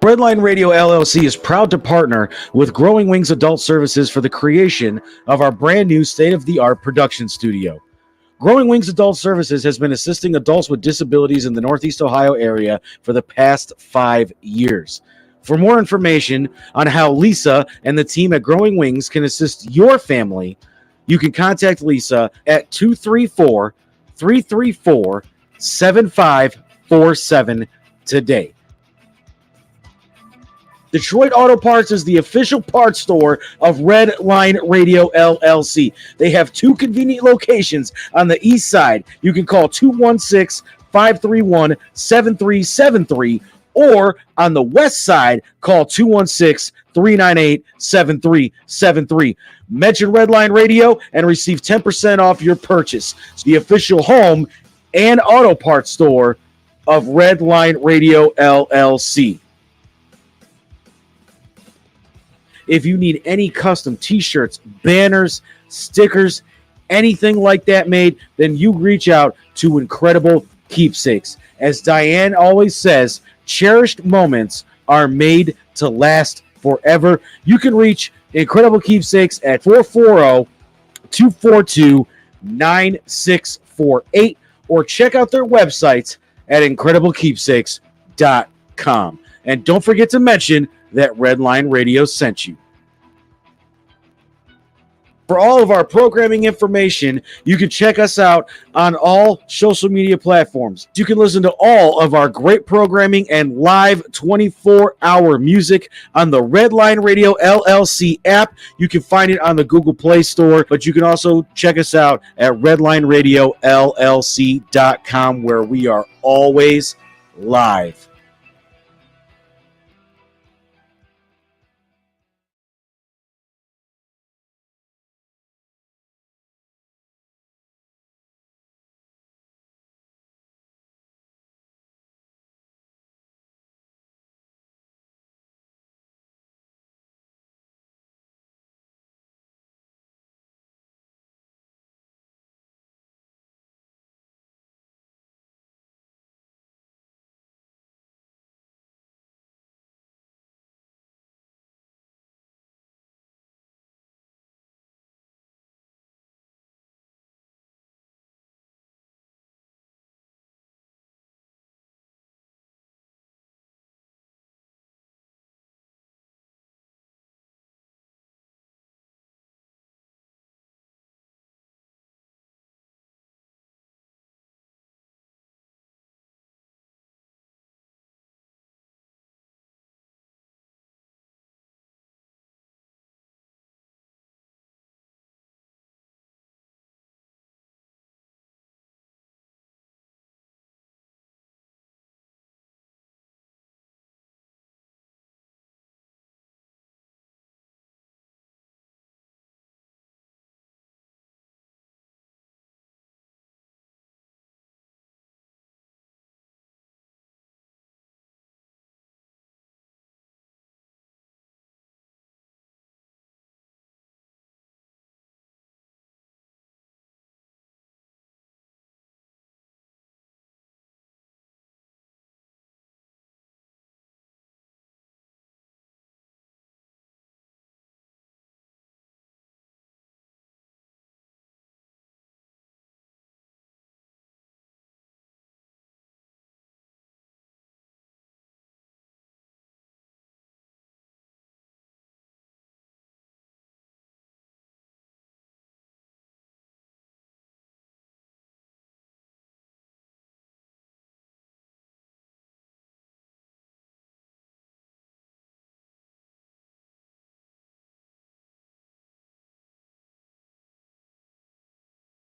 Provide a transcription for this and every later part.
Redline Radio LLC is proud to partner with Growing Wings Adult Services for the creation of our brand new state-of-the-art production studio. Growing Wings Adult Services has been assisting adults with disabilities in the Northeast Ohio area for the past 5 years. For more information on how Lisa and the team at Growing Wings can assist your family, you can contact Lisa at 234-334-7547 today. Detroit Auto Parts is the official parts store of Red Line Radio LLC. They have 2 convenient locations on the east side. You can call 216-531-7373, or on the west side, call 216-398-7373. Mention Red Line Radio and receive 10% off your purchase. It's the official home and auto parts store of Red Line Radio LLC. If you need any custom t-shirts, banners, stickers, anything like that made, then you reach out to Incredible Keepsakes. As Diane always says, cherished moments are made to last forever. You can reach Incredible Keepsakes at 440-242-9648 or check out their websites at IncredibleKeepsakes.com. And don't forget to mention that Redline Radio sent you. For all of our programming information, you can check us out on all social media platforms. You can listen to all of our great programming and live 24-hour music on the Redline Radio LLC app. You can find it on the Google Play Store, but you can also check us out at redlineradiolllc.com, where we are always live.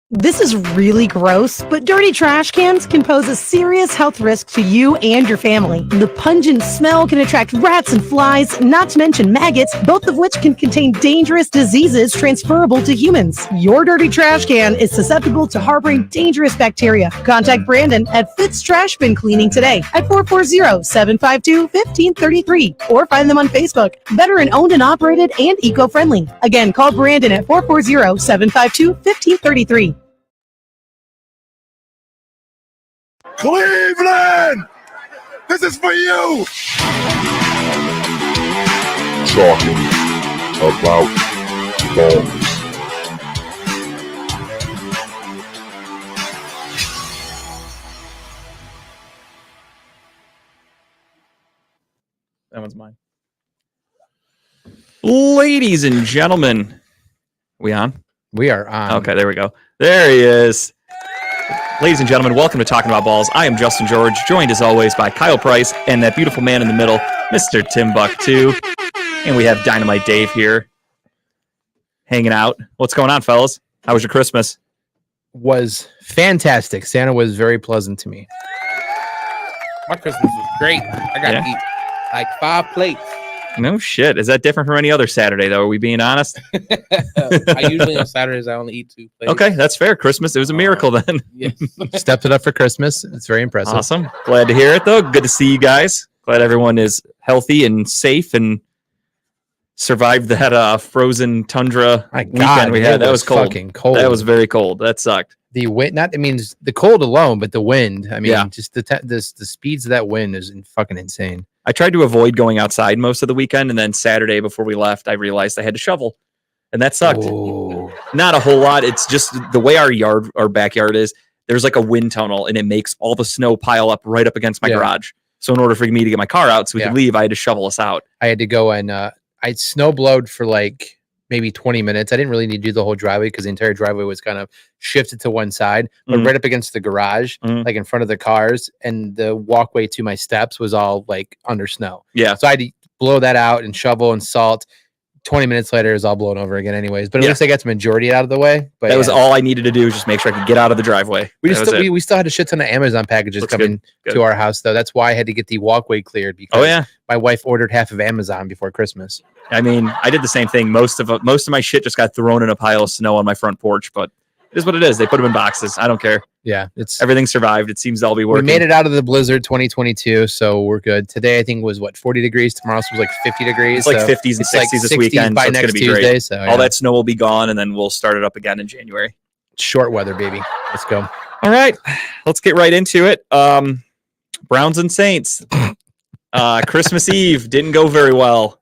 This is really gross, but dirty trash cans can pose a serious health risk to you and your family. The pungent smell can attract rats and flies, not to mention maggots, both of which can contain dangerous diseases transferable to humans. Your dirty trash can is susceptible to harboring dangerous bacteria. Contact Brandon at Fitz Trash Bin Cleaning today at 440-752-1533 or find them on Facebook. Veteran owned and operated and eco-friendly. Again, call Brandon at 440-752-1533. Cleveland, this is for you. talking about balls. That one's mine. Ladies and gentlemen, we on? We are on. Okay, there we go. There he is. Ladies and gentlemen, welcome to Talking About Balls. I am Justin George, joined as always by Kyle Price and that beautiful man in the middle, Mr. Timbuktu. And we have Dynamite Dave here hanging out. What's going on, fellas? How was your Christmas? Was fantastic. Santa was very pleasant to me. My Christmas was great. I got to eat like 5 plates. No shit. Is that different from any other Saturday, though? Are we being honest? I usually on Saturdays I only eat 2 plates. Okay, that's fair. Christmas, it was a miracle then. Yes. Stepped it up for Christmas. It's very impressive. Awesome. Glad to hear it, though. Good to see you guys. Glad everyone is healthy and safe and survived that frozen tundra weekend we had. That was cold. Fucking cold. That was very cold. That sucked. The wind. The cold alone, but the wind. I mean, Yeah. just the speeds of that wind is fucking insane. I tried to avoid going outside most of the weekend, and then Saturday before we left, I realized I had to shovel, and that sucked. Oh. Not a whole lot. It's just the way our backyard is. There's like a wind tunnel, and it makes all the snow pile up right up against my garage. So in order for me to get my car out so we could leave, I had to shovel us out. I had to go and I snow blowed for like maybe 20 minutes. I didn't really need to do the whole driveway because the entire driveway was kind of shifted to one side, but right up against the garage, like in front of the cars, and the walkway to my steps was all like under snow. Yeah. So I had to blow that out and shovel and salt. 20 minutes later, it was all blown over again anyways. But at least I got the majority out of the way. But that was all I needed to do, just make sure I could get out of the driveway. We still had a shit ton of Amazon packages coming to our house, though. That's why I had to get the walkway cleared because my wife ordered half of Amazon before Christmas. I mean, I did the same thing. Most of my shit just got thrown in a pile of snow on my front porch, but it is what it is. They put them in boxes. I don't care. Yeah, everything survived. It seems to all be working. We made it out of the blizzard 2022, so we're good. Today, I think was 40 degrees. Tomorrow was like 50 degrees. It's like 50s and 60s this weekend. By so next it's gonna be Tuesday, great. so all that snow will be gone, and then we'll start it up again in January. Short weather, baby. Let's go. All right, let's get right into it. Browns and Saints. Christmas Eve didn't go very well.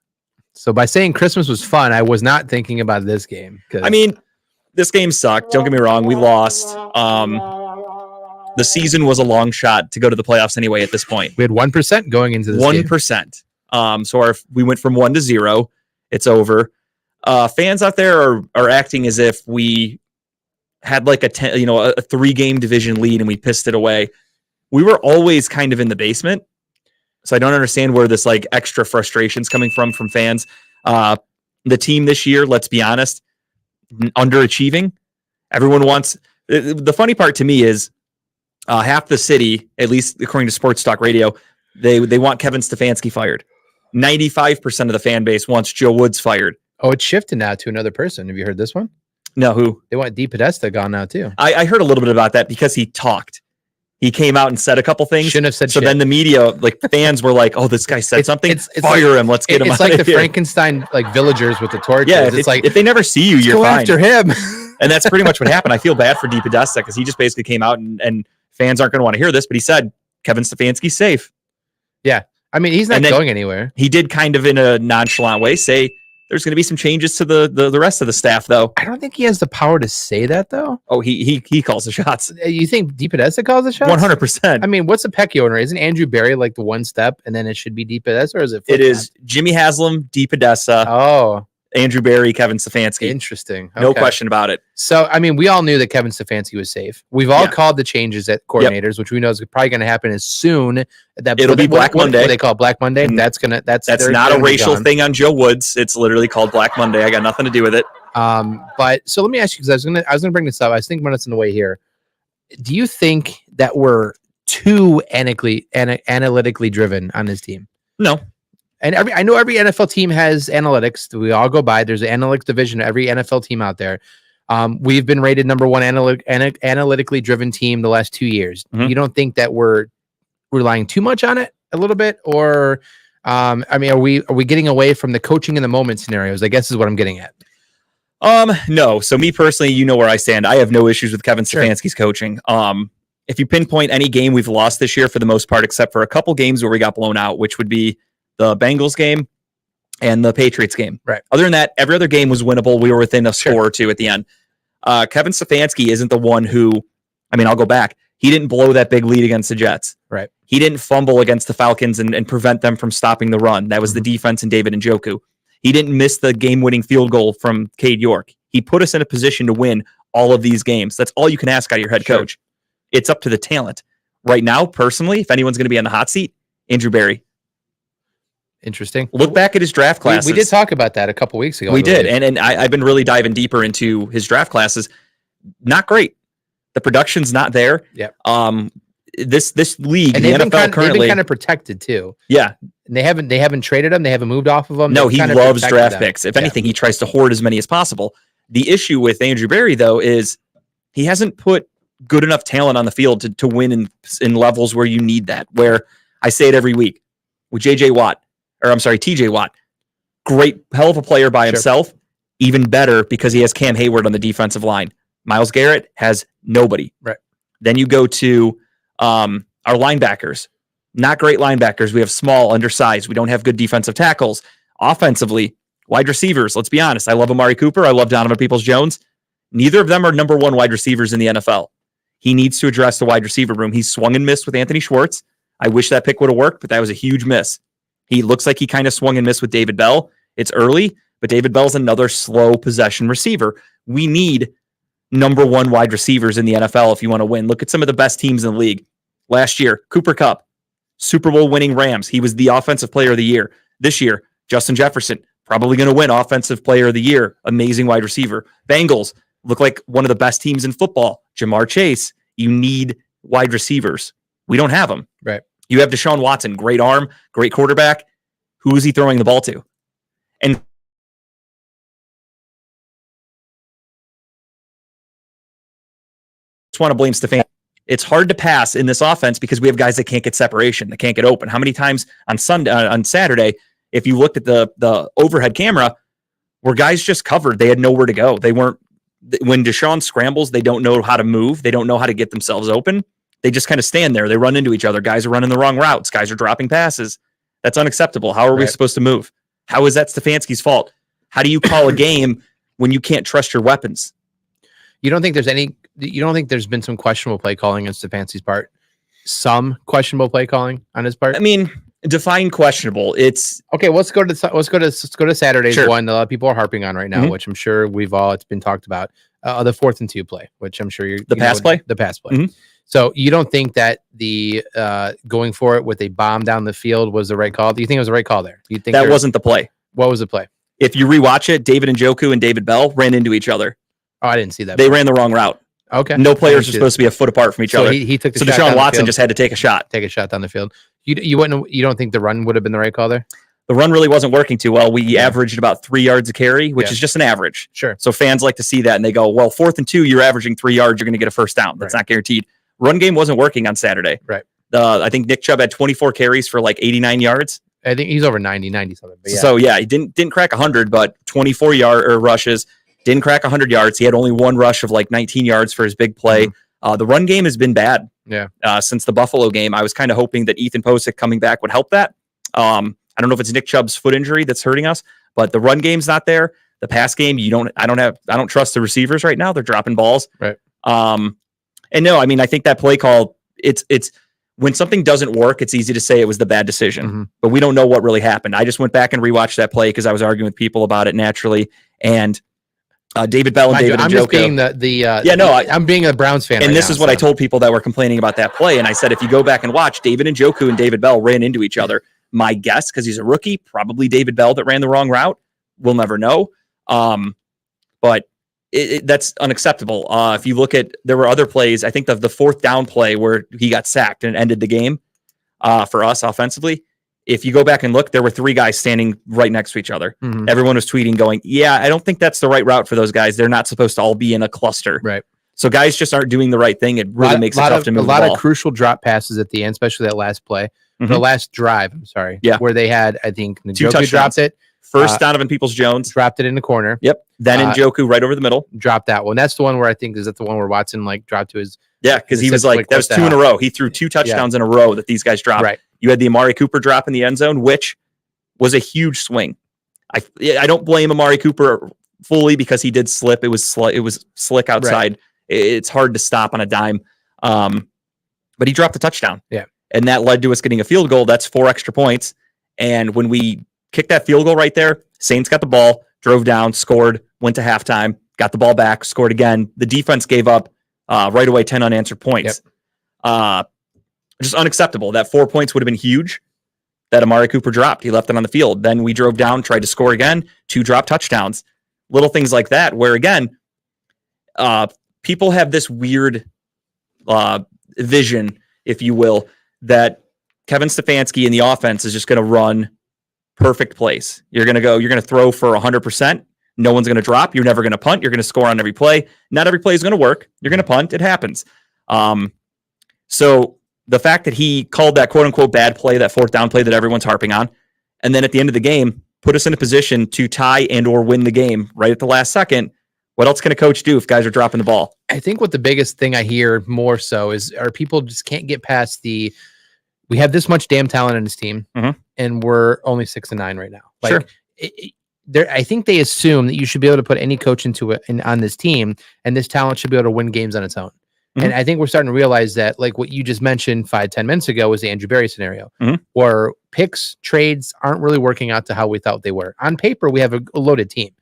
So by saying Christmas was fun, I was not thinking about this game. I mean, this game sucked. Don't get me wrong. We lost. The season was a long shot to go to the playoffs anyway at this point. We had 1% going into this 1%. So we went from 1 to 0. It's over. Fans out there are acting as if we had like a 3-game division lead and we pissed it away. We were always kind of in the basement. So I don't understand where this like extra frustration's coming from fans. The team this year, let's be honest, underachieving. Everyone wants. The funny part to me is half the city, at least according to Sports Talk Radio, they want Kevin Stefanski fired. 95% of the fan base wants Joe Woods fired. Oh, it's shifted now to another person. Have you heard this one? No, who? They want Dee Podesta gone now too. I heard a little bit about that because he talked. He came out and said a couple things. Shouldn't have said so shit. then the media, like fans were like, oh, this guy said something. It's Fire like, him. Let's get him out It's like of the here. Frankenstein like villagers with the torches. Yeah, it's like if they never see you, you're go fine. after him. And that's pretty much what happened. I feel bad for Dee Podesta because he just basically came out and fans aren't going to want to hear this, but he said Kevin Stefanski's safe. Yeah. I mean, he's not going anywhere. He did kind of in a nonchalant way say there's going to be some changes to the rest of the staff, though. I don't think he has the power to say that, though. Oh, he calls the shots. You think Dee Podesta calls the shots? 100%. I mean, what's the pecking order? Isn't Andrew Berry like the one step, and then it should be Dee Podesta, or is it? It is Jimmy Haslam, Dee Podesta. Oh. Andrew Berry, Kevin Stefanski. Interesting. Okay. No question about it. So, I mean, we all knew that Kevin Stefanski was safe. We've all called the changes at coordinators, which we know is probably going to happen as soon. It'll be Black Monday. What they call it, Black Monday. That's not a racial thing on Joe Woods. It's literally called Black Monday. I got nothing to do with it. But so let me ask you, because I was gonna bring this up. I was thinking about this on the way here. Do you think that we're too analytically driven on this team? No. And I know every NFL team has analytics that we all go by. There's an analytics division of every NFL team out there. We've been rated number one analytically driven team the last 2 years. Mm-hmm. You don't think that we're relying too much on it a little bit? Or, I mean, are we getting away from the coaching in the moment scenarios? I guess is what I'm getting at. No. So me personally, you know where I stand. I have no issues with Kevin Stefanski's coaching. If you pinpoint any game we've lost this year for the most part, except for a couple games where we got blown out, which would be the Bengals game and the Patriots game. Right. Other than that, every other game was winnable. We were within a score or two at the end. Kevin Stefanski isn't the one who, I mean, I'll go back. He didn't blow that big lead against the Jets. Right. He didn't fumble against the Falcons and prevent them from stopping the run. That was the defense and David Njoku. He didn't miss the game-winning field goal from Cade York. He put us in a position to win all of these games. That's all you can ask out of your head coach. It's up to the talent. Right now, personally, if anyone's going to be on the hot seat, Andrew Berry. Interesting. Look back at his draft classes. We did talk about that a couple weeks ago. We did, and I've been really diving deeper into his draft classes. Not great. The production's not there. Yeah. This league, and the they've NFL currently, they've been kind of protected too. Yeah. And they haven't traded them. They haven't moved off of them. No, They've he kind of loves protected draft them. picks. If anything, he tries to hoard as many as possible. The issue with Andrew Berry, though, is he hasn't put good enough talent on the field to win in levels where you need that. Where I say it every week with TJ Watt. Great, hell of a player by himself. Even better because he has Cam Hayward on the defensive line. Myles Garrett has nobody. Right. Then you go to our linebackers. Not great linebackers. We have small, undersized. We don't have good defensive tackles. Offensively, wide receivers. Let's be honest. I love Amari Cooper. I love Donovan Peoples-Jones. Neither of them are number one wide receivers in the NFL. He needs to address the wide receiver room. He's swung and missed with Anthony Schwartz. I wish that pick would have worked, but that was a huge miss. He looks like he kind of swung and missed with David Bell. It's early, but David Bell's another slow possession receiver. We need number one wide receivers in the NFL if you want to win. Look at some of the best teams in the league. Last year, Cooper Kupp, Super Bowl winning Rams. He was the offensive player of the year. This year, Justin Jefferson, probably going to win offensive player of the year. Amazing wide receiver. Bengals look like one of the best teams in football. Jamar Chase, you need wide receivers. We don't have them. Right. You have Deshaun Watson, great arm, great quarterback. Who is he throwing the ball to? And just want to blame Stefanski. It's hard to pass in this offense because we have guys that can't get separation, that can't get open. How many times on Saturday, if you looked at the overhead camera, were guys just covered? They had nowhere to go. They weren't. When Deshaun scrambles, they don't know how to move. They don't know how to get themselves open. They just kind of stand there. They run into each other. Guys are running the wrong routes. Guys are dropping passes. That's unacceptable. How are we supposed to move? How is that Stefanski's fault? How do you call a game when you can't trust your weapons? You don't think there's been some questionable play calling on Stefanski's part? Some questionable play calling on his part? I mean, define questionable. It's okay. Let's go to Saturday's Sure. one that a lot of people are harping on right now, which I'm sure it's been talked about. The 4th and 2 play, which I'm sure the pass play. Mhm. So you don't think that the going for it with a bomb down the field was the right call? Do you think it was the right call there? Do you think that wasn't the play? What was the play? If you rewatch it, David Njoku and David Bell ran into each other. Oh, I didn't see that. They ran the wrong route. Okay. No players are supposed to be a foot apart from each other. He took the So shot down Deshaun the Watson field. just had to take a shot. Take a shot down the field. You don't think the run would have been the right call there? The run really wasn't working too well. We averaged about 3 yards a carry, which is just an average. Sure. So fans like to see that and they go, well, 4th and 2, you're averaging 3 yards. You're going to get a first down. That's not guaranteed. Run game wasn't working on Saturday. Right. I think Nick Chubb had 24 carries for like 89 yards. I think he's over 90 something. But yeah. So yeah, he didn't crack 100, but 24 rushes, didn't crack 100 yards. He had only one rush of like 19 yards for his big play. The run game has been bad. Yeah. Since the Buffalo game, I was kind of hoping that Ethan Posick coming back would help that. I don't know if it's Nick Chubb's foot injury that's hurting us, but the run game's not there. The pass game, I don't trust the receivers right now. They're dropping balls. Right. And no, I mean, I think that play call, it's when something doesn't work, it's easy to say it was the bad decision, but we don't know what really happened. I just went back and rewatched that play because I was arguing with people about it naturally. And David Bell and David Njoku. I'm just being I'm being a Browns fan. And this is what I told people that were complaining about that play. And I said, if you go back and watch, David Njoku and David Bell ran into each other. My guess, because he's a rookie, probably David Bell that ran the wrong route. We'll never know. But that's unacceptable. If you look at, there were other plays. I think the 4th down play where he got sacked and ended the game for us offensively. If you go back and look, there were 3 guys standing right next to each other. Everyone was tweeting going, yeah, I don't think that's the right route for those guys. They're not supposed to all be in a cluster. Right. So guys just aren't doing the right thing. It really makes it tough to move the ball. A lot of crucial drop passes at the end, especially that last play. The last drive, where they had, I think, Njoku dropped it. First, Donovan Peoples-Jones. Dropped it in the corner. Yep. Then Njoku right over the middle. Dropped that one. That's the one where I think, is that the one where Watson dropped to his... Yeah, because he was like, that was 2 in a row. He threw 2 touchdowns in a row that these guys dropped. Right. You had the Amari Cooper drop in the end zone, which was a huge swing. I don't blame Amari Cooper fully because he did slip. It was slick outside. Right. It's hard to stop on a dime. But he dropped a touchdown. Yeah. And that led to us getting a field goal. That's 4 extra points. And when we kicked that field goal right there, Saints got the ball, drove down, scored, went to halftime, got the ball back, scored again. The defense gave up right away 10 unanswered points. Yep. Just unacceptable. That 4 points would have been huge that Amari Cooper dropped. He left it on the field. Then we drove down, tried to score again, 2 drop touchdowns. Little things like that where, again, people have this weird vision, if you will, that Kevin Stefanski in the offense is just going to run perfect plays. You're going to throw for 100%. No one's going to drop. You're never going to punt. You're going to score on every play. Not every play is going to work. You're going to punt. It happens. So the fact that he called that quote unquote bad play, that 4th down play that everyone's harping on, and then at the end of the game, put us in a position to tie and or win the game right at the last second. What else can a coach do if guys are dropping the ball? I think what the biggest thing I hear more so is our people just can't get past we have this much damn talent in this team, and we're only 6-9 right now. Like, sure. I think they assume that you should be able to put any coach on this team, and this talent should be able to win games on its own. And I think we're starting to realize that, like what you just mentioned 5-10 minutes ago was the Andrew Berry scenario, where picks, trades aren't really working out to how we thought they were. On paper, we have a loaded team.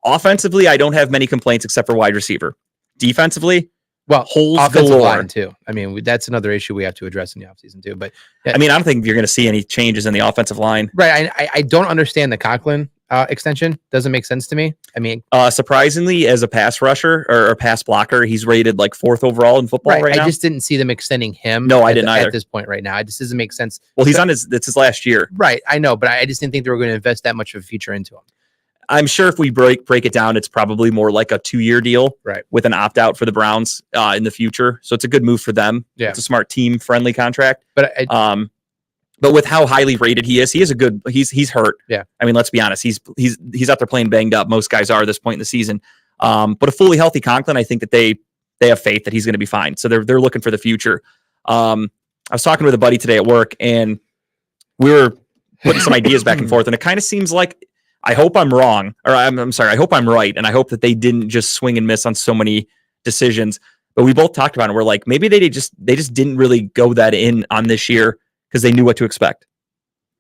Offensively, I don't have many complaints except for wide receiver. Defensively, holes offensive galore. Line too. I mean, that's another issue we have to address in the offseason too. But I mean, I don't think you're going to see any changes in the offensive line. Right. I don't understand the Conklin extension. Doesn't make sense to me. I mean, surprisingly, as a pass rusher or a pass blocker, he's rated like 4th overall in football right now. I just didn't see them extending him. No, I didn't either. At this point right now. It just doesn't make sense. Well, it's his last year. Right. I know, but I just didn't think they were going to invest that much of a future into him. I'm sure if we break it down, it's probably more like a 2-year deal, right, with an opt-out for the Browns in the future. So it's a good move for them. Yeah. It's a smart team-friendly contract. But but with how highly rated he is a good. He's hurt. Yeah. I mean, let's be honest. He's out there playing banged up. Most guys are at this point in the season. But a fully healthy Conklin, I think that they have faith that he's going to be fine. So they're looking for the future. I was talking with a buddy today at work, and we were putting some ideas back and forth, and it kind of seems like. I hope I'm wrong, or I'm sorry. I hope I'm right, and I hope that they didn't just swing and miss on so many decisions. But we both talked about it. We're like, maybe they just didn't really go that in on this year because they knew what to expect.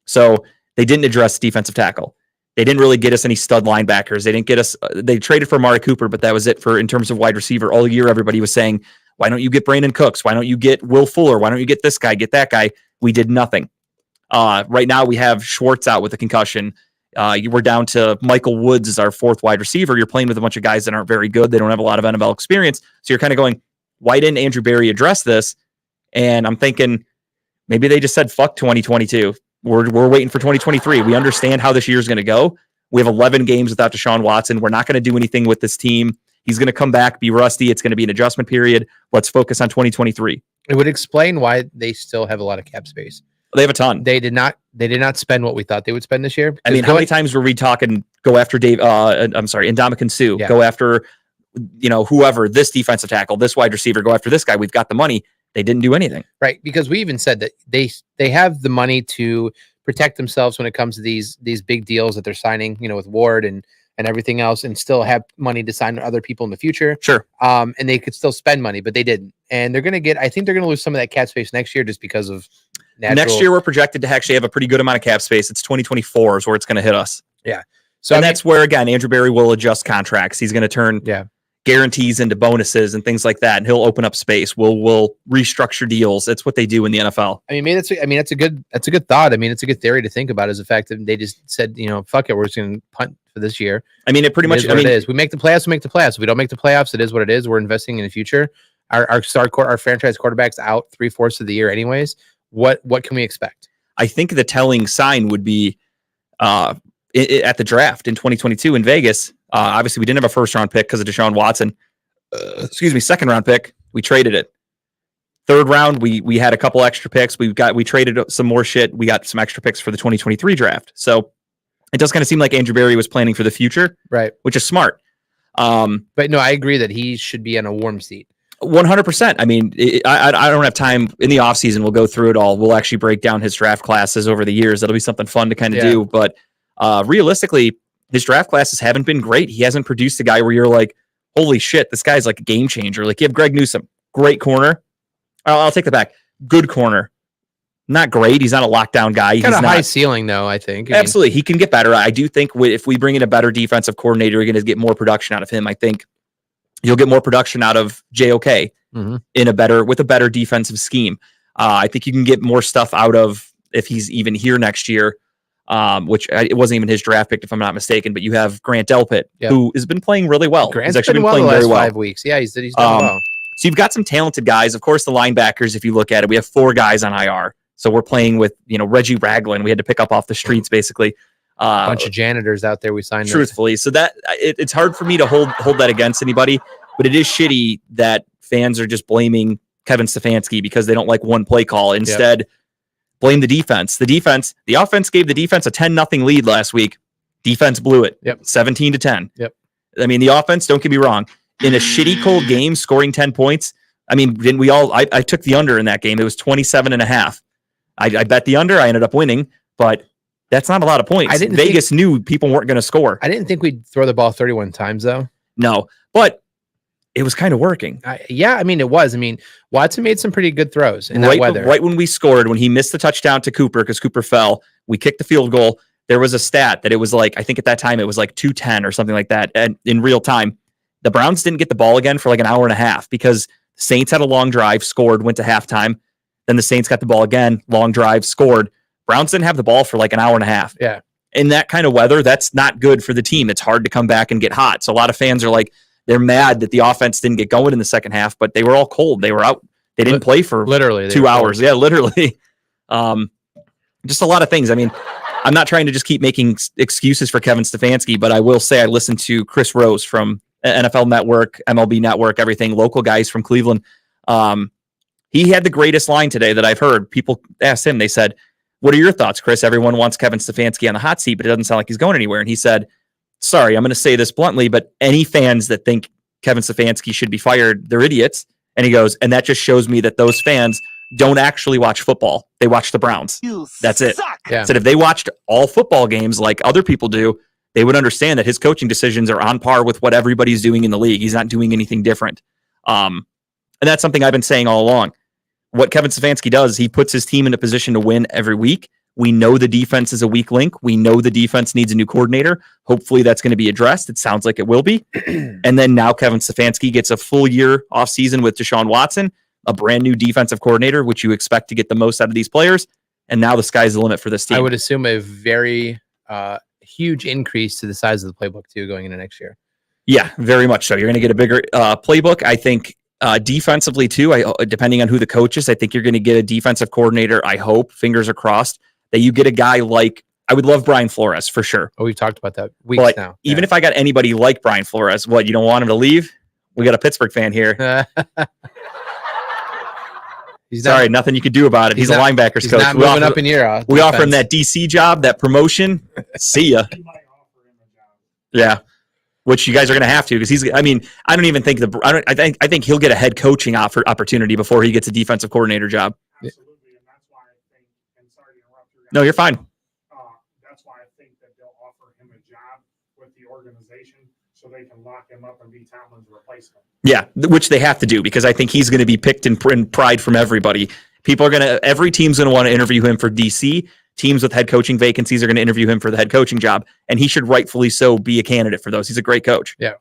So they didn't address defensive tackle. They didn't really get us any stud linebackers. They didn't get us. They traded for Amari Cooper, but that was it for in terms of wide receiver. All year, everybody was saying, "Why don't you get Brandon Cooks? Why don't you get Will Fuller? Why don't you get this guy? Get that guy?" We did nothing. Right now, we have Schwartz out with a concussion. We're down to Michael Woods as our 4th wide receiver. You're playing with a bunch of guys that aren't very good. They don't have a lot of NFL experience. So you're kind of going, why didn't Andrew Berry address this? And I'm thinking maybe they just said, fuck 2022. We're waiting for 2023. We understand how this year is going to go. We have 11 games without Deshaun Watson. We're not going to do anything with this team. He's going to come back, be rusty. It's going to be an adjustment period. Let's focus on 2023. It would explain why they still have a lot of cap space. They have a ton. They did not spend what we thought they would spend this year. I mean, how many times were we talking go after Ndamukong Suh, go after, whoever, this defensive tackle, this wide receiver, go after this guy. We've got the money. They didn't do anything. Right. Because we even said that they have the money to protect themselves when it comes to these big deals that they're signing, with Ward and everything else, and still have money to sign other people in the future. Sure. And they could still spend money, but they didn't. And they're going to I think they're going to lose some of that cap space next year just because of Next year, we're projected to actually have a pretty good amount of cap space. It's 2024 is where it's going to hit us. Yeah. So that's where, again, Andrew Berry will adjust contracts. He's going to turn guarantees into bonuses and things like that, and he'll open up space. We'll restructure deals. That's what they do in the NFL. I mean, that's a good thought. I mean, it's a good theory to think about, is the fact that they just said, fuck it, we're just going to punt for this year. I mean, it pretty much. It is. We make the playoffs. We make the playoffs. If we don't make the playoffs, it is what it is. We're investing in the future. Our franchise quarterback's out 3/4 of the year, anyways. What can we expect? I think the telling sign would be at the draft in 2022 in Vegas. Obviously, we didn't have a 1st-round pick because of Deshaun Watson. 2nd-round pick. We traded it. 3rd round, we had a couple extra picks. We traded some more shit. We got some extra picks for the 2023 draft. So it does kind of seem like Andrew Berry was planning for the future, right? Which is smart. But no, I agree that he should be on a warm seat. 100%. I mean, I don't have time in the offseason. We'll go through it all. We'll actually break down his draft classes over the years. That'll be something fun to kind of do. But realistically, his draft classes haven't been great. He hasn't produced a guy where you're like, holy shit, this guy's like a game changer. Like you have Greg Newsome, great corner. I'll take that back. Good corner. Not great. He's not a lockdown guy. Got He's a not, high ceiling, though, I think. I mean, absolutely. He can get better. I do think if we bring in a better defensive coordinator, you're going to get more production out of him. I think you'll get more production out of JOK with a better defensive scheme. I think you can get more stuff out of if he's even here next year, which it wasn't even his draft pick, if I'm not mistaken, but you have Grant Delpit, who has been playing really well. Grant's he's actually been well playing the last very well. 5 weeks. Yeah, he's done well. So you've got some talented guys. Of course, the linebackers, if you look at it, we have 4 guys on IR. So we're playing with, Reggie Ragland. We had to pick up off the streets, basically. A bunch of janitors out there we signed. Truthfully. So that it's hard for me to hold that against anybody, but it is shitty that fans are just blaming Kevin Stefanski because they don't like one play call. Instead, blame the defense. The offense gave the defense a 10-0 lead last week. Defense blew it. 17-10. I mean, the offense, don't get me wrong, in a shitty cold game, scoring 10 points. I mean, didn't we all? I took the under in that game. It was 27.5. I bet the under. I ended up winning, but that's not a lot of points. Vegas knew people weren't going to score. I didn't think we'd throw the ball 31 times, though. No, but it was kind of working. I mean, it was. I mean, Watson made some pretty good throws in that weather. Right when we scored, when he missed the touchdown to Cooper because Cooper fell, we kicked the field goal. There was a stat that it was like, I think at that time it was like 2:10 or something like that. And in real time, the Browns didn't get the ball again for like an hour and a half because Saints had a long drive, scored, went to halftime. Then the Saints got the ball again, long drive, scored. Browns didn't have the ball for like an hour and a half. Yeah. In that kind of weather, that's not good for the team. It's hard to come back and get hot. So a lot of fans are like, they're mad that the offense didn't get going in the second half, but they were all cold. They were out. They didn't play for literally 2 hours. Yeah, literally. Just a lot of things. I mean, I'm not trying to just keep making excuses for Kevin Stefanski, but I will say I listened to Chris Rose from NFL Network, MLB Network, everything, local guys from Cleveland. He had the greatest line today that I've heard. People asked him, they said, what are your thoughts, Chris? Everyone wants Kevin Stefanski on the hot seat, but it doesn't sound like he's going anywhere. And he said, sorry, I'm going to say this bluntly, but any fans that think Kevin Stefanski should be fired, they're idiots. And he goes, and that just shows me that those fans don't actually watch football. They watch the Browns. That's it. Yeah. Said if they watched all football games like other people do, they would understand that his coaching decisions are on par with what everybody's doing in the league. He's not doing anything different. And that's something I've been saying all along. What Kevin Stefanski does is he puts his team in a position to win every week. We know the defense is a weak link. We know the defense needs a new coordinator. Hopefully that's going to be addressed. It sounds like it will be. And then now Kevin Stefanski gets a full year off season with Deshaun Watson, a brand new defensive coordinator, which you expect to get the most out of these players. And now the sky's the limit for this team. I would assume a very huge increase to the size of the playbook too going into next year. Yeah, very much so. You're going to get a bigger playbook. I think defensively too, depending on who the coach is, I think you're going to get a defensive coordinator. I hope, fingers are crossed, that you get a guy like, I would love Brian Flores for sure. Oh, we've talked about that weeks now. Even if I got anybody like Brian Flores, what, you don't want him to leave? We got a Pittsburgh fan here. Sorry, nothing you could do about it. He's a linebackers coach. Not moving up in year. We offer him that DC job, that promotion. See ya. Yeah. Which you guys are going to have to, because I don't even think I think he'll get a head coaching opportunity before he gets a defensive coordinator job. Absolutely, and that's why I think, and sorry to interrupt you. No, you're fine. That's why I think that they'll offer him a job with the organization so they can lock him up and be Tomlin's replacement. Yeah, which they have to do, because I think he's going to be picked in pride from everybody. Every team's going to want to interview him for DC. Teams with head coaching vacancies are going to interview him for the head coaching job, and he should rightfully so be a candidate for those. He's a great coach. Yeah.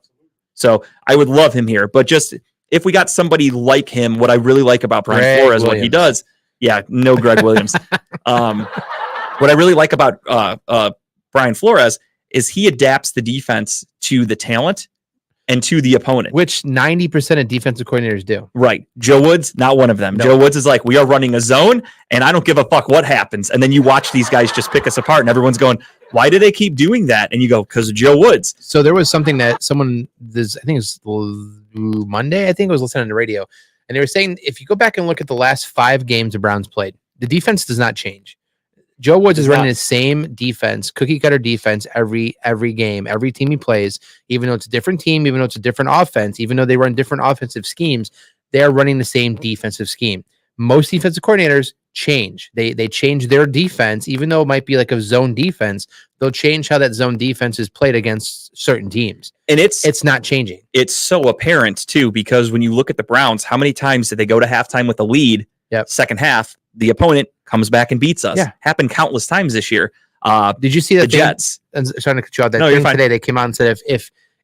So I would love him here, but just if we got somebody like him, what I really like about Brian Flores, what he does. Yeah, no Greg Williams. What I really like about Brian Flores is he adapts the defense to the talent and to the opponent. Which 90% of defensive coordinators do. Right. Joe Woods, not one of them. No. Joe Woods is like, we are running a zone, and I don't give a fuck what happens. And then you watch these guys just pick us apart, and everyone's going, why do they keep doing that? And you go, because of Joe Woods. So there was something that someone, I think it was Monday, I think it was listening on the radio, and they were saying, if you go back and look at the last 5 games the Browns played, the defense does not change. Joe Woods is running the same defense, cookie cutter defense every game, every team he plays, even though it's a different team, even though it's a different offense, even though they run different offensive schemes, they are running the same defensive scheme. Most defensive coordinators change. They change their defense, even though it might be like a zone defense. They'll change how that zone defense is played against certain teams. And It's not changing. it's so apparent too, because when you look at the Browns, how many times did they go to halftime with a lead? Yep. Second half, the opponent comes back and beats us. Yeah. Happened countless times this year. Did you see The that thing? Jets. And trying to cut you out. That No, you're thing fine. today, they came out and said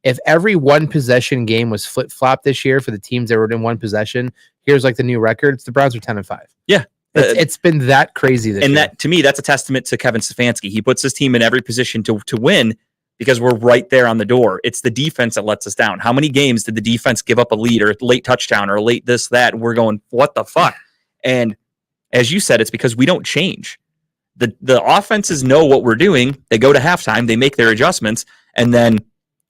if every one possession game was flip flop this year for the teams that were in one possession, here's like the new records. The Browns are 10-5. Yeah. It's been that crazy this And year. that, to me, that's a testament to Kevin Stefanski. He puts his team in every position to win because we're right there on the door. It's the defense that lets us down. How many games did the defense give up a lead or a late touchdown or a late this, that? And we're going, what the fuck? And as you said, it's because we don't change. The offenses know what we're doing. They go to halftime, they make their adjustments, and then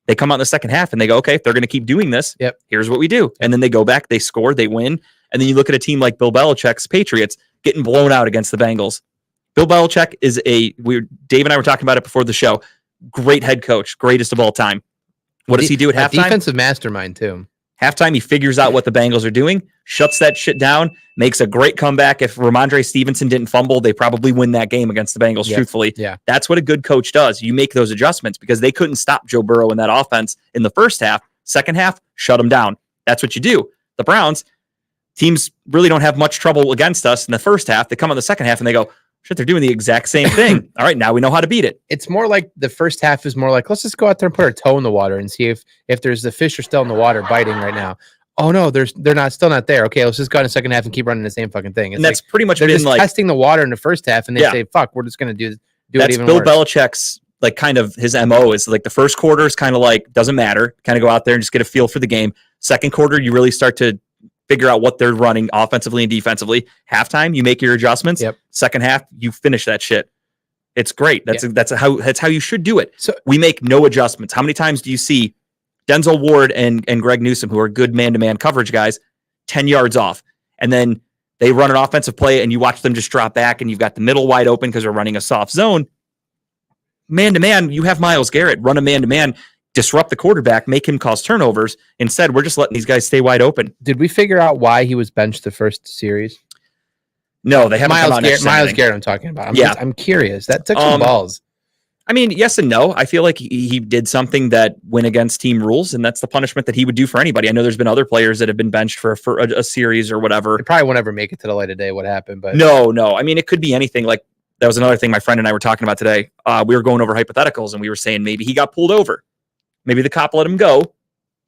they come out in the second half and they go, okay, if they're going to keep doing this, here's what we do. And then they go back, they score, they win. And then you look at a team like Bill Belichick's Patriots getting blown out against the Bengals. Bill Belichick is Dave and I were talking about it before the show. Great head coach, greatest of all time. What does he do at halftime? Defensive mastermind too. Halftime, he figures out what the Bengals are doing, shuts that shit down, makes a great comeback. If Ramondre Stevenson didn't fumble, they probably win that game against the Bengals, truthfully. Yeah. That's what a good coach does. You make those adjustments because they couldn't stop Joe Burrow in that offense in the first half. Second half, shut them down. That's what you do. The Browns, teams really don't have much trouble against us in the first half. They come in the second half and they go, shit, they're doing the exact same thing. All right, now we know how to beat it. It's more like the first half is more like, let's just go out there and put our toe in the water and see if there's the fish are still in the water biting right now. Oh no, they're still not there. Okay, let's just go in the second half and keep running the same fucking thing. It's And that's like, pretty much they're been just like testing the water in the first half, and they Yeah. say, "Fuck, we're just gonna do it that's even Bill worse." Belichick's like kind of his MO is like the first quarter is kind of like doesn't matter, kind of go out there and just get a feel for the game. Second quarter, you really start to figure out what they're running offensively and defensively. Halftime, you make your adjustments. Yep. Second half, you finish that shit. It's great. That's how you should do it. So We make no adjustments. How many times do you see Denzel Ward and Greg Newsome, who are good man-to-man coverage guys, 10 yards off, and then they run an offensive play and you watch them just drop back and you've got the middle wide open because they're running a soft zone. Man-to-man, you have Myles Garrett, run a man-to-man, disrupt the quarterback, make him cause turnovers. Instead, we're just letting these guys stay wide open. did we figure out why he was benched the first series? No, they haven't come out and said Myles anything. Garrett, I'm talking about. Yeah. I'm curious. That took some balls. I mean, yes and no. I feel like he did something that went against team rules, and that's the punishment that he would do for anybody. I know there's been other players that have been benched for a series or whatever. It probably won't ever make it to the light of day what happened, but No. I mean, it could be anything. Like that was another thing my friend and I were talking about today. We were going over hypotheticals, and we were saying maybe he got pulled over. Maybe the cop let him go,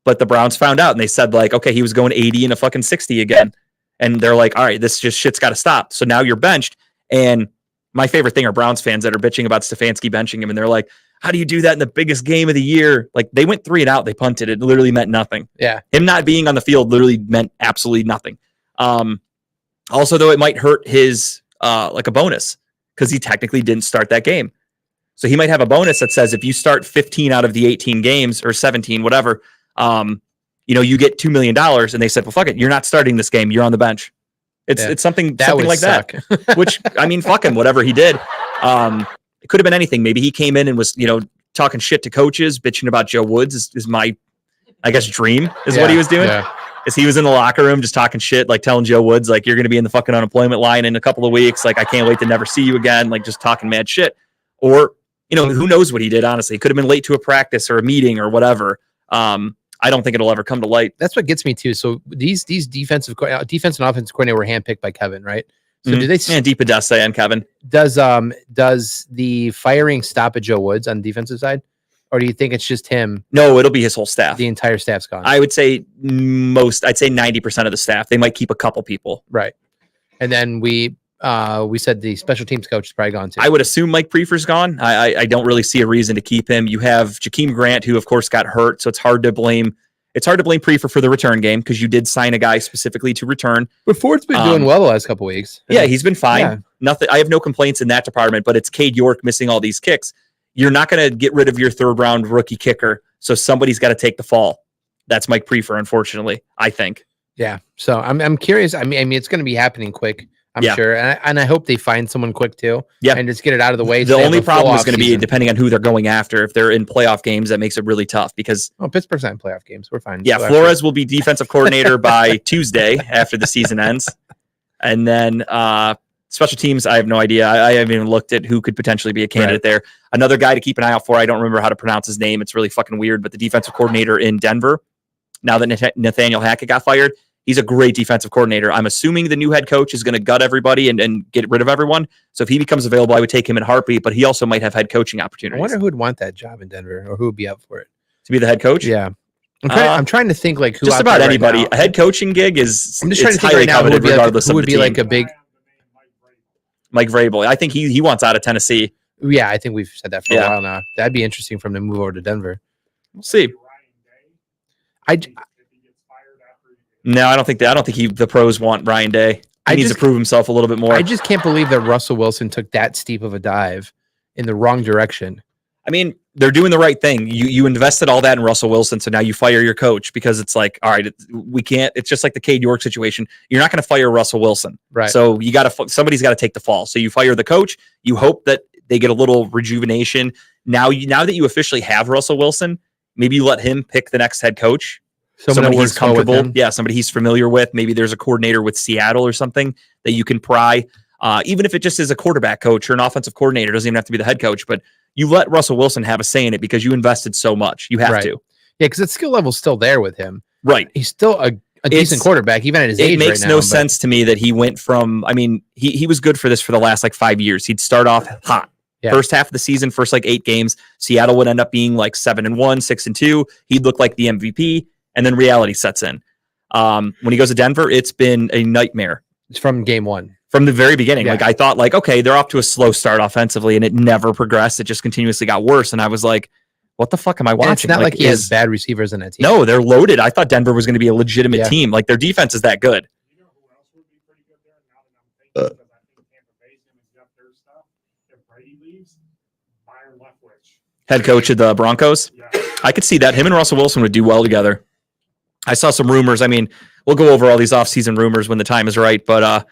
but the Browns found out, and they said like, okay, he was going 80 and a fucking 60 again. And they're like, all right, this just shit's got to stop. So now you're benched. And my favorite thing are Browns fans that are bitching about Stefanski benching him. And they're like, how do you do that in the biggest game of the year? Like they went 3 and out. They punted. It literally meant nothing. yeah. Him not being on the field literally meant absolutely nothing. Also, though, it might hurt his like a bonus because he technically didn't start that game. So he might have a bonus that says if you start 15 out of the 18 games or 17, whatever, you get $2 million. And they said, well, fuck it. You're not starting this game. You're on the bench. It's something would like suck. that, which I mean, fuck him, whatever he did. It could have been anything. Maybe he came in and was, talking shit to coaches, bitching about Joe Woods is my, I guess, dream is what he was doing. Yeah. Is he was in the locker room just talking shit, like telling Joe Woods, like, you're going to be in the fucking unemployment line in a couple of weeks. Like, I can't wait to never see you again. Like, just talking mad shit. Or, who knows what he did, honestly. He could have been late to a practice or a meeting or whatever. I don't think it'll ever come to light. That's what gets me too. So these defense and offensive coordinator were handpicked by Kevin, right? So Mhm. do they And Deep Podesta and Kevin. does the firing stop at Joe Woods on the defensive side, or do you think it's just him? No, it'll be his whole staff. The entire staff's gone. I would say I'd say 90% of the staff. They might keep a couple people. Right. And then we said the special teams coach is probably gone too. I would assume Mike Prefer's gone. I don't really see a reason to keep him. You have Jakeem Grant, who of course got hurt, so it's hard to blame. It's hard to blame Prefer for the return game because you did sign a guy specifically to return. But Ford's been doing well the last couple weeks. Yeah, he's been fine. Yeah. Nothing. I have no complaints in that department. But it's Cade York missing all these kicks. You're not going to get rid of your 3rd round rookie kicker, so somebody's got to take the fall. That's Mike Prefer, unfortunately. I think. Yeah. So I'm curious. I mean, it's going to be happening quick. I'm Yeah. sure, and I hope they find someone quick too. Yeah. And just get it out of the way. The so they have only a full problem is going to be offseason. depending on who they're going after. If they're in playoff games, that makes it really tough because Pittsburgh's not in playoff games. We're fine. yeah, So Flores will be defensive coordinator by Tuesday after the season ends. And then Special teams, I have no idea. I haven't even looked at who could potentially be a candidate there. Another guy to keep an eye out for, I don't remember how to pronounce his name. It's really fucking weird, but the defensive coordinator in Denver, now that Nathaniel Hackett got fired, he's a great defensive coordinator. I'm assuming the new head coach is going to gut everybody and get rid of everyone. So if he becomes available, I would take him in a heartbeat, but he also might have head coaching I opportunities. wonder who would want that job in Denver or who would be up for it. To be the head coach? Yeah. I'm trying to think like who Just out about there right anybody. now. A head coaching gig is I'm just trying to think highly right now who coveted regardless would of the be team. like a big. Mike Vrabel. I think he wants out of Tennessee. Yeah, I think we've said that for Yeah. a while now. That'd be interesting for him to move over to Denver. We'll see. No, I don't think the pros want Ryan Day. He I needs just- to prove himself a little bit more. I just can't believe that Russell Wilson took that steep of a dive in the wrong direction. I mean, they're doing the right thing. You invested all that in Russell Wilson, so now you fire your coach because it's like, all right, we can't. It's just like the Cade York situation. You're not going to fire Russell Wilson, Right. So somebody's got to take the fall. So you fire the coach. You hope that they get a little rejuvenation. Now that you officially have Russell Wilson, maybe you let him pick the next head coach. Someone that Somebody he's works well with comfortable. him. Yeah, somebody he's familiar with. Maybe there's a coordinator with Seattle or something that you can pry. Even if it just is a quarterback coach or an offensive coordinator, doesn't even have to be the head coach, but you let Russell Wilson have a say in it because you invested so much. You have Right. to. Yeah, because the skill level's still there with him. Right. He's still a decent quarterback, even at his age It makes right no now, sense to me that he went from, I mean, he was good for this for the last like 5 years. He'd start off hot. Yeah. First half of the season, first like 8 games, Seattle would end up being like 7-1, 6-2. He'd look like the MVP, and then reality sets in. When he goes to Denver, it's been a nightmare. It's from game one. From the very beginning. Yeah. Like I thought like, okay, they're off to a slow start offensively and it never progressed. It just continuously got worse. And I was like, what the fuck am I And watching? it's not like he has bad receivers in that team. No, they're loaded. I thought Denver was going to be a legitimate Yeah. team. Like their defense is that good. You know who else would be pretty good there? Now that I'm thinking, because I think Tampa Bay's going to get their stuff. If Brady leaves, Byron Leftwich. Head coach of the Broncos. Yeah. I could see that. Him and Russell Wilson would do well together. I saw some rumors. I mean, we'll go over all these offseason rumors when the time is right. But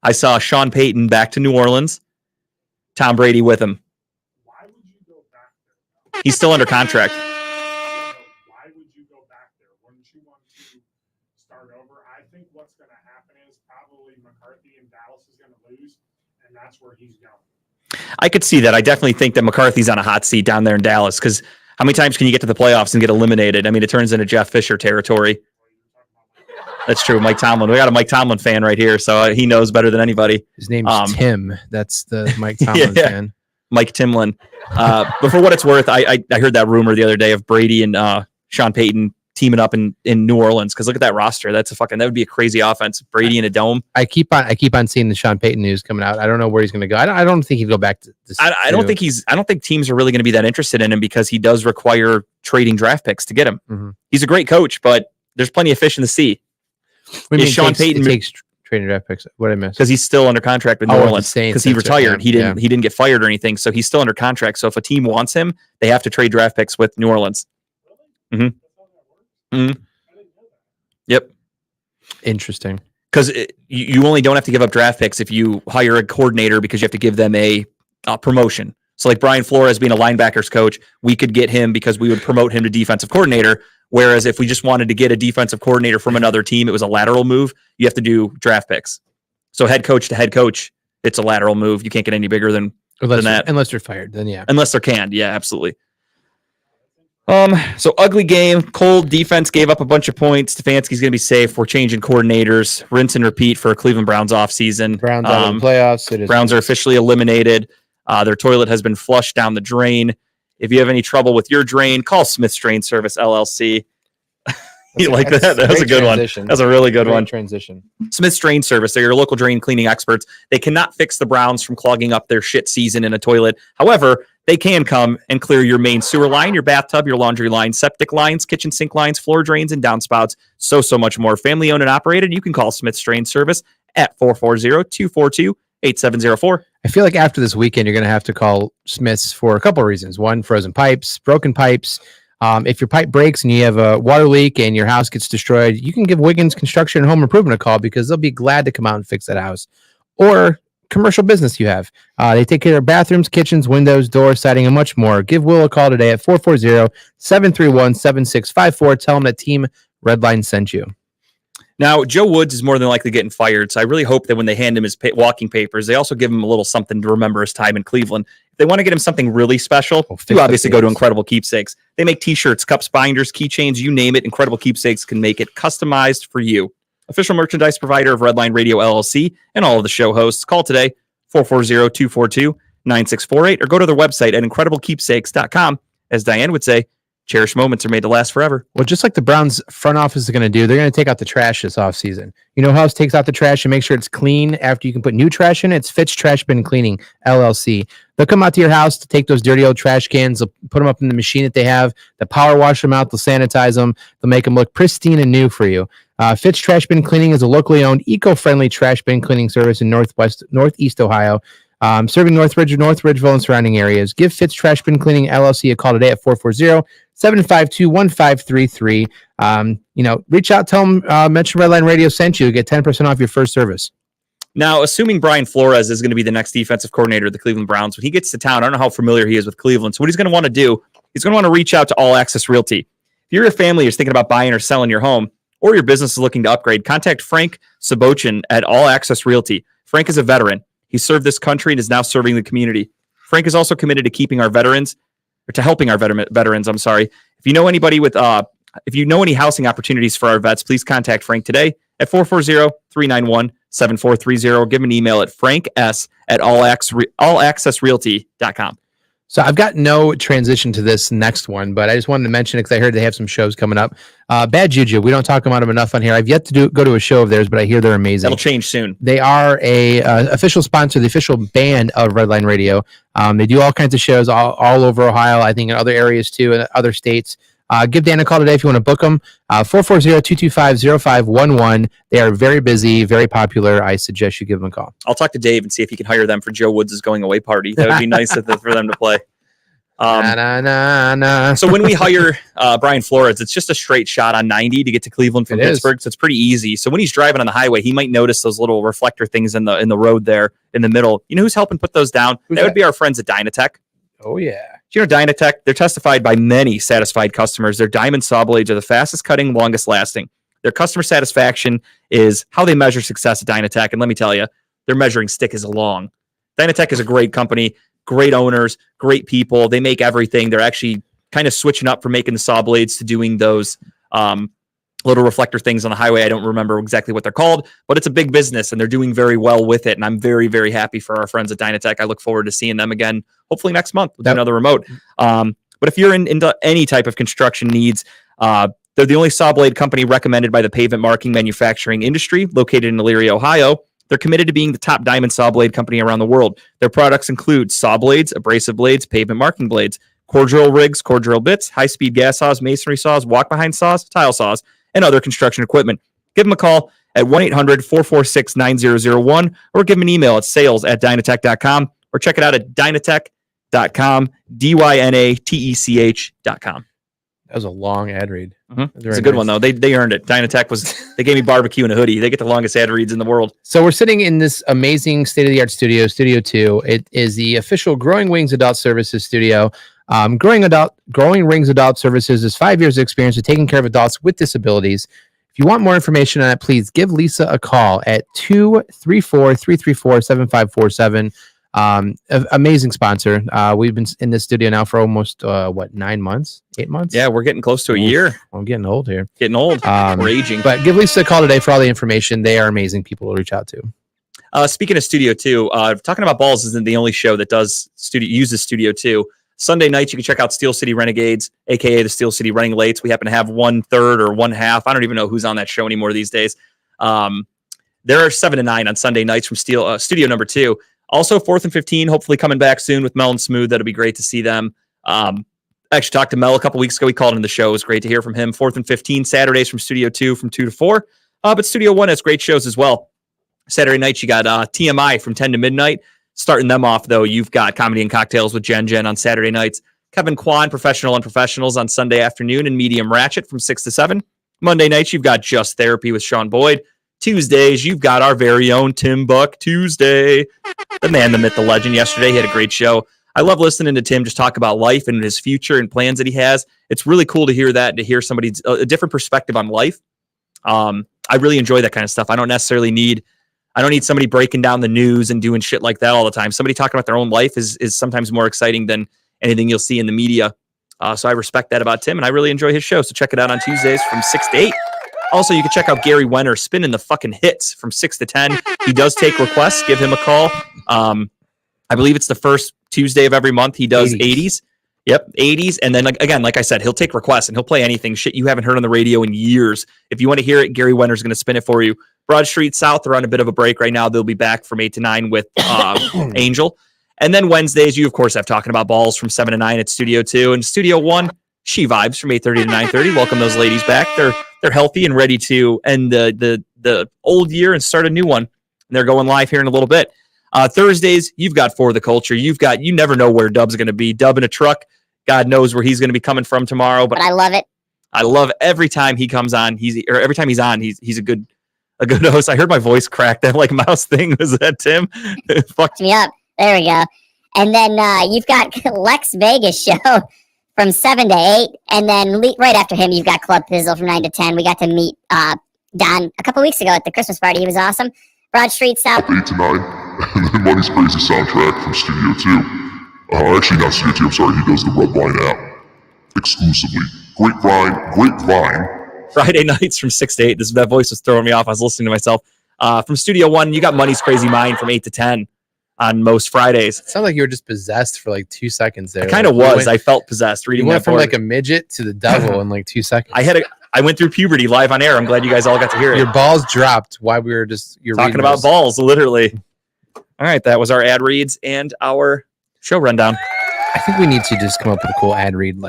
I saw Sean Payton back to New Orleans. Tom Brady with him. Why would you go back there? He's still under contract. Why would you go back there? Wouldn't you want to start over? I think what's going to happen is probably McCarthy in Dallas is going to lose, and that's where he's going. I could see that. I definitely think that McCarthy's on a hot seat down there in Dallas because how many times can you get to the playoffs and get eliminated? I mean, it turns into Jeff Fisher territory. That's true. Mike Tomlin. We got a Mike Tomlin fan right here, so he knows better than anybody. His name's Tim. That's the Mike Tomlin Yeah. fan. Mike Timlin. But for what it's worth, I heard that rumor the other day of Brady and Sean Payton teaming up in New Orleans because look at that roster. That would be a crazy offense. Brady in a dome. I keep on seeing the Sean Payton news coming out. I don't know where he's going to go. I don't think he'd go back to this. I don't think teams are really going to be that interested in him because he does require trading draft picks to get him. Mhm. He's a great coach, but there's plenty of fish in the sea What do you is mean Sean it Payton- takes trading draft picks. What I missed? because he's still under contract with New Oh, with the Orleans Saints, because he that's right, retired. yeah. He didn't get fired or anything, so he's still under contract. So if a team wants him, they have to trade draft picks with New Orleans. Yep. Interesting. Because you only don't have to give up draft picks if you hire a coordinator because you have to give them a promotion. So like Brian Flores being a linebackers coach, we could get him because we would promote him to defensive coordinator. Whereas if we just wanted to get a defensive coordinator from another team, it was a lateral move. You have to do draft picks. So head coach to head coach, it's a lateral move. You can't get any bigger than that. Unless they're fired, then yeah. unless they're canned. Yeah, absolutely. So ugly game. Cold defense gave up a bunch of points. Stefanski's going to be safe. We're changing coordinators. Rinse and repeat for Cleveland Browns offseason. Browns out of the playoffs. It is Browns are officially eliminated. Their toilet has been flushed down the drain. If you have any trouble with your drain, call Smith's Drain Service LLC. You like that? That was a good one. That's a really good one. Transition. Smith's Drain Service. They're your local drain cleaning experts. They cannot fix the Browns from clogging up their shit season in a toilet. However, they can come and clear your main sewer line, your bathtub, your laundry line, septic lines, kitchen sink lines, floor drains, and downspouts. So much more. Family owned and operated. You can call Smith's Drain Service at 440-242-8704. I feel like after this weekend, you're going to have to call Smith's for a couple of reasons. One, frozen pipes, broken pipes. If your pipe breaks and you have a water leak and your house gets destroyed, you can give Wiggins Construction and Home Improvement a call because they'll be glad to come out and fix that house. Or commercial business you have. They take care of bathrooms, kitchens, windows, doors, siding, and much more. Give Will a call today at 440-731-7654. Tell them that Team Redline sent you. Now, Joe Woods is more than likely getting fired, so I really hope that when they hand him his walking papers, they also give him a little something to remember his time in Cleveland. If they want to get him something really special, you obviously go to Incredible Keepsakes. They make T-shirts, cups, binders, keychains, you name it. Incredible Keepsakes can make it customized for you. Official merchandise provider of Redline Radio LLC and all of the show hosts. Call today, 440-242-9648, or go to their website at incrediblekeepsakes.com. As Diane would say, cherished moments are made to last forever. Well, just like the Browns front office is going to do, they're going to take out the trash this offseason. You know who else takes out the trash and make sure it's clean after you can put new trash in? It's Fitz Trash Bin Cleaning, LLC. They'll come out to your house to take those dirty old trash cans. They'll put them up in the machine that they have. They'll power wash them out. They'll sanitize them. They'll make them look pristine and new for you. Fitz Trash Bin Cleaning is a locally owned, eco-friendly trash bin cleaning service in Northeast Ohio. Serving North Ridgeville and surrounding areas. Give Fitz Trash Bin Cleaning LLC a call today at 440-752-1533. Reach out, tell them Mention Redline Radio sent you. Get 10% off your first service. Now, assuming Brian Flores is going to be the next defensive coordinator of the Cleveland Browns, when he gets to town, I don't know how familiar he is with Cleveland. So what he's going to want to do, he's going to want to reach out to All Access Realty. If you're a family who's thinking about buying or selling your home, or your business is looking to upgrade, contact Frank Sabochin at All Access Realty. Frank is a veteran. He served this country and is now serving the community. Frank is also committed to keeping our veterans, or to helping our veterans. I'm sorry. If you know anybody with, if you know any housing opportunities for our vets, please contact Frank today at 440-391-7430, or give him an email at frank@allaccessrealty.com. So I've got no transition to this next one, but I just wanted to mention it because I heard they have some shows coming up. Bad Juju, we don't talk about them enough on here. I've yet to go to a show of theirs, but I hear they're amazing. That'll change soon. They are a official sponsor, the official band of Redline Radio. They do all kinds of shows all over Ohio, I think in other areas too, and other states. Give Dan a call today if you want to book them. 440-225-0511. They are very busy, very popular. I suggest you give them a call. I'll talk to Dave and see if he can hire them for Joe Woods' going away party. That would be nice for them to play. So when we hire Brian Flores, it's just a straight shot on 90 to get to Cleveland from Pittsburgh. So it's pretty easy. So when he's driving on the highway, he might notice those little reflector things in the road there in the middle. You know who's helping put those down? That would be our friends at Dynatech. Oh, yeah. You know, Dynatech, they're testified by many satisfied customers. Their diamond saw blades are the fastest cutting, longest lasting. Their customer satisfaction is how they measure success at Dynatech. And let me tell you, their measuring stick is long. Dynatech is a great company, great owners, great people. They make everything. They're actually kind of switching up from making the saw blades to doing those little reflector things on the highway. I don't remember exactly what they're called, but it's a big business and they're doing very well with it. And I'm very, very happy for our friends at Dynatech. I look forward to seeing them again, hopefully next month with another remote. But if you're into any type of construction needs, they're the only saw blade company recommended by the pavement marking manufacturing industry located in Elyria, Ohio. They're committed to being the top diamond saw blade company around the world. Their products include saw blades, abrasive blades, pavement marking blades, core drill rigs, core drill bits, high-speed gas saws, masonry saws, walk-behind saws, tile saws, and other construction equipment. Give them a call at 1-800-446-9001 or give them an email at sales@dynatech.com or check it out at dynatech.com, dynatech.com. That was a long ad read. Mm-hmm. It's a good one, though. They earned it. Dynatech they gave me barbecue and a hoodie. They get the longest ad reads in the world. So we're sitting in this amazing state-of-the-art studio, Studio 2. It is the official Growing Wings Adult Services studio. Growing Wings Adult Services is 5 years of experience with taking care of adults with disabilities. If you want more information on it, please give Lisa a call at 234-334-7547. Amazing sponsor. We've been in this studio now for almost 9 months, 8 months. Yeah, we're getting close to a year. I'm getting old here. Getting old. We're aging. But give Lisa a call today for all the information. They are amazing people to reach out to. Speaking of Studio 2, Talking About Balls isn't the only show that uses Studio 2. Sunday nights, you can check out Steel City Renegades, a.k.a. the Steel City Running Lates. We happen to have 1/3 or 1/2. I don't even know who's on that show anymore these days. There are 7 to 9 on Sunday nights from Studio number 2. Also, 4th and 15, hopefully coming back soon with Mel and Smooth. That'll be great to see them. I actually talked to Mel a couple weeks ago. He called in the show. It was great to hear from him. 4th and 15, Saturdays from Studio 2 from 2 to 4. But Studio 1 has great shows as well. Saturday nights, you got TMI from 10 to midnight. Starting them off, though, you've got Comedy and Cocktails with Jen on Saturday nights. Kevin Kwan, Professional Unprofessionals on Sunday afternoon, and Medium Ratchet from 6 to 7. Monday nights, you've got Just Therapy with Sean Boyd. Tuesdays, you've got our very own Tim Buck Tuesday. The man, the myth, the legend. Yesterday, he had a great show. I love listening to Tim just talk about life and his future and plans that he has. It's really cool to hear that, to hear somebody's a different perspective on life. I really enjoy that kind of stuff. I don't need somebody breaking down the news and doing shit like that all the time. Somebody talking about their own life is sometimes more exciting than anything you'll see in the media. So I respect that about Tim, and I really enjoy his show. So check it out on Tuesdays from 6 to 8. Also, you can check out Gary Wenner spinning the fucking hits from 6 to 10. He does take requests. Give him a call. I believe it's the first Tuesday of every month. He does 80s. Yep, 80s. And then, again, like I said, he'll take requests, and he'll play anything, shit you haven't heard on the radio in years. If you want to hear it, Gary Wenner's going to spin it for you. Broad Street South, they're on a bit of a break right now. They'll be back from 8 to 9 with Angel. And then Wednesdays, you, of course, have Talking About Balls from 7 to 9 at Studio 2. And Studio 1, She Vibes from 8:30 to 9:30. Welcome those ladies back. They're healthy and ready to end the old year and start a new one. And they're going live here in a little bit. Thursdays, you've got For the Culture. You never know where Dub's going to be. Dub in a truck. God knows where he's going to be coming from tomorrow. But I love it. I love every time he comes on. Every time he's on, he's a good host. I heard my voice crack. That like mouse thing, was that Tim? Fucked me up. There we go. And then you've got Lex Vegas show from 7 to 8. And then right after him, you've got Club Pizzle from 9 to 10. We got to meet Don a couple weeks ago at the Christmas party. He was awesome. Broad Street South. 8 to 9. And then Money's Crazy soundtrack from Studio 2. Actually, not Studio 2. I'm sorry. He does the Red Line app exclusively. Grapevine. Friday nights from 6 to 8. That voice was throwing me off. I was listening to myself. From Studio 1, you got Money's Crazy Mind from 8 to 10 on most Fridays. It sounded like you were just possessed for like 2 seconds there. I kind of was. I felt possessed reading you went that from board. like a midget to the devil in like 2 seconds. I went through puberty live on air. I'm glad you guys all got to hear it. Your balls dropped while we were just talking about balls, literally. All right, that was our ad reads and our show rundown. I think we need to just come up with a cool ad read,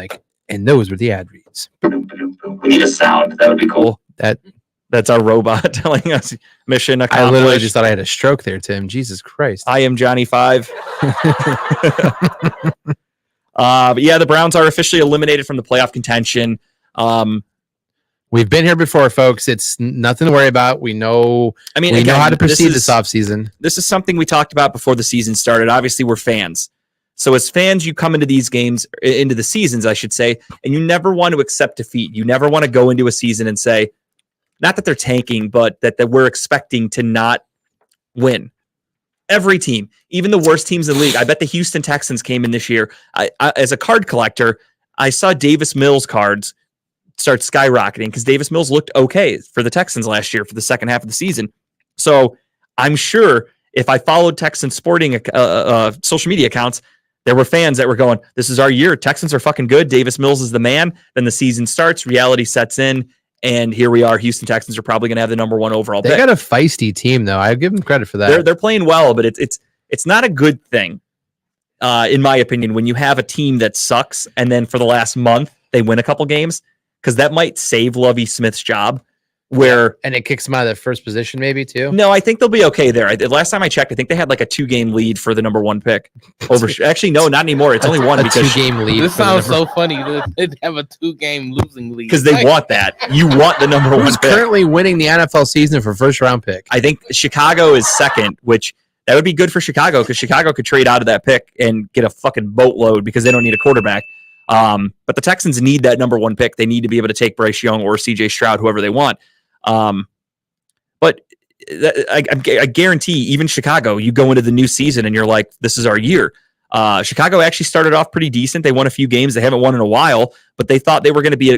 and those were the ad reads. We need a sound. That would be cool. That's our robot telling us mission accomplished. I literally just thought I had a stroke there, Tim. Jesus Christ. I am Johnny 5. But yeah, the Browns are officially eliminated from the playoff contention. We've been here before, folks. It's nothing to worry about. We know. We know how to proceed this offseason. This is something we talked about before the season started. Obviously, we're fans. So as fans, you come into these games, into the seasons, I should say, and you never want to accept defeat. You never want to go into a season and say, not that they're tanking, but that we're expecting to not win. Every team, even the worst teams in the league. I bet the Houston Texans came in this year. I as a card collector, I saw Davis Mills cards start skyrocketing because Davis Mills looked okay for the Texans last year for the second half of the season. So I'm sure if I followed Texans sporting social media accounts, there were fans that were going, this is our year. Texans are fucking good. Davis Mills is the man. Then the season starts, reality sets in, and here we are. Houston Texans are probably going to have the number 1 overall pick. They got a feisty team, though. I give them credit for that. They're playing well, but it's not a good thing, in my opinion, when you have a team that sucks and then for the last month they win a couple games, because that might save Lovie Smith's job. And it kicks them out of their first position, maybe too. No, I think they'll be okay there. Last time I checked, I think they had like a 2-game lead for the number 1 pick. Actually, no, not anymore. It's only one because 2-game lead. This sounds so funny. They have a 2-game losing lead because they want that. You want the number 1 Who's pick. currently winning the NFL season for first round pick? I think Chicago is second, which that would be good for Chicago because Chicago could trade out of that pick and get a fucking boatload because they don't need a quarterback. But the Texans need that number 1 pick. They need to be able to take Bryce Young or CJ Stroud, whoever they want. But I guarantee even Chicago, you go into the new season and you're like, this is our year. Chicago actually started off pretty decent. They won a few games. They haven't won in a while, but they thought they were going to be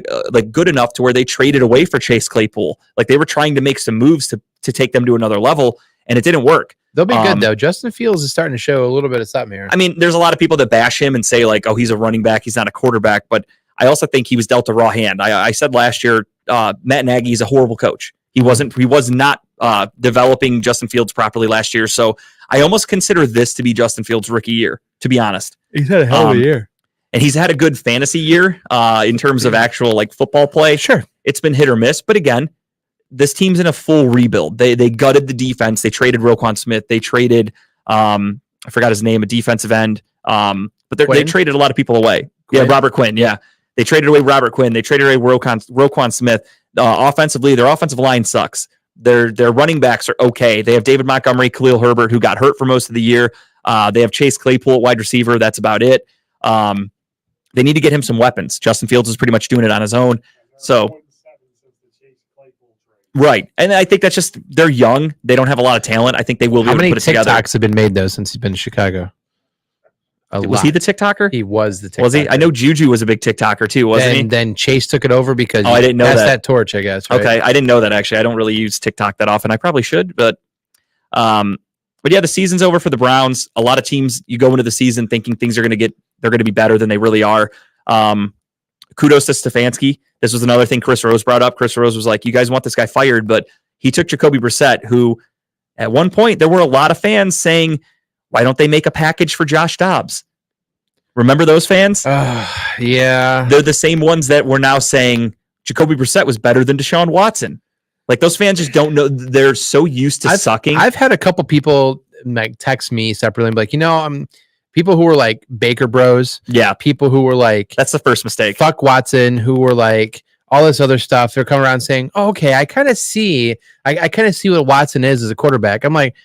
good enough to where they traded away for Chase Claypool. Like they were trying to make some moves to take them to another level, and it didn't work. They'll be good, though. Justin Fields is starting to show a little bit of something here. I mean, there's a lot of people that bash him and say, like, oh, he's a running back. He's not a quarterback. But I also think he was dealt a raw hand. I said last year, Matt Nagy is a horrible coach. He was not developing Justin Fields properly last year. So I almost consider this to be Justin Fields' rookie year, to be honest. He's had a hell of a year. And he's had a good fantasy year in terms of actual like football play. Sure. It's been hit or miss. But again, this team's in a full rebuild. They gutted the defense. They traded Roquan Smith. They traded, I forgot his name, a defensive end. But they traded a lot of people away. Quinn? Yeah, Robert Quinn. Yeah. They traded away Robert Quinn. They traded away Roquan Smith. Offensively, their offensive line sucks. Their running backs are okay. They have David Montgomery, Khalil Herbert, who got hurt for most of the year. They have Chase Claypool at wide receiver. That's about it. They need to get him some weapons. Justin Fields is pretty much doing it on his own. So, Right. And I think that's just, they're young. They don't have a lot of talent. I think they will be How able to many put it together. TikToks have been made though since he's been to Chicago? Was he the TikToker? He was the TikToker. Was he? I know Juju was a big TikToker too, wasn't he? Then Chase took it over because I didn't know passed that. torch, I guess. Right? Okay, I didn't know that actually. I don't really use TikTok that often. I probably should, but yeah, the season's over for the Browns. A lot of teams, you go into the season thinking things are going to be better than they really are. Kudos to Stefanski. This was another thing Chris Rose brought up. Chris Rose was like, "You guys want this guy fired," but he took Jacoby Brissett, who at one point there were a lot of fans saying, "Why don't they make a package for Josh Dobbs?" Remember those fans? Yeah. They're the same ones that were now saying Jacoby Brissett was better than Deshaun Watson. Like those fans just don't know. They're so used to sucking. I've had a couple people like text me separately and be like, people who were like Baker Bros. Yeah. People who were like, that's the first mistake. Fuck Watson, who were like all this other stuff. They're coming around saying, oh, okay, I kind of see what Watson is as a quarterback. I'm like,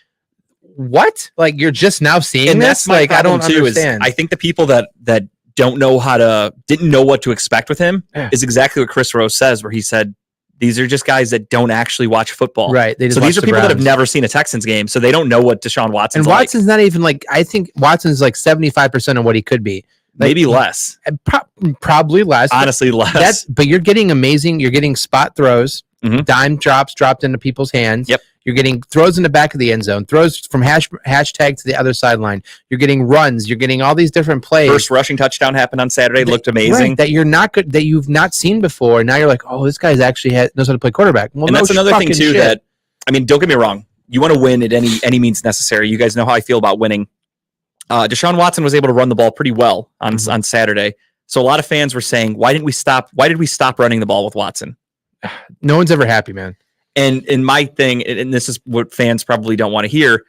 what? Like you're just now seeing and this? That's my like I don't too, understand. I think the people that didn't know what to expect with him is exactly what Chris Rose says, where he said these are just guys that don't actually watch football. Right. They just so these watch are the people that have Browns. never seen a Texans game, so they don't know what Deshaun Watson's and Watson's not even like, I think Watson's like 75% of what he could be. Like, maybe less. Probably less. Honestly, less. But you're getting amazing. You're getting spot throws, dime drops dropped into people's hands. Yep. You're getting throws in the back of the end zone, throws from hashtag to the other sideline. You're getting runs. You're getting all these different plays. First rushing touchdown happened on Saturday. Looked amazing. Right, that you're not good. That you've not seen before. And now you're like, oh, this guy's actually knows how to play quarterback. Well, and no that's another thing too. shit. That I mean, don't get me wrong. You want to win at any means necessary. You guys know how I feel about winning. Deshaun Watson was able to run the ball pretty well on Saturday. So a lot of fans were saying, why did we stop running the ball with Watson? No one's ever happy, man. And in my thing, and this is what fans probably don't want to hear,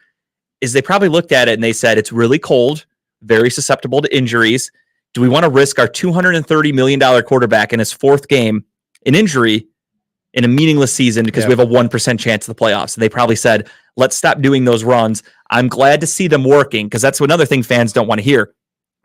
is they probably looked at it and they said, it's really cold, very susceptible to injuries. Do we want to risk our $230 million quarterback in his fourth game an injury in a meaningless season because we have a 1% chance of the playoffs? And they probably said, let's stop doing those runs. I'm glad to see them working because that's another thing fans don't want to hear.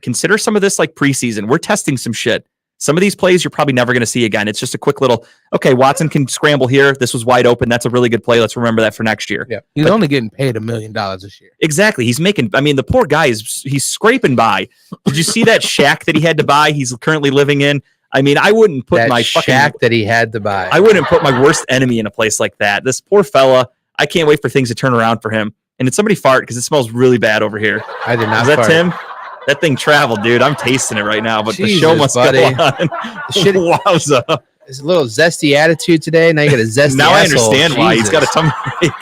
Consider some of this like preseason. We're testing some shit. Some of these plays you're probably never going to see again. It's just a quick little, okay, Watson can scramble here. This was wide open. That's a really good play. Let's remember that for next year. Yeah, he's only getting paid $1 million this year. Exactly. He's making, I mean, the poor guy he's scraping by. Did you see that shack that he had to buy? He's currently living in. I mean, I wouldn't put that my shack that he had to buy. I wouldn't put my worst enemy in a place like that. This poor fella, I can't wait for things to turn around for him. And did somebody fart? Because it smells really bad over here. I did not Is that fart. Tim? That thing traveled, dude. I'm tasting it right now, but Jesus, the show must buddy. go on. Shit. Wowza. There's a little zesty attitude today. Now you got a zesty Now I asshole. understand why he's got a tummy ache.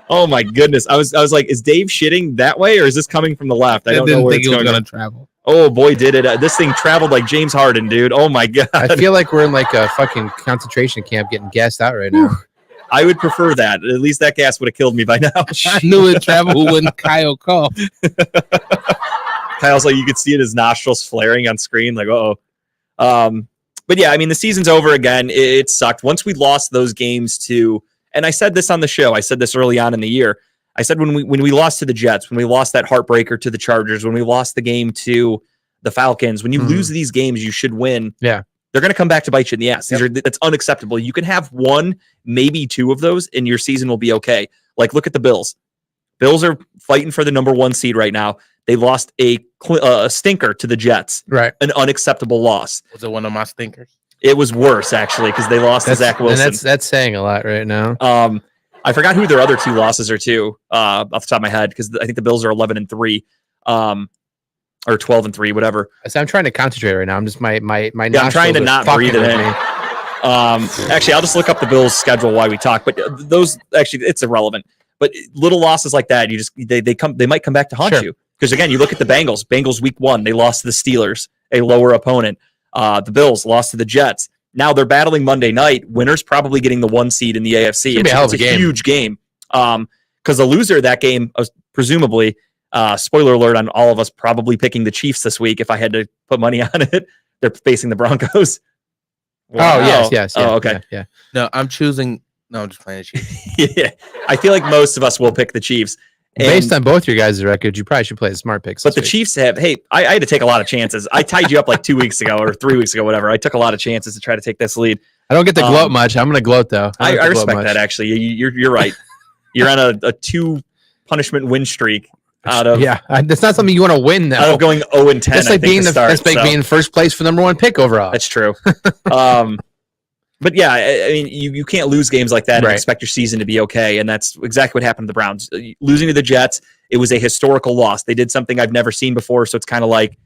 Oh my goodness. I was like, is Dave shitting that way or is this coming from the left? I don't know didn't where think it's he was going. going to travel. Oh boy, did it. This thing traveled like James Harden, dude. Oh my God. I feel like we're in like a fucking concentration camp getting gassed out right now. I would prefer that. At least that gas would have killed me by now. I knew it traveled when Kyle called. Kyle's like, you could see it, his nostrils flaring on screen. Like, uh-oh. But yeah, I mean, the season's over again. It sucked. Once we lost those games to, and I said this on the show, I said this early on in the year. I said when we lost to the Jets, when we lost that heartbreaker to the Chargers, when we lost the game to the Falcons, when you lose these games, you should win. Yeah. They're going to come back to bite you in the ass. That's unacceptable. You can have one, maybe two of those, and your season will be okay. Like, look at the Bills. Bills are fighting for the number 1 seed right now. They lost a stinker to the Jets. Right. An unacceptable loss. Was it one of my stinkers? It was worse, actually, because they lost to Zach Wilson. And that's saying a lot right now. I forgot who their other 2 losses are to off the top of my head, because I think the Bills are 11-3. Or 12-3, whatever. So I'm trying to concentrate right now. I'm just my I'm trying to not breathe it in. Actually, I'll just look up the Bills' schedule while we talk. But those actually, it's irrelevant. But little losses like that, they might come back to haunt you. Because again, you look at the Bengals. Bengals week 1, they lost to the Steelers, a lower opponent. The Bills lost to the Jets. Now they're battling Monday night. Winner's probably getting the 1 seed in the AFC. It's a huge game. Because the loser of that game, presumably. Spoiler alert on all of us probably picking the Chiefs this week. If I had to put money on it, they're facing the Broncos. Wow. Oh, yes. Oh, okay. Yeah. No, I'm choosing. No, I'm just playing the Chiefs. Yeah. I feel like most of us will pick the Chiefs. Based on both your guys' records, you probably should play the smart picks. But the Chiefs have, I had to take a lot of chances. I tied you up like 2 weeks ago or 3 weeks ago, whatever. I took a lot of chances to try to take this lead. I don't get to gloat much. I'm going to gloat though. I don't get to gloat respect much. that actually. You're right. You're on a 2 punishment win streak out of that's not something you want to win though. out of going 0-10. That's like being that's like being first place for #1 pick overall. That's true. But yeah, I mean, you can't lose games like that and Right. expect your season to be okay. And that's exactly what happened to the Browns. Losing to the Jets, it was a historical loss. They did something I've never seen before. So it's kind of like,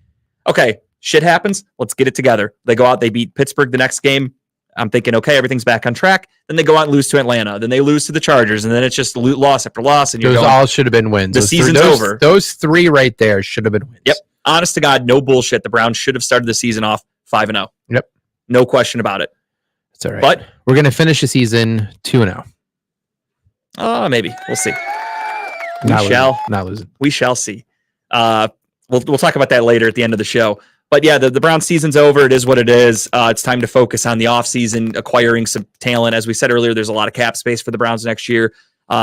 okay, shit happens. Let's get it together. They go out, they beat Pittsburgh the next game. I'm thinking, okay, everything's back on track. Then they go out and lose to Atlanta. Then they lose to the Chargers. And then it's just loss after loss. And you're Those going, all should have been wins. The Those season's over. Those 3 right there should have been wins. Yep. Honest to God, no bullshit. The Browns should have started the season off 5-0. Yep. No question about it. It's all right. But we're going to finish the season 2-0. maybe. We'll see. Not losing. We shall see. We'll talk about that later at the end of the show. But yeah, the Browns season's over. It is what it is. It's time to focus on the offseason, acquiring some talent. As we said earlier, there's a lot of cap space for the Browns next year. They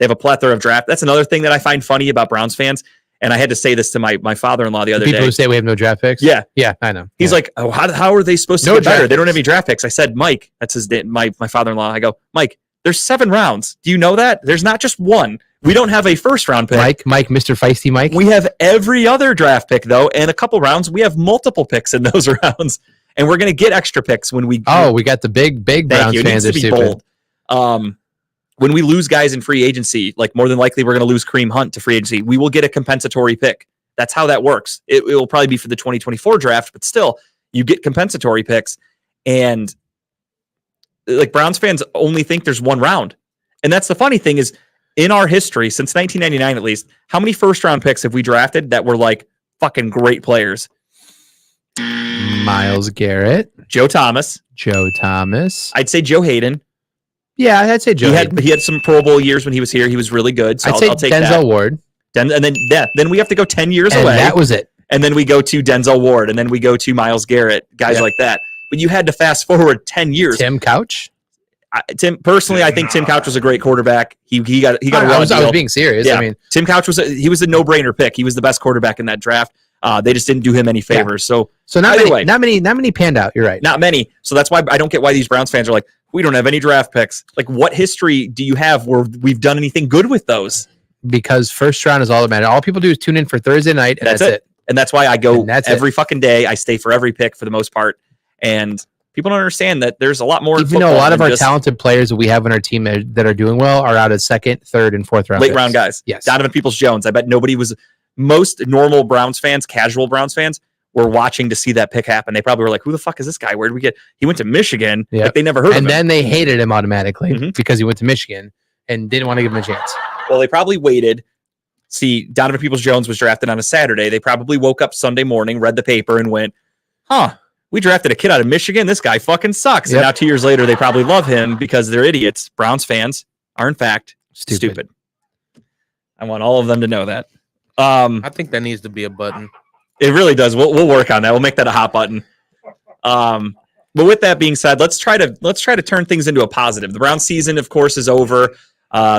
have a plethora of draft. That's another thing that I find funny about Browns fans. And I had to say this to my father-in-law the other People day. who say we have no draft picks. Yeah. Yeah, I know. He's like, oh, how are they supposed to No get better? draft They don't have picks. any draft picks. I said, Mike, that's his my father-in-law. I go, Mike, there's 7 rounds. Do you know that? There's not just one. We don't have a first-round pick. Mike, Mr. Feisty Mike. We have every other draft pick, though, and a couple rounds. We have multiple picks in those rounds, and we're going to get extra picks when we. Oh, we got the big Thank Browns you. It fans. needs to Are be stupid. bold. When we lose guys in free agency, like more than likely we're going to lose Kareem Hunt to free agency. We will get a compensatory pick. That's how that works. It will probably be for the 2024 draft, but still, you get compensatory picks, and like Browns fans only think there's one round, and that's the funny thing is. In our history, since 1999 at least, how many first-round picks have we drafted that were like fucking great players? Myles Garrett, Joe Thomas. I'd say Joe Hayden. Yeah, I'd say Joe. He had some Pro Bowl years when he was here. He was really good. So I'll take Denzel that. Ward. And then we have to go 10 years And away. that was it. And then we go to Denzel Ward. And then we go to Myles Garrett, guys like that. But you had to fast forward 10 years. Tim Couch. I think Tim Couch was a great quarterback. He got a I was deal. being serious. Yeah. I mean, Tim Couch was a no-brainer pick. He was the best quarterback in that draft. They just didn't do him any favors. So not either way. many panned out. You're right. Not many. So that's why I don't get why these Browns fans are like, we don't have any draft picks. Like, what history do you have where we've done anything good with those? Because first round is all that matters. All people do is tune in for Thursday night, and that's it. And that's why I go And that's every fucking day. I stay for every pick for the most part. And people don't understand that there's a lot more. Even though a lot of our talented players that we have on our team that are doing well are out of 2nd, 3rd, and 4th round. late picks. round guys. Yes. Donovan Peoples-Jones. I bet most normal Browns fans, casual Browns fans, were watching to see that pick happen. They probably were like, who the fuck is this guy? Where did we get? He went to Michigan. Yeah. Like they never heard of him. And then they hated him automatically Mhm. because he went to Michigan and didn't want to give him a chance. Well, they probably waited. See, Donovan Peoples-Jones was drafted on a Saturday. They probably woke up Sunday morning, read the paper, and went, we drafted a kid out of Michigan. This guy fucking sucks. Yep. And now 2 years later, they probably love him because they're idiots. Browns fans are, in fact, stupid. I want all of them to know that. I think that needs to be a button. It really does. We'll work on that. We'll make that a hot button. But with that being said, let's try to turn things into a positive. The Browns season, of course, is over.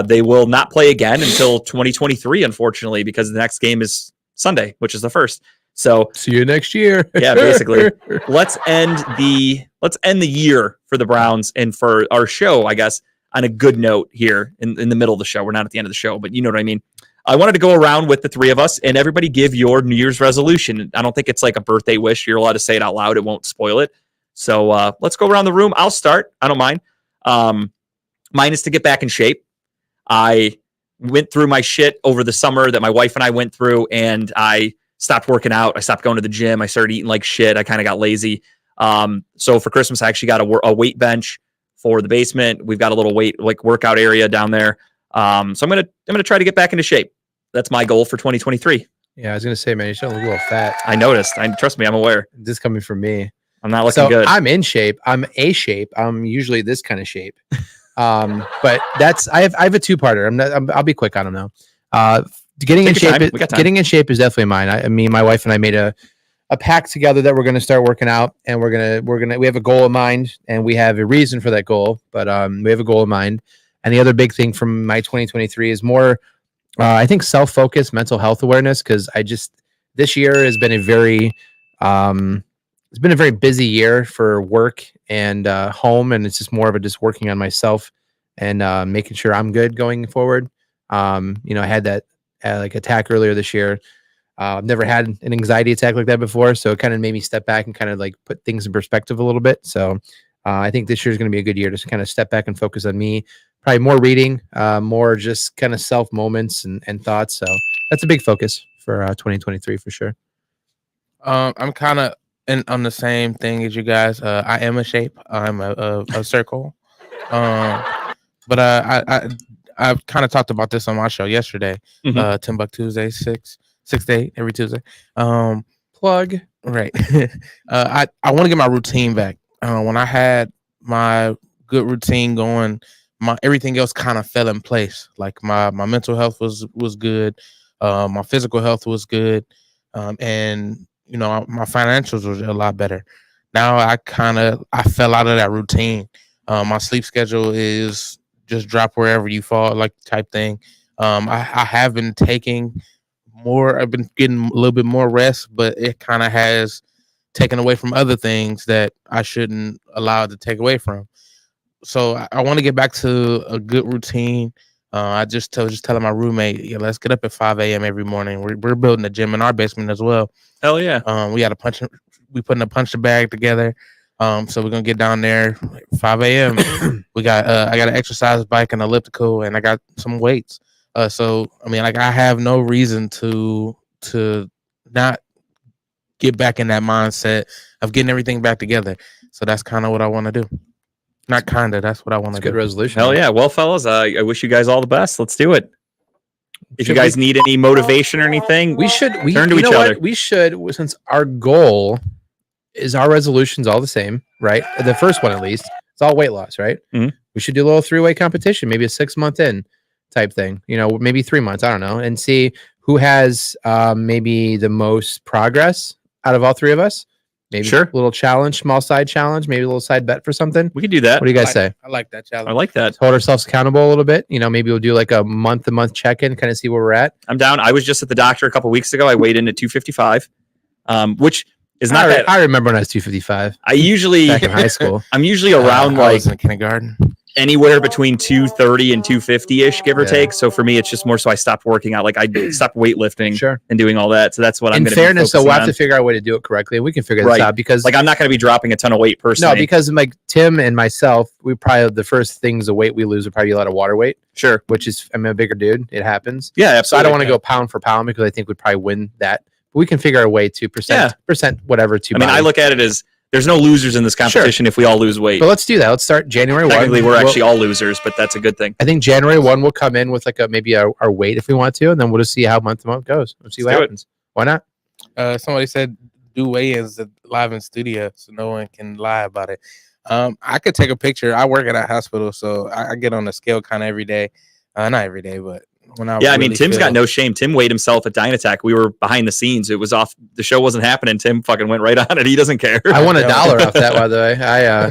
They will not play again until 2023, unfortunately, because the next game is Sunday, which is the first. So See you next year. yeah, basically, let's end the year for the Browns and for our show, I guess, on a good note here in the middle of the show. We're not at the end of the show, but you know what I mean. I wanted to go around with the three of us and everybody give your New Year's resolution. I don't think it's like a birthday wish. You're allowed to say it out loud. It won't spoil it. So let's go around the room. I'll start. I don't mind. Mine is to get back in shape. I went through my shit over the summer that my wife and I went through, and I stopped working out. I stopped going to the gym. I started eating like shit. I kind of got lazy. So for Christmas, I actually got a weight bench for the basement. We've got a little workout area down there. So I'm gonna try to get back into shape. That's my goal for 2023. Yeah, I was gonna say, man, you still look a little fat. I noticed. Trust me, I'm aware. This coming from me. I'm not looking So good. I'm in shape. I'm a shape. I'm usually this kind of shape. But I have a two-parter. I'll be quick on them now. Getting Take in your shape. time. We got time. Getting in shape is definitely mine. Me and my wife and I made a pact together that we're going to start working out, and we have a goal in mind, and we have a reason for that goal. But we have a goal in mind. And the other big thing from my 2023 is more, I think, self-focused mental health awareness, because this year has been a very it's been a very busy year for work and home, and it's just more of a just working on myself and making sure I'm good going forward. I had that like attack earlier this year. I've never had an anxiety attack like that before, so it kind of made me step back and kind of like put things in perspective a little bit. So I think this year is going to be a good year to kind of step back and focus on me. Probably more reading, more just kind of self moments and thoughts. So that's a big focus for 2023 for sure. I'm kind of on the same thing as you guys. I am a shape. I'm a circle. But I've kind of talked about this on my show yesterday. Timbuk Tuesday, 6 to 8 every Tuesday. Plug. Right. I want to get my routine back. When I had my good routine going, my everything else kind of fell in place. Like my mental health was good, my physical health was good, and my financials were a lot better. Now I fell out of that routine. My sleep schedule is just drop wherever you fall, like type thing. I have been taking more. I've been getting a little bit more rest, but it kind of has taken away from other things that I shouldn't allow it to take away from. So I want to get back to a good routine. I just telling my roommate, yeah, let's get up at 5 a.m. every morning. We're building a gym in our basement as well. Hell yeah. We putting a punch bag together. So we're gonna get down there 5 a.m. We got I got an exercise bike and elliptical, and I got some weights. So I mean, like, I have no reason to not get back in that mindset of getting everything back together. So that's kind of what I want to do. Not kind of. That's what I want to do. Good resolution. Hell yeah. Well, fellas, I wish you guys all the best. Let's do it. If you guys need any motivation or anything, we turn to each other. We should, since our goal is our resolutions all the same, right? The first one, at least, it's all weight loss, right? Mhm. We should do a little 3-way competition, maybe a 6-month in type thing, maybe 3 months, I don't know, and see who has maybe the most progress out of all three of us. Maybe Sure. a little challenge, small side challenge, maybe a little side bet for something. We could do that. What do you guys say? I like that challenge. I like that. Hold ourselves accountable a little bit. Maybe we'll do like a month check-in, kind of see where we're at. I'm down. I was just at the doctor a couple weeks ago. I weighed in at 255, which is not bad. I remember when I was 255 I usually back in high school. I'm usually around I like was in kindergarten. anywhere between 230 and 250-ish, give or take. So for me, it's just more so I stopped working out. Like I stopped weightlifting Sure. and doing all that. So that's what I'm In going to fairness, so be we'll focusing have on. to figure out a way to do it correctly. We can figure this Right. out because Like I'm not going to be dropping a ton of weight personally. no, because like Tim and myself, we probably the first things the weight we lose would probably be a lot of water weight, Sure. which is I'm a bigger dude. It happens. Yeah, So I absolutely. don't want to go pound for pound because I think we'd probably win that. But we can figure a way to percent whatever to. I mean, I body. look at it as there's no losers in this competition if we all lose weight. But let's do that. Let's start January 1. Technically, we're We'll- actually all losers, but that's a good thing. I think January 1 we'll come in with like maybe our weight if we want to, and then we'll just see how month to month goes. We'll see Let's what do it. happens. Why not? Somebody said do weigh-ins live in studio, so no one can lie about it. I could take a picture. I work at a hospital, so I get on the scale kind of every day. Not every day, but when I Yeah, I mean, really Tim's got feel- no shame. Tim weighed himself at Dynatech. We were behind the scenes. It was off. The show wasn't happening. Tim fucking went right on it. He doesn't care. I won $1 off that, by the way. Yeah,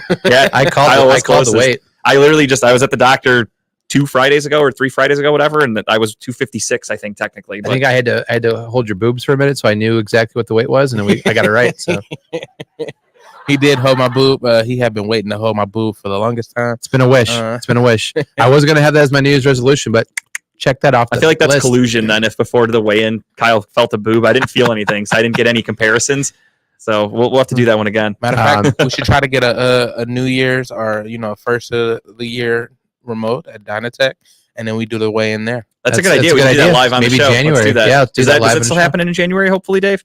I Kyle called was the closest. weight. I literally I was at the doctor 2 Fridays ago or 3 Fridays ago, whatever, and I was 256, I think, technically. I But think I had to hold your boobs for a minute, so I knew exactly what the weight was, and then I got it right. So He did hold my boob. He had been waiting to hold my boob for the longest time. it's been a wish. It's been a wish. I was gonna have that as my New Year's resolution, but check that off. I feel like that's collusion then. If before the weigh-in, Kyle felt a boob, I didn't feel anything, so I didn't get any comparisons. So we'll have to do that one again. Matter of fact, we should try to get a New Year's or first of the year remote at Dynatech, and then we do the weigh in there. That's a good idea. We can do that live on Maybe the show. January. Let's do that. Yeah, let's do Does that live it on still the show. happen in January? Hopefully, Dave.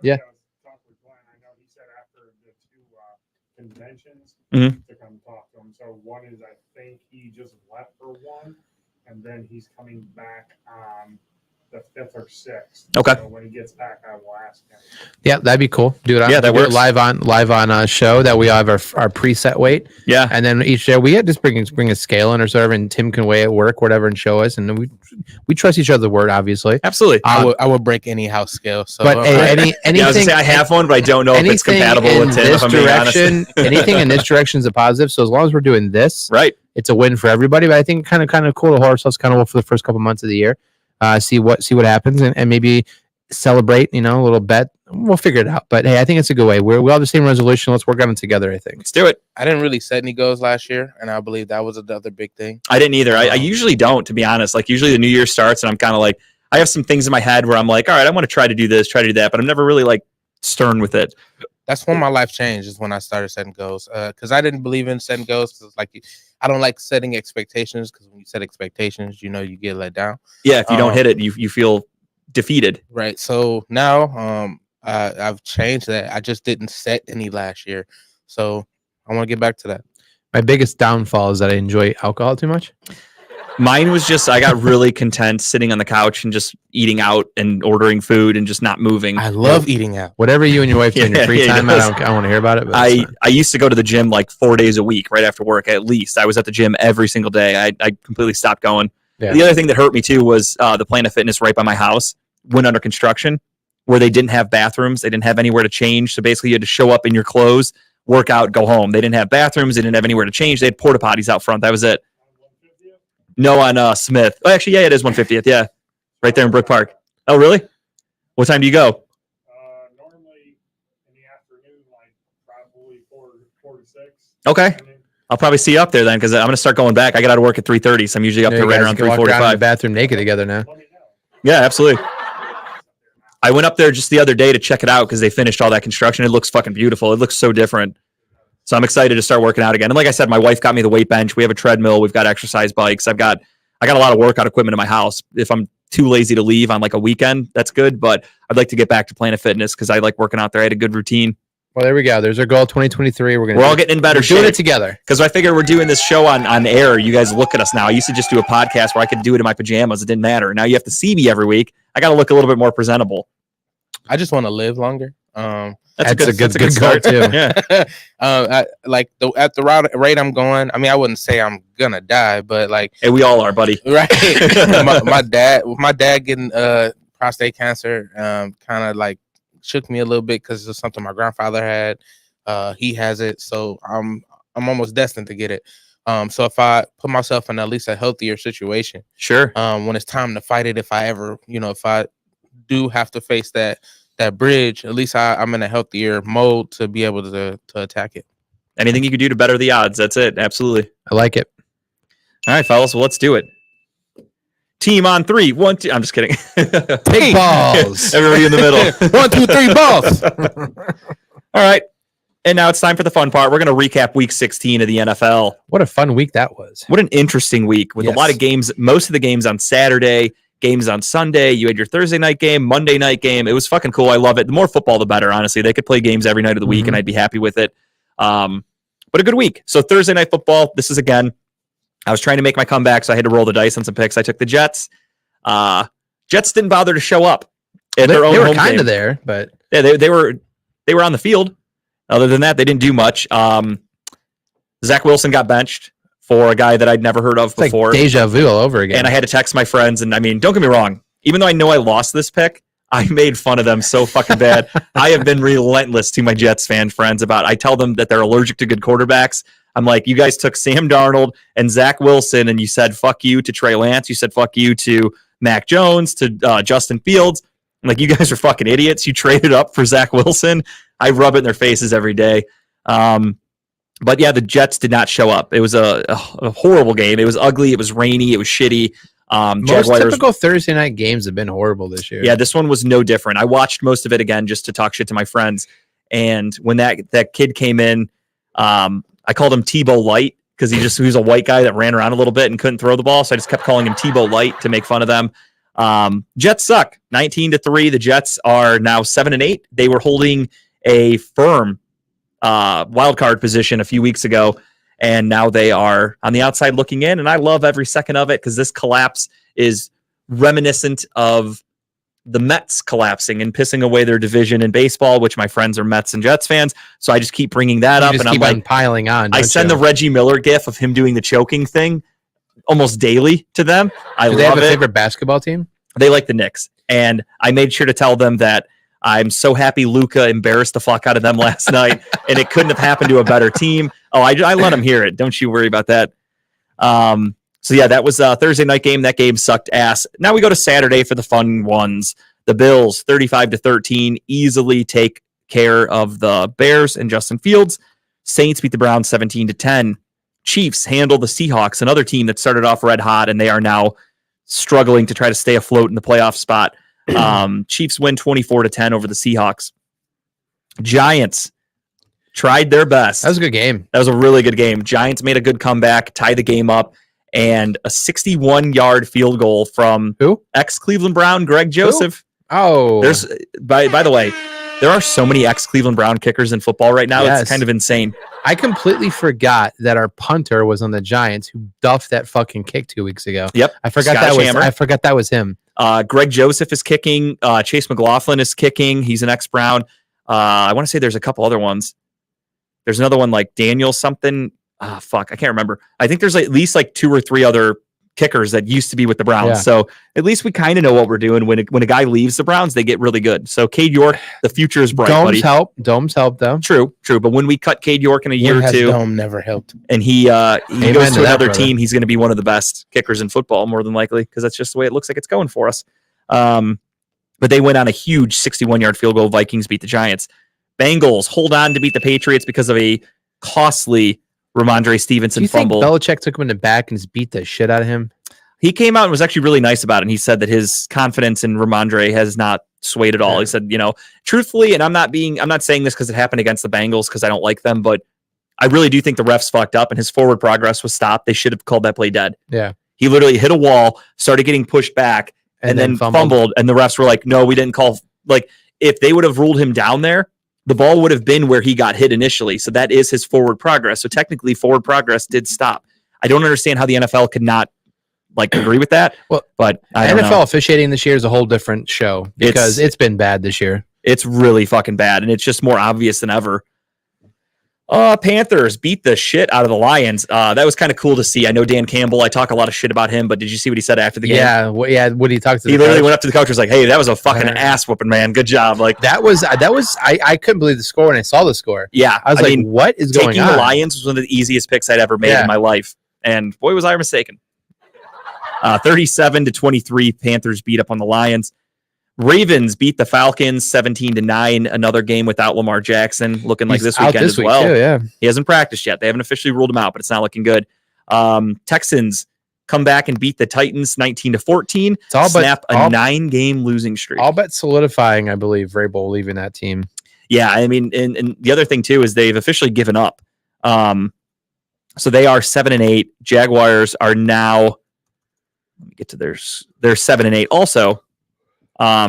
Yeah. Talk with Glenn. I know he said after the 2 conventions Mhm. to come talk to him. So one is, I think he just left for one, and then he's coming back on the 5th or 6th. Okay. So when he gets back, I will ask him. Yeah, that'd be cool. Do it. Yeah, that do it works. live on a show that we have our preset weight, Yeah. and then each day we had just bring a scale in or whatever, and Tim can weigh at work, whatever, and show us, and then we trust each other's word, obviously. Absolutely. I would break any house scale. So, But anything, Yeah, I was gonna say I have one, but I don't know if it's anything compatible in with Tim. this If I'm being honest. direction, anything in this direction is a positive. So as long as we're doing this, Right. it's a win for everybody. But I think kind of cool to hold ourselves accountable for the first couple months of the year. See what happens, and maybe celebrate. A little bet we'll figure it out. But hey, I think it's a good way. We all have the same resolution. Let's work on it together. I think. Let's do it. I didn't really set any goals last year, and I believe that was another big thing. I didn't either. I usually don't, to be honest. Like usually the new year starts and I'm kind of like, I have some things in my head where I'm like, all right, I want to try to do this, try to do that, but I'm never really like stern with it. That's when my life changed, is when I started setting goals. Because I didn't believe in setting goals. Cause like I don't like setting expectations, because when you set expectations, you know you get let down. Yeah, if you don't hit it, you feel defeated. Right. So now I've changed that. I just didn't set any last year. So I want to get back to that. My biggest downfall is that I enjoy alcohol too much. Mine was just I got really content sitting on the couch and just eating out and ordering food and just not moving. I love eating out. Whatever you and your wife do in your free Yeah, time, I don't want to hear about it. But it's fine. I used to go to the gym like 4 days a week right after work at least. I was at the gym every single day. I completely stopped going. Yeah. The other thing that hurt me too was the Planet Fitness right by my house went under construction, where they didn't have bathrooms. They didn't have anywhere to change. So basically you had to show up in your clothes, work out, go home. They didn't have bathrooms. They didn't have anywhere to change. They had porta potties out front. That was it. No, on Smith. Oh, actually, yeah, it is 150th. Yeah, right there in Brook Park. Oh, really? What time do you go? Normally in the afternoon, like probably 4 to 6. Okay, And then I'll probably see you up there then, because I'm gonna start going back. I got out of work at 3:30, so I'm usually up You there right guys around can walk around in the 3:45. bathroom naked together now. let me know. Yeah, absolutely. I went up there just the other day to check it out because they finished all that construction. It looks fucking beautiful. It looks so different. So I'm excited to start working out again. And like I said, my wife got me the weight bench. We have a treadmill. We've got exercise bikes. I got a lot of workout equipment in my house. If I'm too lazy to leave on like a weekend, that's good. But I'd like to get back to Planet Fitness because I like working out there. I had a good routine. Well, there we go. There's our goal, 2023. We're We're all getting in better doing shape it together. because I figure we're doing this show on air. You guys look at us now. I used to just do a podcast where I could do it in my pajamas. It didn't matter. Now you have to see me every week. I got to look a little bit more presentable. I just want to live longer. That's a good goal, start too. Yeah. At the rate I'm going, I mean, I wouldn't say I'm gonna die, but like, Hey, we all are, buddy. right. my dad getting prostate cancer kind of like shook me a little bit, because it's something my grandfather had. He has it, so I'm almost destined to get it. So if I put myself in at least a healthier situation, Sure. when it's time to fight it, if I do have to face that bridge, at least I'm in a healthier mode to be able to attack it. Anything you could do to better the odds. That's it. Absolutely. I like it. All right, fellas. Well, let's do it. Team on 3. 1, 2. I'm just kidding. Take balls. Everybody in the middle. 1, 2, 3, balls. All right. And now it's time for the fun part. We're going to recap week 16 of the NFL. What a fun week that was. What an interesting week with a lot of games. Most of the games on Saturday, games on Sunday. You had your Thursday night game, Monday night game. It was fucking cool. I love it. The more football, the better, honestly. They could play games every night of the week, and I'd be happy with it. But a good week. So Thursday night football, this is again, I was trying to make my comeback, so I had to roll the dice on some picks. I took the Jets. Jets didn't bother to show up at their own They were home kind game. of there, but Yeah, they were on the field. Other than that, they didn't do much. Zach Wilson got benched for a guy that I'd never heard of it's like before. deja vu all over again. And I had to text my friends. And I mean, don't get me wrong. Even though I know I lost this pick, I made fun of them so fucking bad. I have been relentless to my Jets fan friends about. I tell them that they're allergic to good quarterbacks. I'm like, you guys took Sam Darnold and Zach Wilson, and you said fuck you to Trey Lance. You said fuck you to Mac Jones, to Justin Fields. I'm like, you guys are fucking idiots. You traded up for Zach Wilson. I rub it in their faces every day. But yeah, the Jets did not show up. It was a horrible game. It was ugly. It was rainy. It was shitty. Most Jaguars, typical Thursday night games have been horrible this year. yeah, this one was no different. I watched most of it again just to talk shit to my friends. And when that kid came in, I called him Tebow Light because he was a white guy that ran around a little bit and couldn't throw the ball. So I just kept calling him Tebow Light to make fun of them. Jets suck. 19-3. The Jets are now 7-8. They were holding a firm wild card position a few weeks ago, and now they are on the outside looking in. And I love every second of it because this collapse is reminiscent of the Mets collapsing and pissing away their division in baseball, which my friends are Mets and Jets fans. So I just keep bringing that You up, just and I'm keep like, on piling on. I don't send you? the Reggie Miller gif of him doing the choking thing almost daily to them. I Do they have love a it. favorite basketball team? They like the Knicks. And I made sure to tell them that I'm so happy Luka embarrassed the fuck out of them last night, and it couldn't have happened to a better team. Oh, I let them hear it. Don't you worry about that. So yeah, that was a Thursday night game. That game sucked ass. Now we go to Saturday for the fun ones. The Bills 35-13 easily take care of the Bears and Justin Fields. Saints beat the Browns 17-10. Chiefs handle the Seahawks, another team that started off red hot, and they are now struggling to try to stay afloat in the playoff spot. Chiefs win 24-10 over the Seahawks. Giants tried their best. That was a good game. That was a really good game. Giants made a good comeback, tied the game up, and a 61-yard field goal from Who? ex-Cleveland Brown Greg Joseph. Oh, There's by the way, there are so many ex-Cleveland Brown kickers in football right now. Yes. It's kind of insane. I completely forgot that our punter was on the Giants who duffed that fucking kick 2 weeks ago. Yep. I forgot Scottish Hammer. I forgot that was him. Greg Joseph is kicking. Chase McLaughlin is kicking. He's an ex-Brown. I want to say there's a couple other ones. There's another one like Daniel something. Fuck, I can't remember. I think there's at least like 2 or 3 other kickers that used to be with the Browns. Yeah. So at least we kind of know what we're doing. When a guy leaves the Browns, they get really good. So Cade York, the future is bright, buddy. Domes help though. True. But when we cut Cade York in a year When or has two, Dome never helped? and he goes to to that, another brother. team, he's going to be one of the best kickers in football, more than likely, because that's just the way it looks like it's going for us. But they went on a huge 61-yard field goal. Vikings beat the Giants. Bengals hold on to beat the Patriots because of a costly Ramondre Do Stevenson you think fumble. Belichick took him in the back and just beat the shit out of him? He came out and was actually really nice about it. And he said that his confidence in Ramondre has not swayed at all. Yeah. He said, truthfully, and I'm not saying this because it happened against the Bengals because I don't like them, but I really do think the refs fucked up and his forward progress was stopped. They should have called that play dead. Yeah. He literally hit a wall, started getting pushed back, and then fumbled. And the refs were like, no, we didn't call. Like, if they would have ruled him down there, the ball would have been where he got hit initially. So that is his forward progress. So technically, forward progress did stop. I don't understand how the NFL could not agree with that. Well, but I don't NFL know. officiating this year is a whole different show because it's been bad this year. It's really fucking bad, and it's just more obvious than ever. Panthers beat the shit out of the Lions. That was kind of cool to see. I know Dan Campbell. I talk a lot of shit about him, but did you see what he said after the game? Yeah, what he talked to? He literally went up to the coach and was like, "Hey, that was a fucking ass whooping, man. Good job." Like that was. I couldn't believe the score when I saw the score. Yeah, I was like, "What is going on?" Taking the Lions was one of the easiest picks I'd ever made in my life, and boy, was I mistaken. 37-23, Panthers beat up on the Lions. Ravens beat the Falcons 17-9. Another game without Lamar Jackson, looking like He's this out weekend as week well. too, yeah. He hasn't practiced yet. They haven't officially ruled him out, but it's not looking good. Texans come back and beat the Titans 19-14. It's all snap a 9-game losing streak. All but solidifying, I believe, Vrabel leaving that team. Yeah, I mean, and the other thing too is they've officially given up. So they are 7-8. Jaguars are now. Let me get to they're 7-8 also. I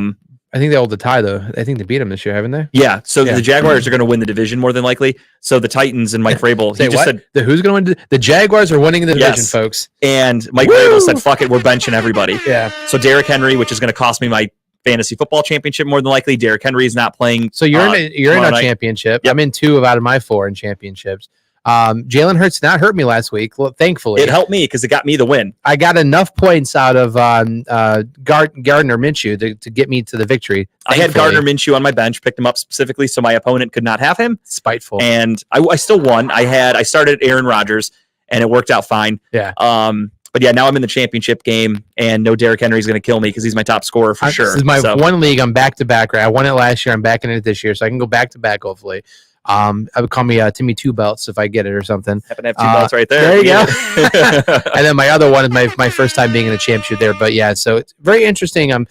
think they hold the tie though. I think they beat them this year, haven't they? Yeah. So the Jaguars are going to win the division more than likely. So the Titans and Mike Vrabel. Say he just what? said Who's going to win? The Jaguars are winning the division, Yes. folks. And Mike Vrabel said, "Fuck it, we're benching everybody." Yeah. So Derrick Henry, which is going to cost me my fantasy football championship more than likely. Derrick Henry is not playing. So you're in tomorrow a night. championship. Yep. I'm in 2 out of my 4 in championships. Jalen Hurts did not hurt me last week. Well, thankfully, It helped me because it got me the win. I got enough points out of Gardner Minshew to get me to the victory. I had thankfully. Gardner Minshew on my bench, picked him up specifically so my opponent could not have him, Spiteful. and I still won. I started Aaron Rodgers, and it worked out fine. Yeah. But yeah, now I'm in the championship game, and no Derrick Henry is going to kill me because he's my top scorer for sure. This is my So, one league. I'm back to back. Right, I won it last year. I'm back in it this year, so I can go back to back. Hopefully, I would call me Timmy Two Belts if I get it or something. happen to have 2 belts right there. There you Yeah. go. And then my other one is my first time being in the championship there. But yeah, so it's very interesting. I'm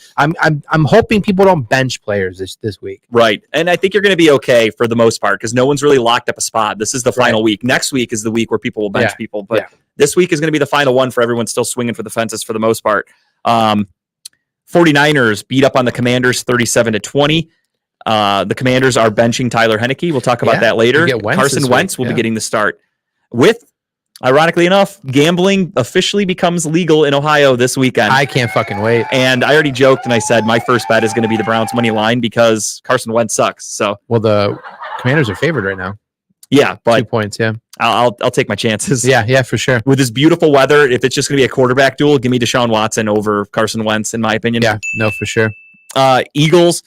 hoping people don't bench players this week. Right. And I think you're going to be okay for the most part because no one's really locked up a spot. This is the final week. Next week is the week where people will bench people. But this week is going to be the final one for everyone still swinging for the fences for the most part. 49ers beat up on the Commanders 37-20. The Commanders are benching Tyler Heineke. We'll talk about that later. You get Wentz Carson this Wentz week, will be getting the start. With, ironically enough, gambling officially becomes legal in Ohio this weekend. I can't fucking wait. And I already joked and I said my first bet is going to be the Browns money line because Carson Wentz sucks. So Well, the Commanders are favored right now. yeah, 2 but points. Yeah. I'll take my chances. Yeah, for sure. With this beautiful weather, if it's just going to be a quarterback duel, give me Deshaun Watson over Carson Wentz, in my opinion. Yeah, no, for sure. Eagles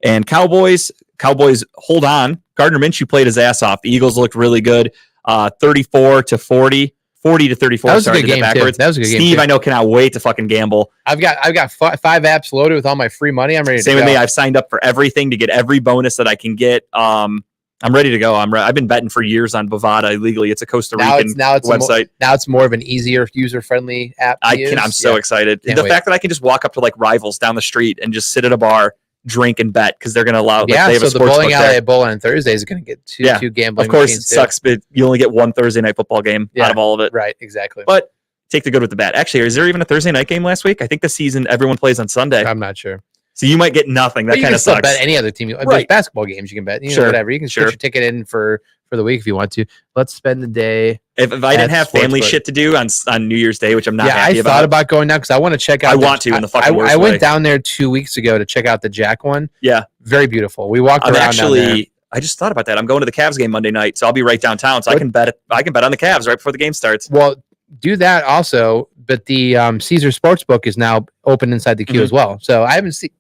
and Cowboys. Cowboys hold on. Gardner Minshew played his ass off. The Eagles looked really good. 34-40 for 40 to 34. That was a Sorry, good I did game, too. backwards. That was a good game, Steve, too. I know, cannot wait to fucking gamble. I've got 5 apps loaded with all my free money. I'm ready to Same go. with me. I've signed up for everything to get every bonus that I can get. I'm ready to go. I've been betting for years on Bovada illegally. It's a Costa Rican website. Now it's more of an easier, user-friendly app. I'm so excited. Can't The wait. fact that I can just walk up to like Rivals down the street and just sit at a bar, drink and bet because they're going to allow. Like, Yeah, they have so a the sports bowling book alley there. at Bowling on Thursday is going to get two gambling. Of course, it machines, too. sucks, but you only get one Thursday night football game out of all of it. Right, exactly. But take the good with the bad. Actually, is there even a Thursday night game last week? I think the season everyone plays on Sunday, I'm not sure. so you might get nothing. That But you kind can of still sucks. bet any other team. There's Right. basketball games you can bet. Sure, Whatever. You can sure. put your ticket in for the week if you want to. Let's spend the day. If I didn't at have family Sportsbook. shit to do on New Year's Day, which I'm not Yeah, happy I thought about going down because I want to check out. I want to in the fucking worst I went way. down there 2 weeks ago to check out the Jack one. Yeah. Very beautiful. We walked I'm around down there. actually. I just thought about that. I'm going to the Cavs game Monday night, so I'll be right downtown. So I can bet. I can bet on the Cavs right before the game starts. Well, do that also, but the Caesar Sportsbook is now open inside the queue Mhm. as well. So I haven't seen.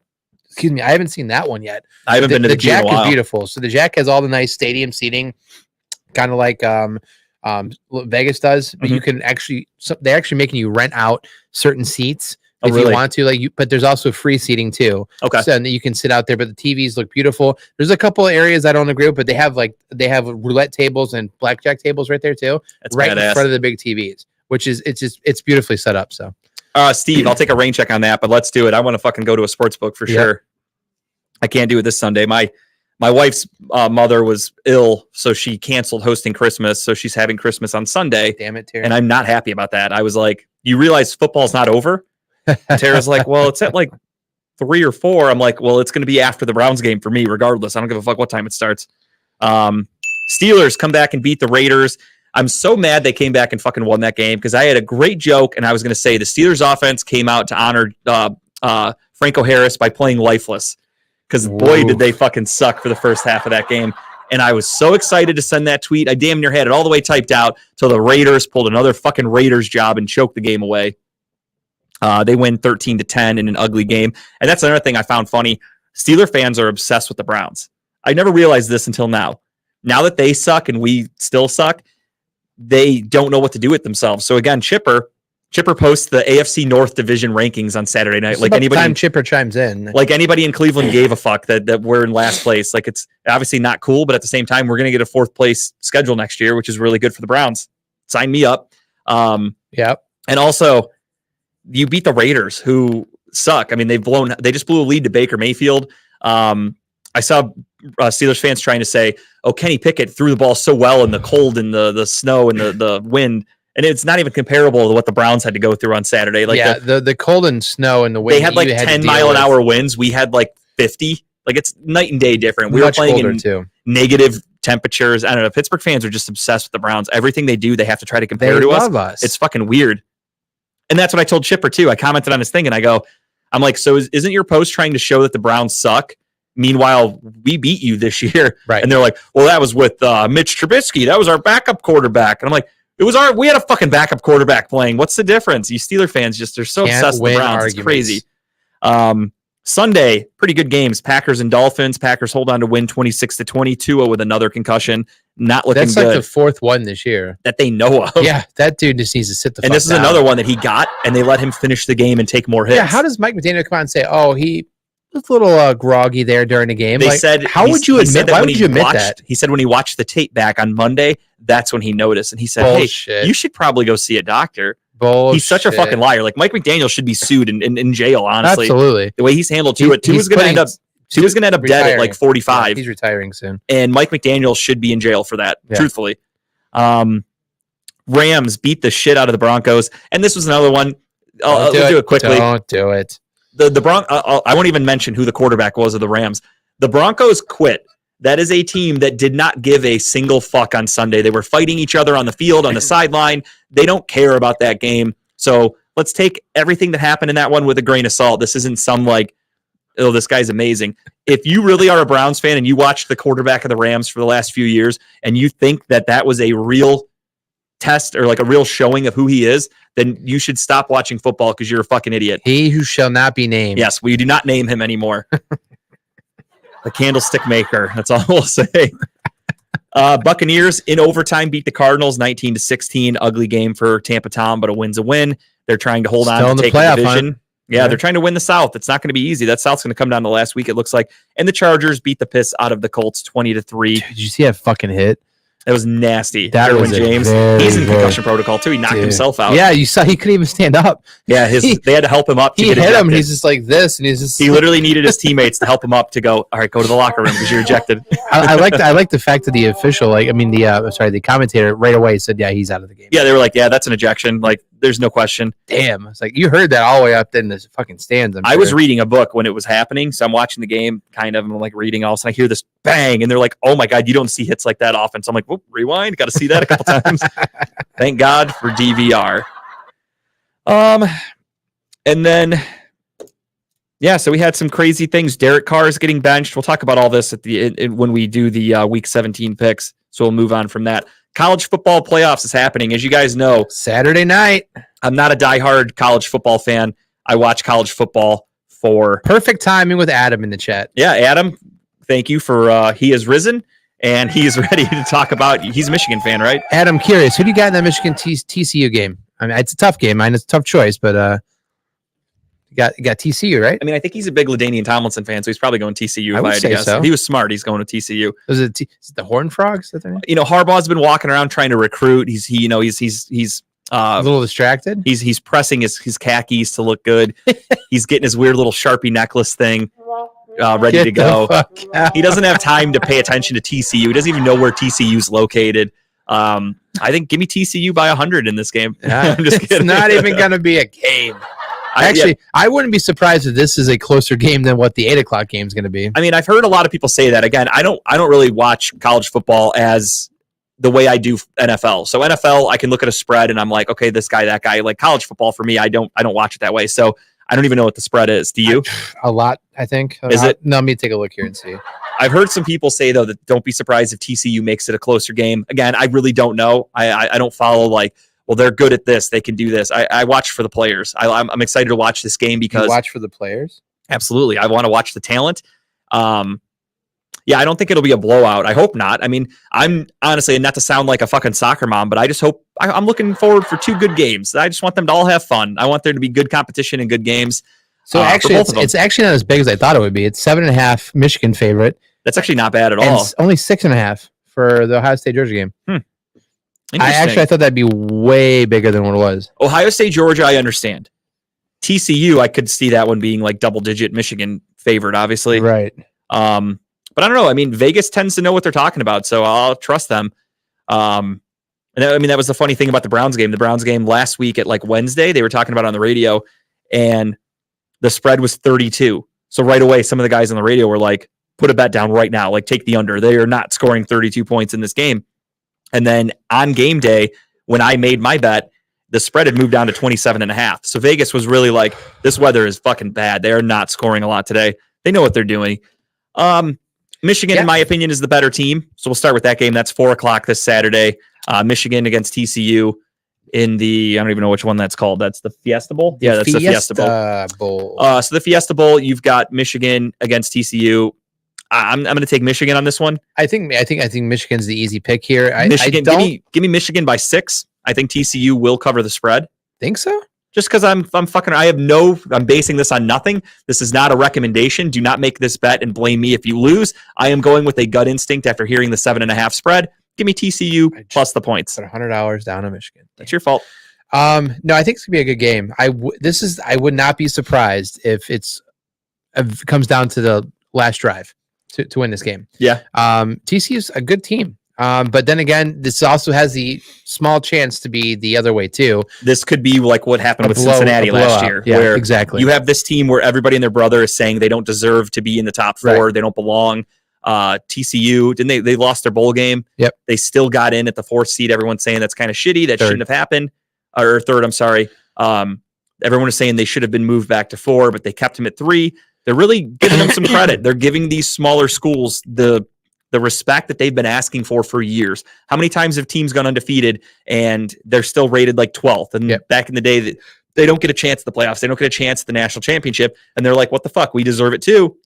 Excuse me, I haven't seen that one yet. I haven't been to the queue in Jack a while. is beautiful. So the Jack has all the nice stadium seating, kind of like Vegas does. But Mm-hmm. you can actually, they're actually making you rent out certain seats Oh, if really? you want to. But there's also free seating too. Okay. So and you can sit out there, but the TVs look beautiful. There's a couple of areas I don't agree with, but they have roulette tables and blackjack tables right there too, That's right in badass. front of the big TVs. Which is it's beautifully set up. So Steve, I'll take a rain check on that, but let's do it. I want to fucking go to a sports book for Yeah. sure. I can't do it this Sunday. My wife's mother was ill, so she canceled hosting Christmas. So she's having Christmas on Sunday, damn it, Terry. and I'm not happy about that. I was like, "You realize football's not over?" And Tara's like, "Well, it's at like 3 or 4." I'm like, "Well, it's going to be after the Browns game for me, regardless. I don't give a fuck what time it starts." Steelers come back and beat the Raiders. I'm so mad they came back and fucking won that game because I had a great joke, and I was going to say the Steelers offense came out to honor Franco Harris by playing lifeless because boy, did they fucking suck for the first half of that game. And I was so excited to send that tweet. I damn near had it all the way typed out till the Raiders pulled another fucking Raiders job and choked the game away. They win 13-10 in an ugly game. And that's another thing I found funny. Steeler fans are obsessed with the Browns. I never realized this until now. Now that they suck and we still suck, they don't know what to do with themselves. So again, Chipper posts the AFC North Division rankings on Saturday night. It's Like about anybody, time Chipper chimes in. like anybody in Cleveland gave a fuck that we're in last place. Like it's obviously not cool, but at the same time, we're going to get a 4th place schedule next year, which is really good for the Browns. Sign me up. Yep. And also, you beat the Raiders, who suck. I mean, they just blew a lead to Baker Mayfield. I saw Steelers fans trying to say, "Oh, Kenny Pickett threw the ball so well in the cold and the snow and the wind," and it's not even comparable to what the Browns had to go through on Saturday. Like the cold and snow and the wind. they had like 10-mile-an-hour winds. We had like 50. Like it's night and day different. We were Much playing colder in too. negative temperatures. I don't know. Pittsburgh fans are just obsessed with the Browns. Everything they do, they have to try to They compare to us. love us. It's fucking weird. And that's what I told Chipper too. I commented on his thing and I'm like, so isn't your post trying to show that the Browns suck? Meanwhile, we beat you this year. Right. And they're like, well, that was with Mitch Trubisky. That was our backup quarterback. And I'm like, we had a fucking backup quarterback playing. What's the difference? You Steeler fans just are so Can't obsessed with the win Browns. It's arguments. crazy. Sunday, pretty good games. Packers and Dolphins. Packers hold on to win 26-20. Tua with another concussion. Not looking That's good like the 4th one this year. that they know of. Yeah, that dude just needs to sit the And fuck this is down. another one that he got, and they let him finish the game and take more hits. Yeah, how does Mike McDaniel come out and say, "Oh, he was a little groggy there during the game"? They Like, said, how would you he said admit? that Why when would he you admit watched- that? He said when he watched the tape back on Monday, that's when he noticed, and he said, Bullshit. "Hey, you should probably go see a doctor." Bullshit. He's such a fucking liar. Like Mike McDaniel should be sued in jail. Honestly, Absolutely. the way he's handled Tua, He's Tua's going to end up. Tua's going to end up dead at retiring. like 45, Yeah, he's retiring soon. and Mike McDaniel should be in jail for that. Yeah. Truthfully, Rams beat the shit out of the Broncos, and this was another one. I'll do it quickly. Don't do it. I won't even mention who the quarterback was of the Rams. The Broncos quit. That is a team that did not give a single fuck on Sunday. They were fighting each other on the field, on the sideline. They don't care about that game. So let's take everything that happened in that one with a grain of salt. This isn't some like, oh, this guy's amazing. If you really are a Browns fan and you watched the quarterback of the Rams for the last few years and you think that that was a real test or like a real showing of who he is, then you should stop watching football because you're a fucking idiot. He who shall not be named. Yes, we do not name him anymore. The candlestick maker. That's all we'll say. Buccaneers in overtime beat the Cardinals 19-16. Ugly game for Tampa Tom, but a win's a win. They're trying to hold Still on in to the take the playoff division. hunt. Yeah, Yeah. they're trying to win the South. It's not going to be easy. That South's going to come down to last week, it looks like. And the Chargers beat the piss out of the Colts 20-3. Did you see that fucking hit? That was nasty. That Derwin was a James. very, He's in very- concussion protocol too. He knocked Dude. himself out. Yeah, you saw he couldn't even stand up. Yeah, they had to help him up to He get hit him, and ejected. he's just like this, and he's just. He literally needed his teammates to help him up to go, all right, go to the locker room because you're ejected. I like the fact that the official, the commentator right away said, yeah, he's out of the game. Yeah, they were like, yeah, that's an ejection. Like, there's no question. Damn, it's like you heard that all the way up in the fucking stands. I was reading a book when it was happening, so I'm watching the game, kind of, and I'm like reading all of a sudden I hear this bang, and they're like, oh my God, you don't see hits like that often. So I'm like, whoop, rewind, got to see that a couple times. Thank God for DVR. And then, yeah, so we had some crazy things. Derek Carr is getting benched. We'll talk about all this at when we do the Week 17 picks, so we'll move on from that. College football playoffs is happening. As you guys know, Saturday night. I'm not a diehard college football fan. I watch college football for Perfect timing with Adam in the chat. Yeah, Adam, thank you for he has risen and he is ready to talk about. He's a Michigan fan, right? Adam, curious, who do you got in that Michigan TCU game? I mean, it's a tough game. I know it's a tough choice, but you got TCU, right? I mean, I think he's a big LaDainian Tomlinson fan, so he's probably going TCU. I If would I had to say guess. so. He was smart. He's going to TCU. Is it the Horned Frogs? Is that their name? You know, Harbaugh's been walking around trying to recruit. He's A little distracted. he's pressing his khakis to look good. He's getting his weird little Sharpie necklace thing ready to Get the go. fuck out. He doesn't have time to pay attention to TCU. He doesn't even know where TCU's located. I think give me TCU by 100 in this game. I'm just It's kidding. not even going to be a game. Yeah. I wouldn't be surprised if this is a closer game than what the 8:00 game is going to be. I mean, I've heard a lot of people say that. Again, I don't really watch college football as the way I do NFL. So NFL, I can look at a spread and I'm like, okay, this guy, that guy. Like college football for me, I don't watch it that way. So I don't even know what the spread is. Do you? A lot, I think. Is it? No, let me take a look here and see. I've heard some people say though that don't be surprised if TCU makes it a closer game. Again, I really don't know. I don't follow like, well, they're good at this. They can do this. I watch for the players. I'm excited to watch this game You because watch for the players. absolutely, I want to watch the talent. Yeah, I don't think it'll be a blowout. I hope not. I mean, I'm honestly, and not to sound like a fucking soccer mom, but I just hope I'm looking forward for 2 good games. I just want them to all have fun. I want there to be good competition and good games. So for actually, both of them. it's actually not as big as I thought it would be. It's 7.5 Michigan favorite, That's actually not bad at and all. it's only 6.5 for the Ohio State Georgia game. Interesting. I thought that'd be way bigger than what it was. Ohio State, Georgia, I understand. TCU, I could see that one being like double digit Michigan favored, obviously. Right. But I don't know. I mean, Vegas tends to know what they're talking about, so I'll trust them. And that was the funny thing about the Browns game. The Browns game last week at like Wednesday, they were talking about it on the radio, and the spread was 32. So right away, some of the guys on the radio were like, put a bet down right now. Like, take the under. They are not scoring 32 points in this game. And then on game day, when I made my bet, the spread had moved down to 27.5. So Vegas was really like, this weather is fucking bad. They are not scoring a lot today. They know what they're doing. Michigan, in my opinion, is the better team. So we'll start with that game. That's 4:00 this Saturday. Michigan against TCU in the, I don't even know which one that's called. That's the Fiesta Bowl? Yeah, that's the Fiesta Bowl. Bowl. So the Fiesta Bowl, you've got Michigan against TCU. I'm going to take Michigan on this one. I think Michigan's the easy pick here. Michigan, I don't give me Michigan by 6. I think TCU will cover the spread. think so. Just because I'm basing this on nothing. This is not a recommendation. Do not make this bet and blame me if you lose. I am going with a gut instinct after hearing the 7.5 spread. Give me TCU plus the points. Put $100 down on Michigan. That's your fault. No, I think it's gonna be a good game. I would not be surprised if it comes down to the last drive to win this game. Yeah. TCU's a good team. But then again, this also has the small chance to be the other way too. This could be like what happened with Cincinnati last year, Yeah, where exactly. you have this team where everybody and their brother is saying they don't deserve to be in the top 4. Right. They don't belong. TCU, didn't they lost their bowl game? Yep. They still got in at the 4th seed. Everyone's saying that's kind of shitty. That Third. shouldn't have happened. Or 3rd, I'm sorry. Everyone is saying they should have been moved back to 4, but they kept him at 3. They're really giving them some credit. They're giving these smaller schools the respect that they've been asking for years. How many times have teams gone undefeated and they're still rated like 12th? And Yep. back in the day, they don't get a chance at the playoffs. They don't get a chance at the national championship. And they're like, what the fuck? We deserve it too.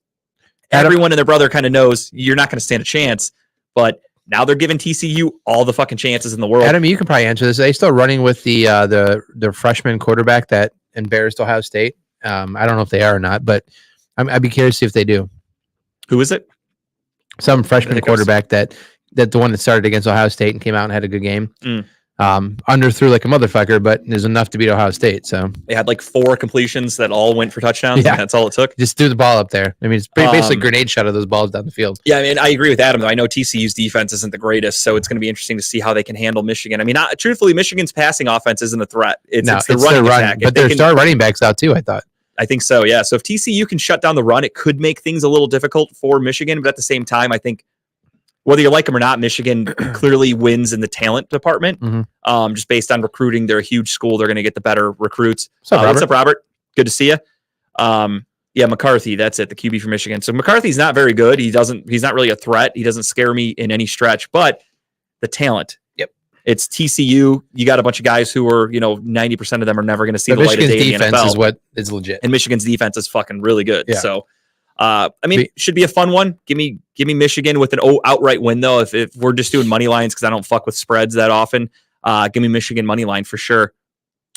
Adam- Everyone and their brother kind of knows you're not going to stand a chance, but Now they're giving TCU all the fucking chances in the world. Adam, you can probably answer this. Are they still running with the freshman quarterback that embarrassed Ohio State? I don't know if they are or not, but I'd be curious to see if they do. Who is it? Some freshman Nichols. quarterback that the one that started against Ohio State and came out and had a good game. Mm. Underthrew like a motherfucker, but is enough to beat Ohio State. So They had like 4 completions that all went for touchdowns. Yeah. And that's all it took. just threw the ball up there. I mean, it's basically Um, grenade shot of those balls down the field. Yeah, I mean, I agree with Adam, though. I know TCU's defense isn't the greatest, so it's going to be interesting to see how they can handle Michigan. I mean, truthfully, Michigan's passing offense isn't a threat. It's the running their attack. If but they their can- star running backs out too. I thought. I think so, yeah. So if TCU can shut down the run, it could make things a little difficult for Michigan. But at the same time, I think whether you like them or not, Michigan clearly wins in the talent department. Mhm. Just based on recruiting, they're a huge school. They're going to get the better recruits. What's up, What's up, Robert? Good to see you. Yeah, McCarthy. That's it. The QB for Michigan. So McCarthy's not very good. He's not really a threat. He doesn't scare me in any stretch. But the talent. Yep. It's TCU. You got a bunch of guys who are 90% of them are never going to see But the light of Michigan's day in the defense NFL. is what is legit. And Michigan's defense is fucking really good. Yeah. So, I mean, should be a fun one. Give me Michigan with an outright win though. If we're just doing money lines because I don't fuck with spreads that often, give me Michigan money line for sure.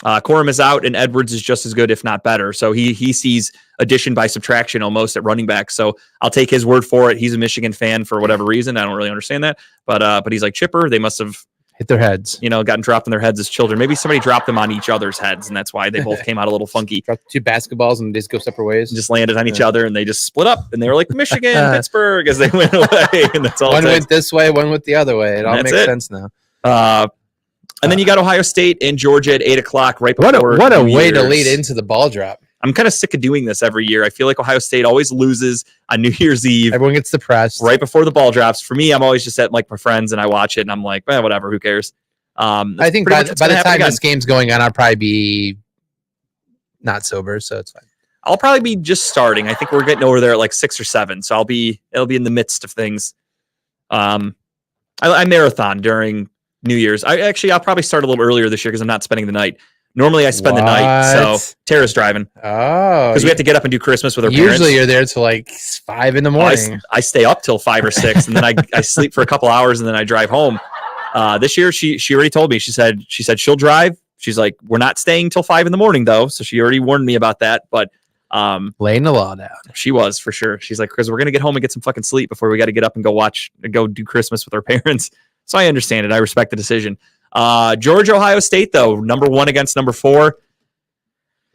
Corum is out and Edwards is just as good, if not better. So he sees addition by subtraction almost at running back. So I'll take his word for it. He's a Michigan fan for whatever reason. I don't really understand that, but he's like Chipper. They must have Hit their heads. gotten dropped on their heads as children. Maybe somebody dropped them on each other's heads, and that's why they both came out a little funky. Dropped 2 basketballs and just go separate ways. Just landed on each other, and they just split up, and they were like Michigan, Pittsburgh, as they went away, and that's all. One it takes. went this way, one went the other way. It all That's makes it. sense now. And then you got Ohio State and Georgia at 8:00 right What before. a New way to Year's. lead into the ball drop. I'm kind of sick of doing this every year. I feel like Ohio State always loses on New Year's Eve. Everyone gets depressed. Right before the ball drops. For me, I'm always just at like my friends and I watch it and I'm like, whatever, who cares? I think by the time this game's going on, I'll probably be not sober, so it's fine. I'll probably be just starting. I think we're getting over there at like 6 or 7, so it'll be in the midst of things. I marathon during New Year's. I'll probably start a little earlier this year because I'm not spending the night. Normally I spend the night, so What? Tara's driving Oh, because we have to get up and do Christmas with her parents. usually you're there till like 5 in the morning. I stay up till 5 or 6, and then I sleep for a couple hours, and then I drive home. This year, she already told me. She said she'll drive. She's like, we're not staying till 5 in the morning though. So she already warned me about that. But Laying the law down. she was for sure. She's like, because we're gonna get home and get some fucking sleep before we got to get up and go do Christmas with our parents. So I understand it. I respect the decision. Georgia, Ohio State though, number 1 against number 4.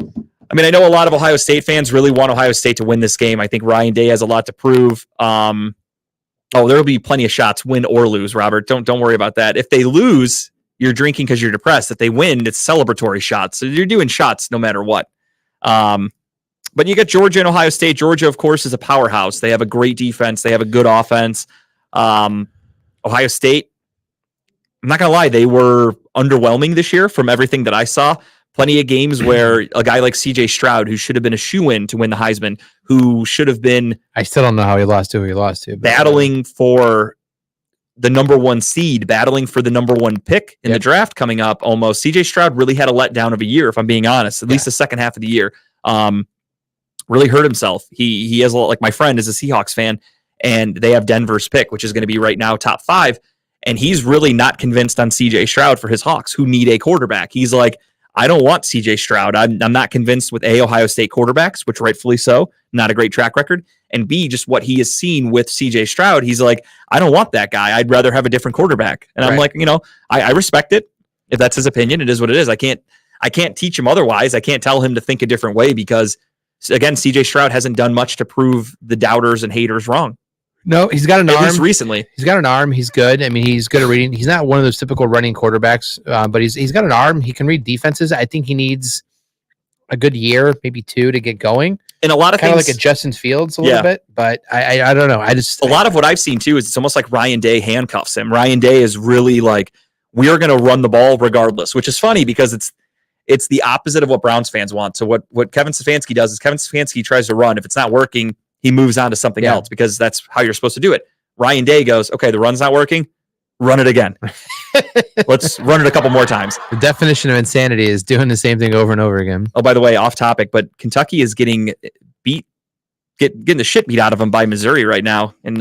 I mean, I know a lot of Ohio State fans really want Ohio State to win this game. I think Ryan Day has a lot to prove. There'll be plenty of shots, win or lose, Robert. Don't worry about that. If they lose, you're drinking because you're depressed. If they win, it's celebratory shots. So you're doing shots no matter what. But you got Georgia and Ohio State. Georgia, of course, is a powerhouse. They have a great defense. They have a good offense. Ohio State, I'm not going to lie, they were underwhelming this year from everything that I saw. Plenty of games where a guy like CJ Stroud, who should have been a shoo-in to win the Heisman, who should have been I still don't know how he lost to who he lost to. But battling for the number 1 seed, battling for the number 1 pick in the draft coming up almost. CJ Stroud really had a letdown of a year, if I'm being honest, at least the second half of the year. Really hurt himself. He has a lot, like my friend is a Seahawks fan, and they have Denver's pick, which is going to be right now top 5. And he's really not convinced on CJ Stroud for his Hawks, who need a quarterback. He's like, I don't want CJ Stroud. I'm not convinced with Ohio State quarterbacks, which rightfully so, not a great track record. And B, just what he has seen with CJ Stroud. He's like, I don't want that guy. I'd rather have a different quarterback. And I'm like, I respect it. If that's his opinion, it is what it is. I can't teach him otherwise. I can't tell him to think a different way because, again, CJ Stroud hasn't done much to prove the doubters and haters wrong. No, he's got an At arm. least recently. He's got an arm. He's good. I mean, he's good at reading. He's not one of those typical running quarterbacks, but he's got an arm. He can read defenses. I think he needs a good year, maybe 2, to get going. And a lot of Kind of things, like a Justin Fields a little bit, but I don't know. a lot of what I've seen too is it's almost like Ryan Day handcuffs him. Ryan Day is really like, we are going to run the ball regardless, which is funny because it's the opposite of what Browns fans want. So what Kevin Stefanski does is Kevin Stefanski tries to run. If it's not working, he moves on to something else because that's how you're supposed to do it. Ryan Day goes, okay, the run's not working. Run it again. Let's run it a couple more times. The definition of insanity is doing the same thing over and over again. Oh, by the way, off topic, but Kentucky is getting getting the shit beat out of them by Missouri right now in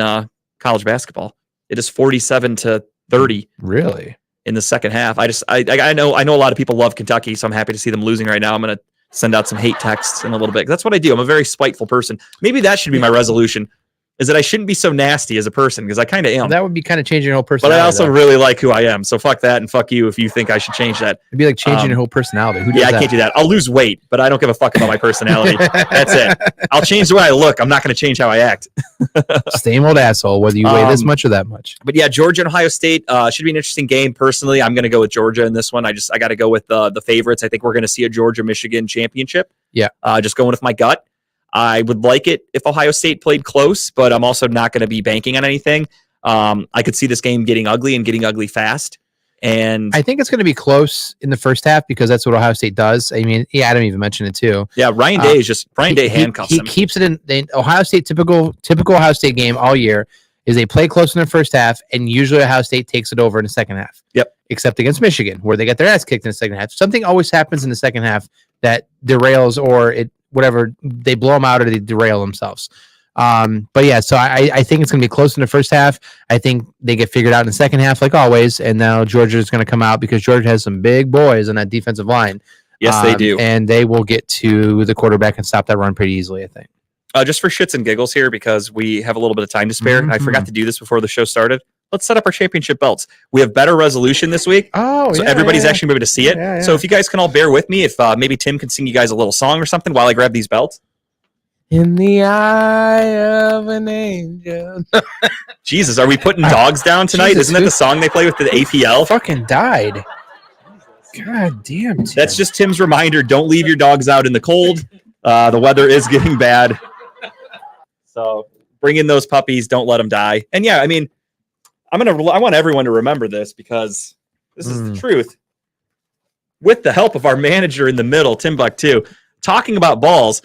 college basketball. It is 47-30 Really? in the second half. I know a lot of people love Kentucky, so I'm happy to see them losing right now. I'm going to send out some hate texts in a little bit. That's what I do. I'm a very spiteful person. Maybe that should be my resolution, is that I shouldn't be so nasty as a person, because I kind of am. That would be kind of changing your whole But personality. I also really like who I am. So fuck that and fuck you if you think I should change that. It'd be like changing your whole personality. Who does Yeah, I that? can't do that. I'll lose weight, but I don't give a fuck about my personality. That's it. I'll change the way I look. I'm not going to change how I act. Same old asshole, whether you weigh this much or that much. But yeah, Georgia and Ohio State should be an interesting game. Personally, I'm going to go with Georgia in this one. I got to go with the favorites. I think we're going to see a Georgia-Michigan championship. Yeah. Just going with my gut. I would like it if Ohio State played close, but I'm also not going to be banking on anything. I could see this game getting ugly and getting ugly fast. And I think it's going to be close in the first half because that's what Ohio State does. I mean, yeah, Adam even mentioned it too. yeah, Ryan Day is just Ryan Day handcuffs He him. keeps it in the Ohio State typical Ohio State game all year is they play close in the first half, and usually Ohio State takes it over in the second half. Yep. Except against Michigan, where they get their ass kicked in the second half. Something always happens in the second half that derails or whatever, they blow them out or they derail themselves. But yeah, so I think it's going to be close in the first half. I think they get figured out in the second half, like always. And now Georgia is going to come out because Georgia has some big boys on that defensive line. Yes, they do. And they will get to the quarterback and stop that run pretty easily, I think. Just for shits and giggles here, because we have a little bit of time to spare, and I Mhm. forgot to do this before the show started. Let's set up our championship belts. We have better resolution this week. Oh, So everybody's actually able to see it. Yeah, So yeah. if you guys can all bear with me, if maybe Tim can sing you guys a little song or something while I grab these belts. In the eye of an angel. Jesus, are we putting dogs down tonight? Jesus, Isn't that the song they play with the APL? fucking died. God damn. Tim. That's just Tim's reminder. Don't leave your dogs out in the cold. The weather is getting bad. So bring in those puppies. Don't let them die. And yeah, I mean, I want everyone to remember this because this is the truth. With the help of our manager in the middle, Timbuktu, talking about balls,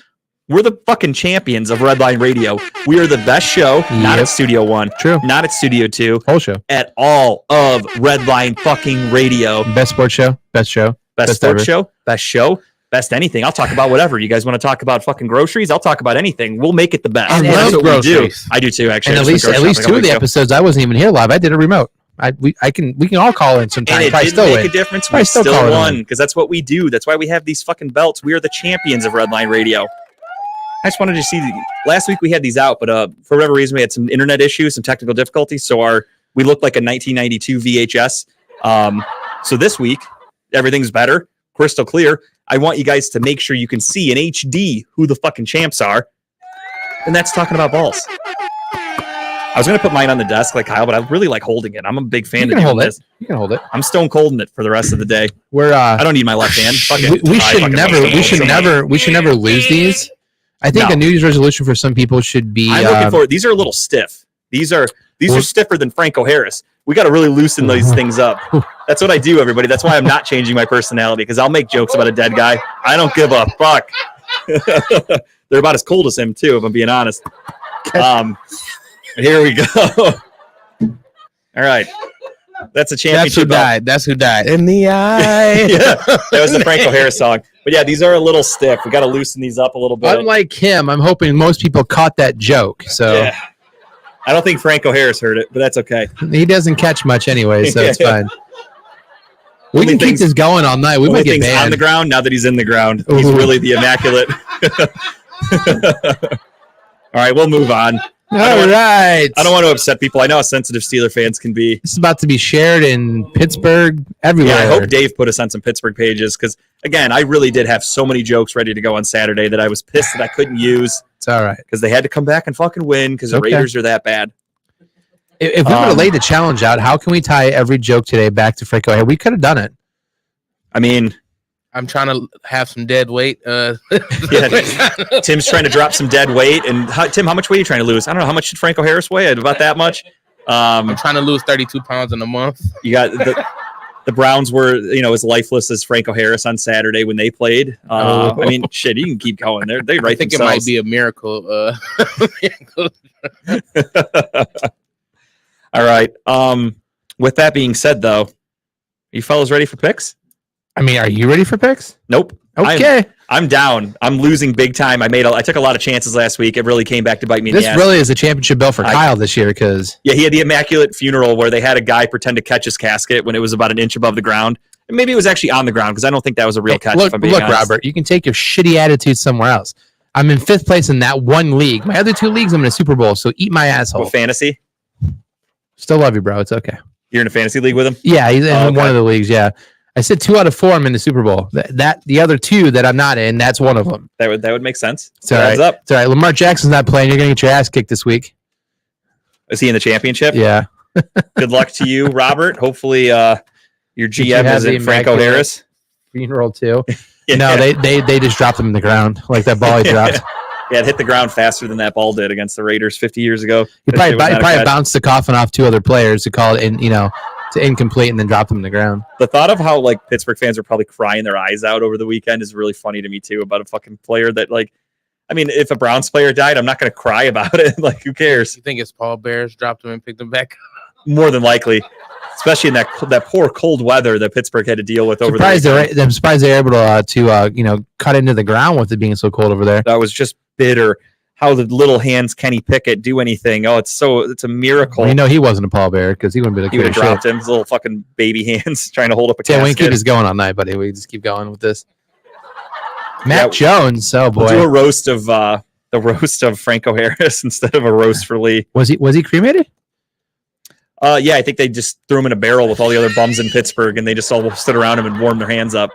we're the fucking champions of Redline Radio. We are the best show, not Yep. at Studio One, True. not at Studio Two, Whole show. at all of Redline fucking Radio. Best sports show. Best show. Best Best sports ever. show, best show, best anything. I'll talk about whatever. You guys want to talk about fucking groceries? I'll talk about anything. We'll make it the best. I That's love what we do. groceries. I do too, actually. And I at just went least grocery shopping a two of the couple weeks ago. episodes I wasn't even here live. I did a remote. We can all call in sometime. And it Probably didn't still make win. a difference. Probably We still still call it won in. because that's what we do. That's why we have these fucking belts. We are the champions of Redline Radio. I just wanted to see. Last week we had these out, but for whatever reason we had some internet issues, some technical difficulties. So we looked like a 1992 VHS. So this week everything's better, crystal clear. I want you guys to make sure you can see in HD who the fucking champs are, and that's talking about balls. I was gonna put mine on the desk like Kyle, but I really like holding it. I'm a big fan You of can doing hold it. this. You can hold it. I'm stone colding it for the rest of the day. We're I don't need my left hand. Fuck it. we I should fucking never love we stone should cold so much. never lose these. I think No. a New Year's resolution for some people should be I'm looking for. These are a little stiff. These are stiffer than Franco Harris. We got to really loosen these things up. That's what I do, everybody. That's why I'm not changing my personality, because I'll make jokes about a dead guy. I don't give a fuck. They're about as cold as him too, if I'm being honest. Here we go. All right, that's a That's championship. who belt. died. That's who died. In the eye. Yeah, that was the Franco Harris song. But yeah, these are a little stiff. We got to loosen these up a little bit. unlike him. I'm hoping most people caught that joke. So Yeah. I don't think Franco Harris heard it, but that's okay. he doesn't catch much anyway, so it's fine. We Only can keep things- this going all night. We Only might get things on banned. the ground now that he's in the ground. He's Ooh. really the immaculate. All right, we'll move on. All right. I don't want to upset people. I know how sensitive Steeler fans can be. This is about to be shared in Pittsburgh, everywhere. Yeah, I hope Dave put us on some Pittsburgh pages because, again, I really did have so many jokes ready to go on Saturday that I was pissed that I couldn't use It's all right. because they had to come back and fucking win because the Okay. Raiders are that bad. If we would have laid the challenge out, how can we tie every joke today back to Franco? Hey, we could have done it. I mean, I'm trying to have some dead weight. yeah, Tim's trying to drop some dead weight. And Tim, how much weight are you trying to lose? I don't know. How much did Franco Harris weigh? About that much. I'm trying to lose 32 pounds in a month. You got the Browns were, as lifeless as Franco Harris on Saturday when they played. I mean, shit, you can keep going. They I right think it might be a miracle. All right. With that being said, though, are you fellas ready for picks? I mean, are you ready for picks? Nope. Okay. I'm down. I'm losing big time. I took a lot of chances last week. It really came back to bite me in This the ass. really is a championship bill for Kyle this year because Yeah, he had the immaculate funeral where they had a guy pretend to catch his casket when it was about an inch above the ground. And maybe it was actually on the ground because I don't think that was a real catch. Look, if I'm being honest. Robert, you can take your shitty attitude somewhere else. I'm in 5th place in that one league. My other 2 leagues, I'm in a Super Bowl. So eat my asshole. What, fantasy? Still love you, bro. It's okay. You're in a fantasy league with him? Yeah, he's in okay. one of the leagues. Yeah, I said 2 out of 4. I'm in the Super Bowl. That the other 2 that I'm not in, that's one of them. That would make sense. It's all right. Heads up. It's all right. Lamar Jackson's not playing. You're gonna get your ass kicked this week. Is he in the championship? Yeah. Good luck to you, Robert. Hopefully your you GM have the isn't Franco immaculate- Harris. Funeral too. Yeah. No, they just dropped him in the ground like that ball he dropped. Yeah, it hit the ground faster than that ball did against the Raiders 50 years ago. He That probably, shit was not a catch. bounced the coffin off 2 other players to call it to incomplete and then drop them in the ground. The thought of how like Pittsburgh fans were probably crying their eyes out over the weekend is really funny to me too. About a fucking player that I mean, if a Browns player died, I'm not going to cry about it. Like, who cares? You think it's Paul Bears dropped him and picked him back? More than likely, especially in that poor cold weather that Pittsburgh had to deal with over I'm the surprised they're able to cut into the ground with it being so cold over there. That was just bitter. How the little hands Kenny Pickett do anything. Oh, it's a miracle. We know he wasn't a Paul Bear because he wouldn't be the He would have shit. dropped him. His little fucking baby hands trying to hold up a Yeah, we can keep casket. this going all night, buddy. We just keep going with this. Matt Jones, oh boy, We'll do a roast of the roast of Franco Harris instead of a roast for Lee. was he cremated? Yeah, I think they just threw him in a barrel with all the other bums in Pittsburgh, and they just all stood around him and warmed their hands up.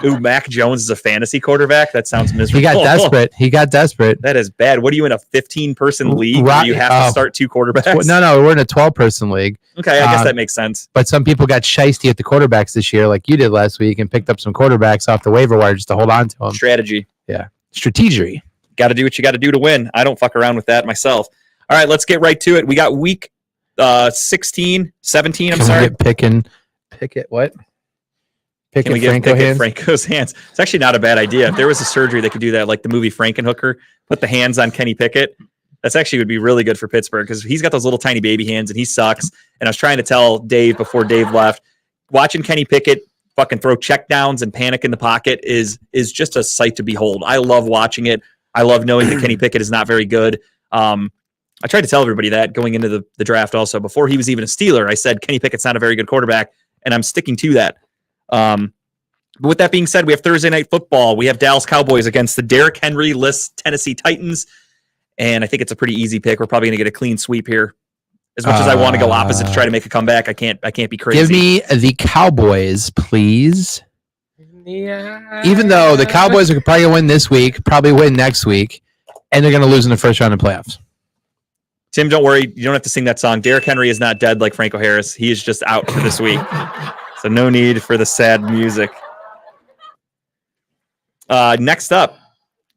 Ooh, Mac Jones is a fantasy quarterback. That sounds miserable. He got desperate. That is bad. What are you in a 15-person league where Right, you have to start 2 quarterbacks? No, we're in a 12-person league. Okay, I guess that makes sense. But some people got shiesty at the quarterbacks this year, like you did last week, and picked up some quarterbacks off the waiver wire just to hold on to them. Strategy. Strategy. Got to do what you got to do to win. I don't fuck around with that myself. All right, let's get right to it. We got week 17. I'm Can sorry. we get Pickett what? Can Pickett we get Franco hands? Franco's hands? It's actually not a bad idea. If there was a surgery that could do that, like the movie Frankenhooker, put the hands on Kenny Pickett. That's actually would be really good for Pittsburgh because he's got those little tiny baby hands and he sucks. And I was trying to tell Dave before Dave left, watching Kenny Pickett fucking throw checkdowns and panic in the pocket is just a sight to behold. I love watching it. I love knowing that Kenny Pickett is not very good. I tried to tell everybody that going into the draft also. Before he was even a Steeler, I said Kenny Pickett's not a very good quarterback, and I'm sticking to that. But with that being said, we have Thursday Night Football. We have Dallas Cowboys against the Derrick Henry-less Tennessee Titans, and I think it's a pretty easy pick. We're probably going to get a clean sweep here. As much as I want to go opposite to try to make a comeback, I can't be crazy. Give me the Cowboys, please. Yeah. Even though the Cowboys are probably going to win this week, probably win next week, and they're going to lose in the first round of playoffs. Tim, don't worry. You don't have to sing that song. Derrick Henry is not dead like Franco Harris. He is just out for this week. So no need for the sad music. Next up,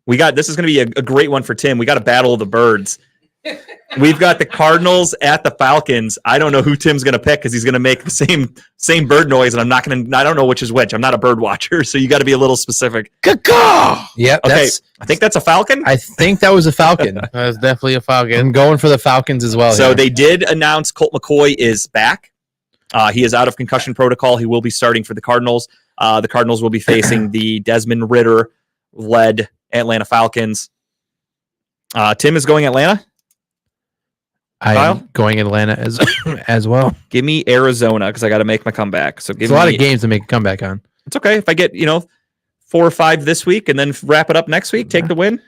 this is going to be a great one for Tim. We got a battle of the birds. We've got the Cardinals at the Falcons. I don't know who Tim's going to pick because he's going to make the same bird noise, and I don't know which is which. I'm not a bird watcher, so you got to be a little specific. Yep. Okay, I think that's a Falcon. I think that was a Falcon. That's definitely a Falcon. I'm going for the Falcons as well. So here. they did announce Colt McCoy is back. He is out of concussion protocol. He will be starting for the Cardinals. The Cardinals will be facing the Desmond Ridder-led Atlanta Falcons. Tim is going Atlanta. I'm Kyle? going Atlanta as well. Give me Arizona because I got to make my comeback. So give There's a lot of games to make a comeback on. It's okay if I get 4 or 5 this week and then wrap it up next week. Take the win.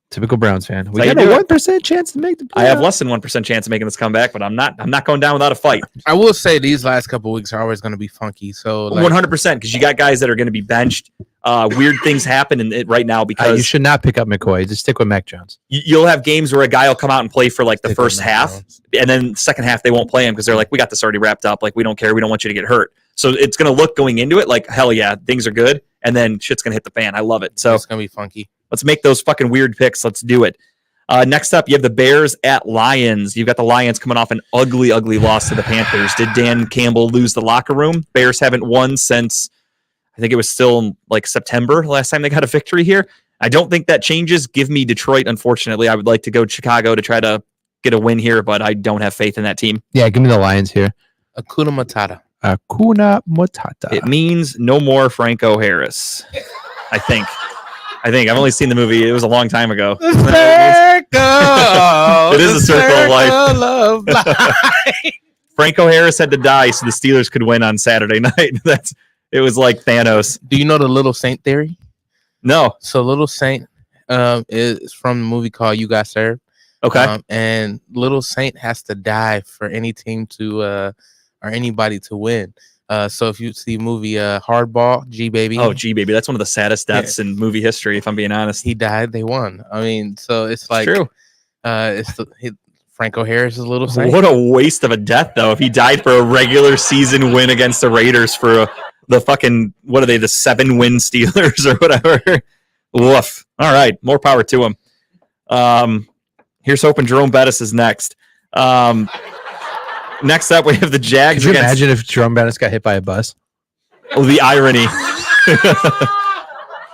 Typical Browns fan. We How got you a do it. 1% chance to make the playoffs. I have less than 1% chance of making this comeback, but I'm not going down without a fight. I will say these last couple weeks are always going to be funky. So 100% because you got guys that are going to be benched. Weird things happen in it right now You because should not pick up McCoy. Just stick with Mac Jones. you'll have games where a guy will come out and play for like the Stick with first Mac half, Jones. and then second half they won't play him because they're like, we got this already wrapped up. Like we don't care. We don't want you to get hurt. So it's going to look going into it like hell yeah, things are good, and then shit's going to hit the fan. I love it. So it's going to be funky. let's make those fucking weird picks. Let's do it. Next up, you have the Bears at Lions. You've got the Lions coming off an ugly loss to the Panthers. Did Dan Campbell lose the locker room? Bears haven't won since, I think it was still like September last time they got a victory here. I don't think that changes. Give me Detroit, unfortunately. I would like to go to Chicago to try to get a win here, but I don't have faith in that team. Yeah, give me the Lions here. Akuna Matata. Hakuna Matata. It means no more Franco Harris. I think. I've only seen the movie. It was a long time ago. Circle. It is a circle of life. Of life. Franco Harris had to die so the Steelers could win on Saturday night. It was like Thanos. Do you know the Little Saint theory? No. So Little Saint is from the movie called You Got Served. Okay. And Little Saint has to die for any team to or anybody to win. So if you see the movie Hardball, G Baby. Oh, G Baby. That's one of the saddest deaths in movie history, if I'm being honest. He died, they won. I mean, so it's like True. Franco Harris is a Little Saint. What a waste of a death, though. If he died for a regular season win against the Raiders for the fucking, what are they, the 7-win Steelers or whatever. Woof. All right. More power to him. Here's hoping Jerome Bettis is next. Next up, we have the Jags. Could you imagine if Jerome Bettis got hit by a bus? Oh, the irony.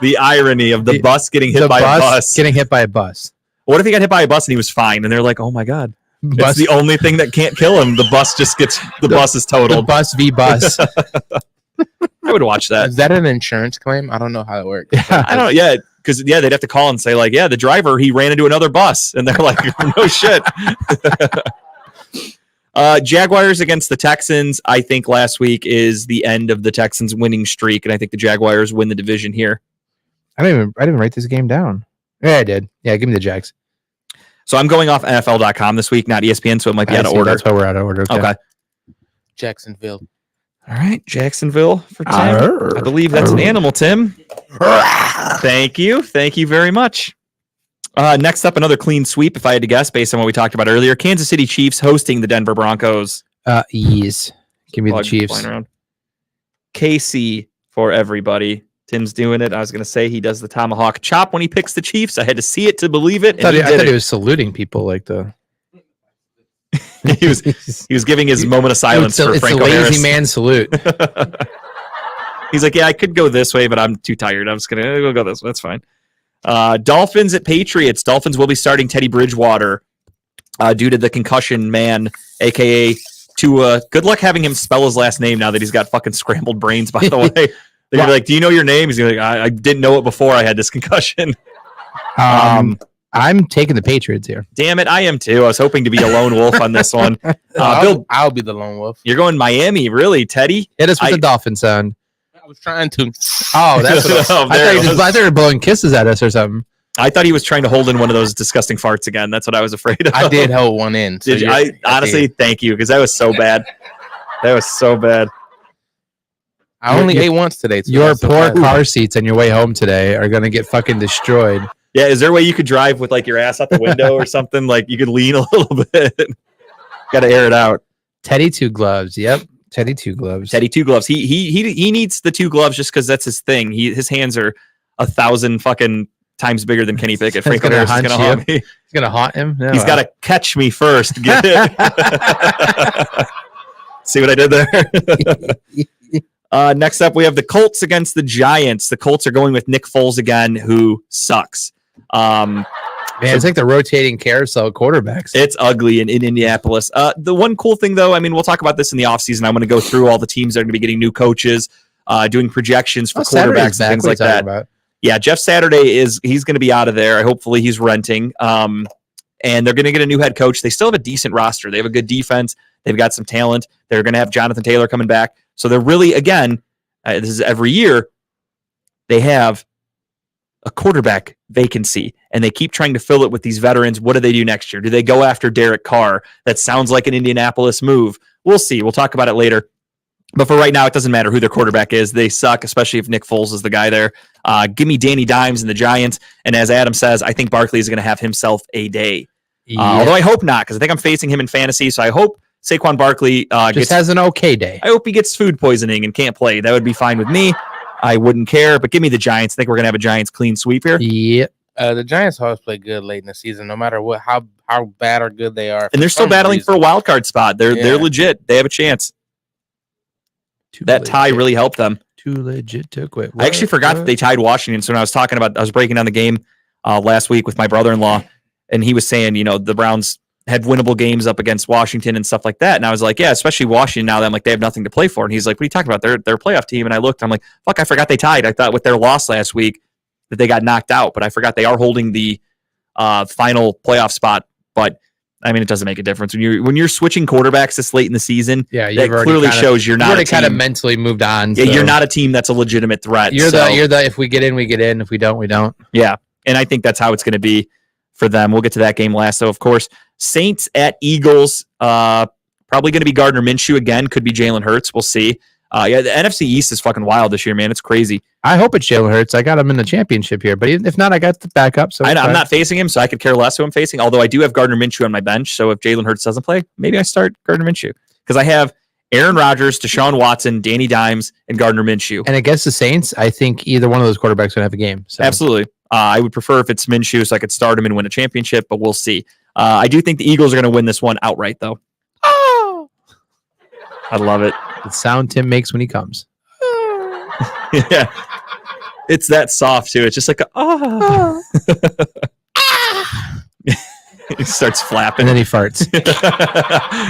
The irony of the bus getting hit by a bus. Getting hit by a bus. What if he got hit by a bus and he was fine? And they're like, oh my God. Bus, It's the only thing that can't kill him. The bus just gets, the bus is the totaled. bus v bus. I would watch that. Is that an insurance claim? I don't know how it works. I don't know. Yeah. Because, they'd have to call and say, like, yeah, the driver, he ran into another bus. And they're like, no shit. Jaguars against the Texans, I think last week is the end of the Texans winning streak. And I think the Jaguars win the division here. I didn't write this game down. Yeah, I did. Yeah, give me the Jags. So I'm going off NFL.com this week, not ESPN, so it might be out of order. That's why we're out of order. Okay. Jacksonville. All right. Jacksonville for Tim. I believe that's an animal, Tim. Thank you. Thank you very much. Next up, another clean sweep, if I had to guess, based on what we talked about earlier. Kansas City Chiefs hosting the Denver Broncos. Yes. Give me the Plug Chiefs. flying around. KC for everybody. Tim's doing it. I was going to say he does the tomahawk chop when he picks the Chiefs. I had to see it to believe it. I thought And he was saluting people like the. he was giving his moment of silence for It's Franco a lazy Harris. man salute. He's like, yeah, I could go this way, but I'm too tired. I'm just going to go this way. That's fine. Dolphins at Patriots. Dolphins will be starting Teddy Bridgewater due to the concussion man, a.k.a. Tua. Good luck having him spell his last name now that he's got fucking scrambled brains, by the way. They're gonna be like, do you know your name? He's gonna be like, I didn't know it before I had this concussion. I'm taking the Patriots here. Damn it, I am too. I was hoping to be a lone wolf on this one. Bill, I'll be the lone wolf. you're going Miami, really, Teddy? Hit us with the Dolphin sound. I was trying to. Oh, that's what Oh, I there it thought was. you were blowing kisses at us or something. I thought he was trying to hold in one of those disgusting farts again. That's what I was afraid of. I did hold one in. So Did you? you're- I honestly thank you because that was so bad. That was so bad. I only ate once today. So Your I'm so poor tired. car seats on your way home today are gonna get fucking destroyed. Yeah, is there a way you could drive with like your ass out the window or something? Like you could lean a little bit. Got to air it out. Teddy two gloves. Yep, Teddy two gloves. Teddy two gloves. He needs the two gloves just because that's his thing. His hands are 1,000 fucking times bigger than Kenny Pickett. Franco gonna Harris is hunt gonna haunt me. He's gonna haunt him. No, He's got to catch me first. Get it? See what I did there? Next up, we have the Colts against the Giants. The Colts are going with Nick Foles again, who sucks. Man, it's like the rotating carousel quarterbacks. It's ugly in Indianapolis. The one cool thing, though, I mean, we'll talk about this in the offseason. I'm going to go through all the teams that are going to be getting new coaches, doing projections for quarterbacks and things like that. About. Yeah, Jeff Saturday he's going to be out of there. Hopefully he's renting. And they're going to get a new head coach. They still have a decent roster. They have a good defense. They've got some talent. They're going to have Jonathan Taylor coming back. So they're really, again, this is every year, they have a quarterback vacancy, and they keep trying to fill it with these veterans. What do they do next year? Do they go after Derek Carr? That sounds like an Indianapolis move. We'll see. We'll talk about it later. But for right now, it doesn't matter who their quarterback is. They suck, especially if Nick Foles is the guy there. Give me Danny Dimes and the Giants. And as Adam says, I think Barkley is going to have himself a day. Although I hope not, because I think I'm facing him in fantasy. So I hope Saquon Barkley just has an okay day. I hope he gets food poisoning and can't play. That would be fine with me. I wouldn't care. But give me the Giants. I think we're going to have a Giants clean sweep here. Yep. The Giants always play good late in the season, no matter what, how bad or good they are. And they're still battling for a wild card spot. They're legit. They have a chance. That tie really helped them. Too legit to quit. I actually forgot that they tied Washington. So when I was breaking down the game last week with my brother-in-law, and he was saying, the Browns had winnable games up against Washington and stuff like that. And I was like, yeah, especially Washington now that I'm like, they have nothing to play for. And he's like, what are you talking about? They're a playoff team. And I looked, I'm like, fuck, I forgot they tied. I thought with their loss last week that they got knocked out, but I forgot they are holding the final playoff spot. But I mean, it doesn't make a difference when you're switching quarterbacks this late in the season. Yeah, that clearly shows you're not. You've already kind of mentally moved on. Yeah, you're not a team that's a legitimate threat. You're the if we get in, we get in. If we don't, we don't. Yeah, and I think that's how it's going to be for them. We'll get to that game last. So, of course, Saints at Eagles. Probably going to be Gardner Minshew again. Could be Jalen Hurts. We'll see. Yeah, the NFC East is fucking wild this year, man. It's crazy. I hope it's Jalen Hurts. I got him in the championship here, but if not, I got the backup. So I'm not facing him, so I could care less who I'm facing. Although I do have Gardner Minshew on my bench, so if Jalen Hurts doesn't play, maybe I start Gardner Minshew because I have Aaron Rodgers, Deshaun Watson, Danny Dimes, and Gardner Minshew. And against the Saints, I think either one of those quarterbacks would have a game. So. Absolutely. I would prefer if it's Minshew so I could start him and win a championship, but we'll see. I do think the Eagles are going to win this one outright, though. Oh! I love it. The sound Tim makes when he comes. Yeah. It's that soft, too. It's just like, he starts flapping. And then he farts.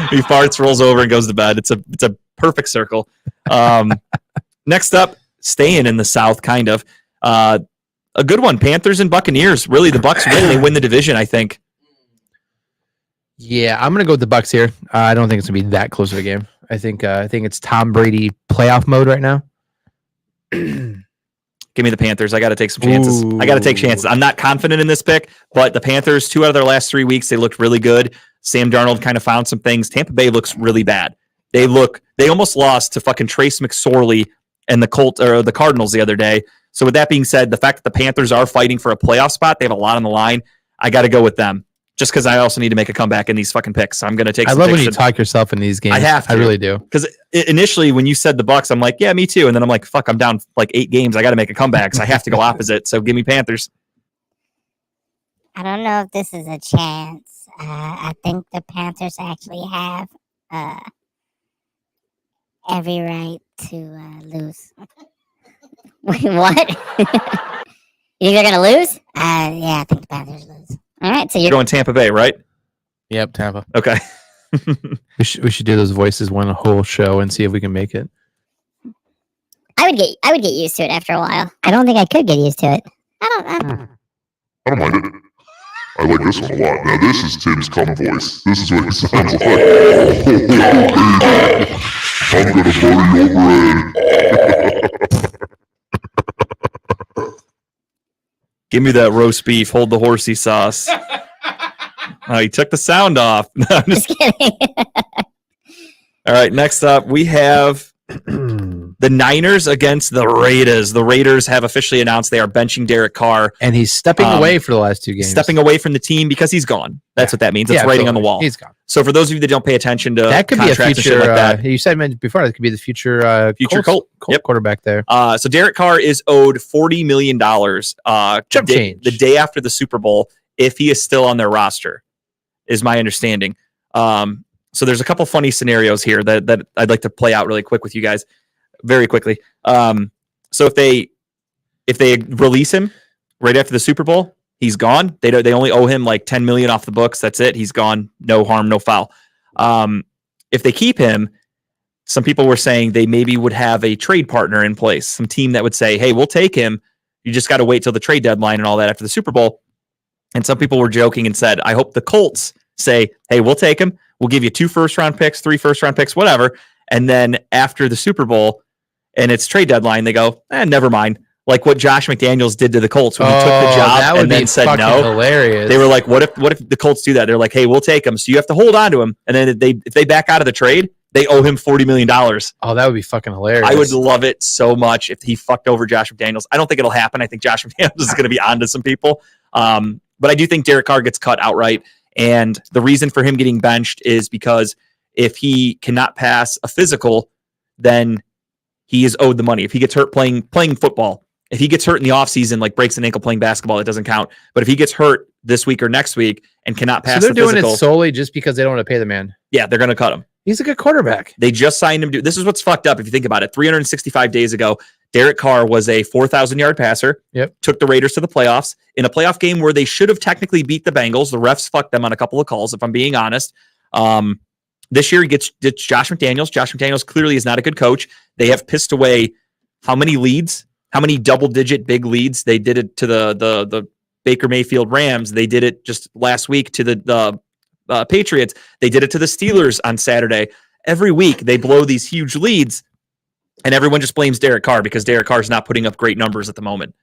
He farts, rolls over, and goes to bed. It's a perfect circle. Next up, staying in the South, kind of. A good one, Panthers and Buccaneers. Really, the Bucs win. They win the division, I think. Yeah, I'm going to go with the Bucs here. I don't think it's going to be that close of a game. I think it's Tom Brady playoff mode right now. Give me the Panthers. I got to take some chances. I got to take chances. I'm not confident in this pick, but the Panthers, 2 out of their last 3 weeks, they looked really good. Sam Darnold kind of found some things. Tampa Bay looks really bad. They almost lost to fucking Trace McSorley and the Cardinals the other day. So with that being said, the fact that the Panthers are fighting for a playoff spot, they have a lot on the line. I got to go with them. Just because I also need to make a comeback in these fucking picks. I'm going to take some I love when you talk yourself in these games. I have to. I really do. Because initially when you said the Bucs, I'm like, yeah, me too. And then I'm like, fuck, I'm down like 8 games. I got to make a comeback. So I have to go opposite. So give me Panthers. I don't know if this is a chance. I think the Panthers actually have every right to lose. Wait, what? You think they're going to lose? Yeah, I think the Panthers lose. All right, so you're going Tampa Bay, right? Yep, Tampa. Okay. We should do those voices one whole show and see if we can make it. I would get used to it after a while. I don't think I could get used to it. I don't mind it. I like this one a lot. Now this is Tim's cum voice. This is what he sounds like. I'm gonna butter your bread. Give me that roast beef. Hold the horsey sauce. Oh, he took the sound off. No, I'm just kidding. All right, next up, we have the Niners against the Raiders. The Raiders have officially announced they are benching Derek Carr. And he's stepping away for the last 2 games. Stepping away from the team because he's gone. That's what that means. It's writing on the wall. He's gone. So for those of you that don't pay attention to that could be a future, like that, you said before, that could be the future Colt quarterback there. So Derek Carr is owed $40 million the day after the Super Bowl if he is still on their roster, is my understanding. So there's a couple funny scenarios here that I'd like to play out really quick with you guys, very quickly. So if they release him right after the Super Bowl, he's gone. They only owe him like $10 million off the books. That's it. He's gone. No harm, no foul. If they keep him, some people were saying they maybe would have a trade partner in place, some team that would say, hey, we'll take him. You just got to wait till the trade deadline and all that after the Super Bowl. And some people were joking and said, I hope the Colts say, hey, we'll take him. We'll give you 2 first-round picks, 3 first-round picks, whatever. And then after the Super Bowl and it's trade deadline, they go, never mind. Like what Josh McDaniels did to the Colts when he took the job and then said no. Hilarious. They were like, what if the Colts do that? They're like, hey, we'll take him. So you have to hold on to him. And then if they back out of the trade, they owe him $40 million. Oh, that would be fucking hilarious. I would love it so much if he fucked over Josh McDaniels. I don't think it'll happen. I think Josh McDaniels is going to be onto some people. But I do think Derek Carr gets cut outright. And the reason for him getting benched is because if he cannot pass a physical, then he is owed the money. If he gets hurt playing football, if he gets hurt in the offseason, like breaks an ankle playing basketball, it doesn't count. But if he gets hurt this week or next week and cannot pass the physical. So they're doing it solely just because they don't want to pay the man. Yeah, they're going to cut him. He's a good quarterback. They just signed him. This is what's fucked up if you think about it. 365 days ago, Derek Carr was a 4,000-yard passer. Yep. Took the Raiders to the playoffs in a playoff game where they should have technically beat the Bengals. The refs fucked them on a couple of calls, if I'm being honest. This year he gets Josh McDaniels. Josh McDaniels clearly is not a good coach. They have pissed away how many leads? How many double-digit big leads? They did it to the Baker Mayfield Rams. They did it just last week to the Patriots. They did it to the Steelers on Saturday. Every week they blow these huge leads, and everyone just blames Derek Carr because Derek Carr is not putting up great numbers at the moment.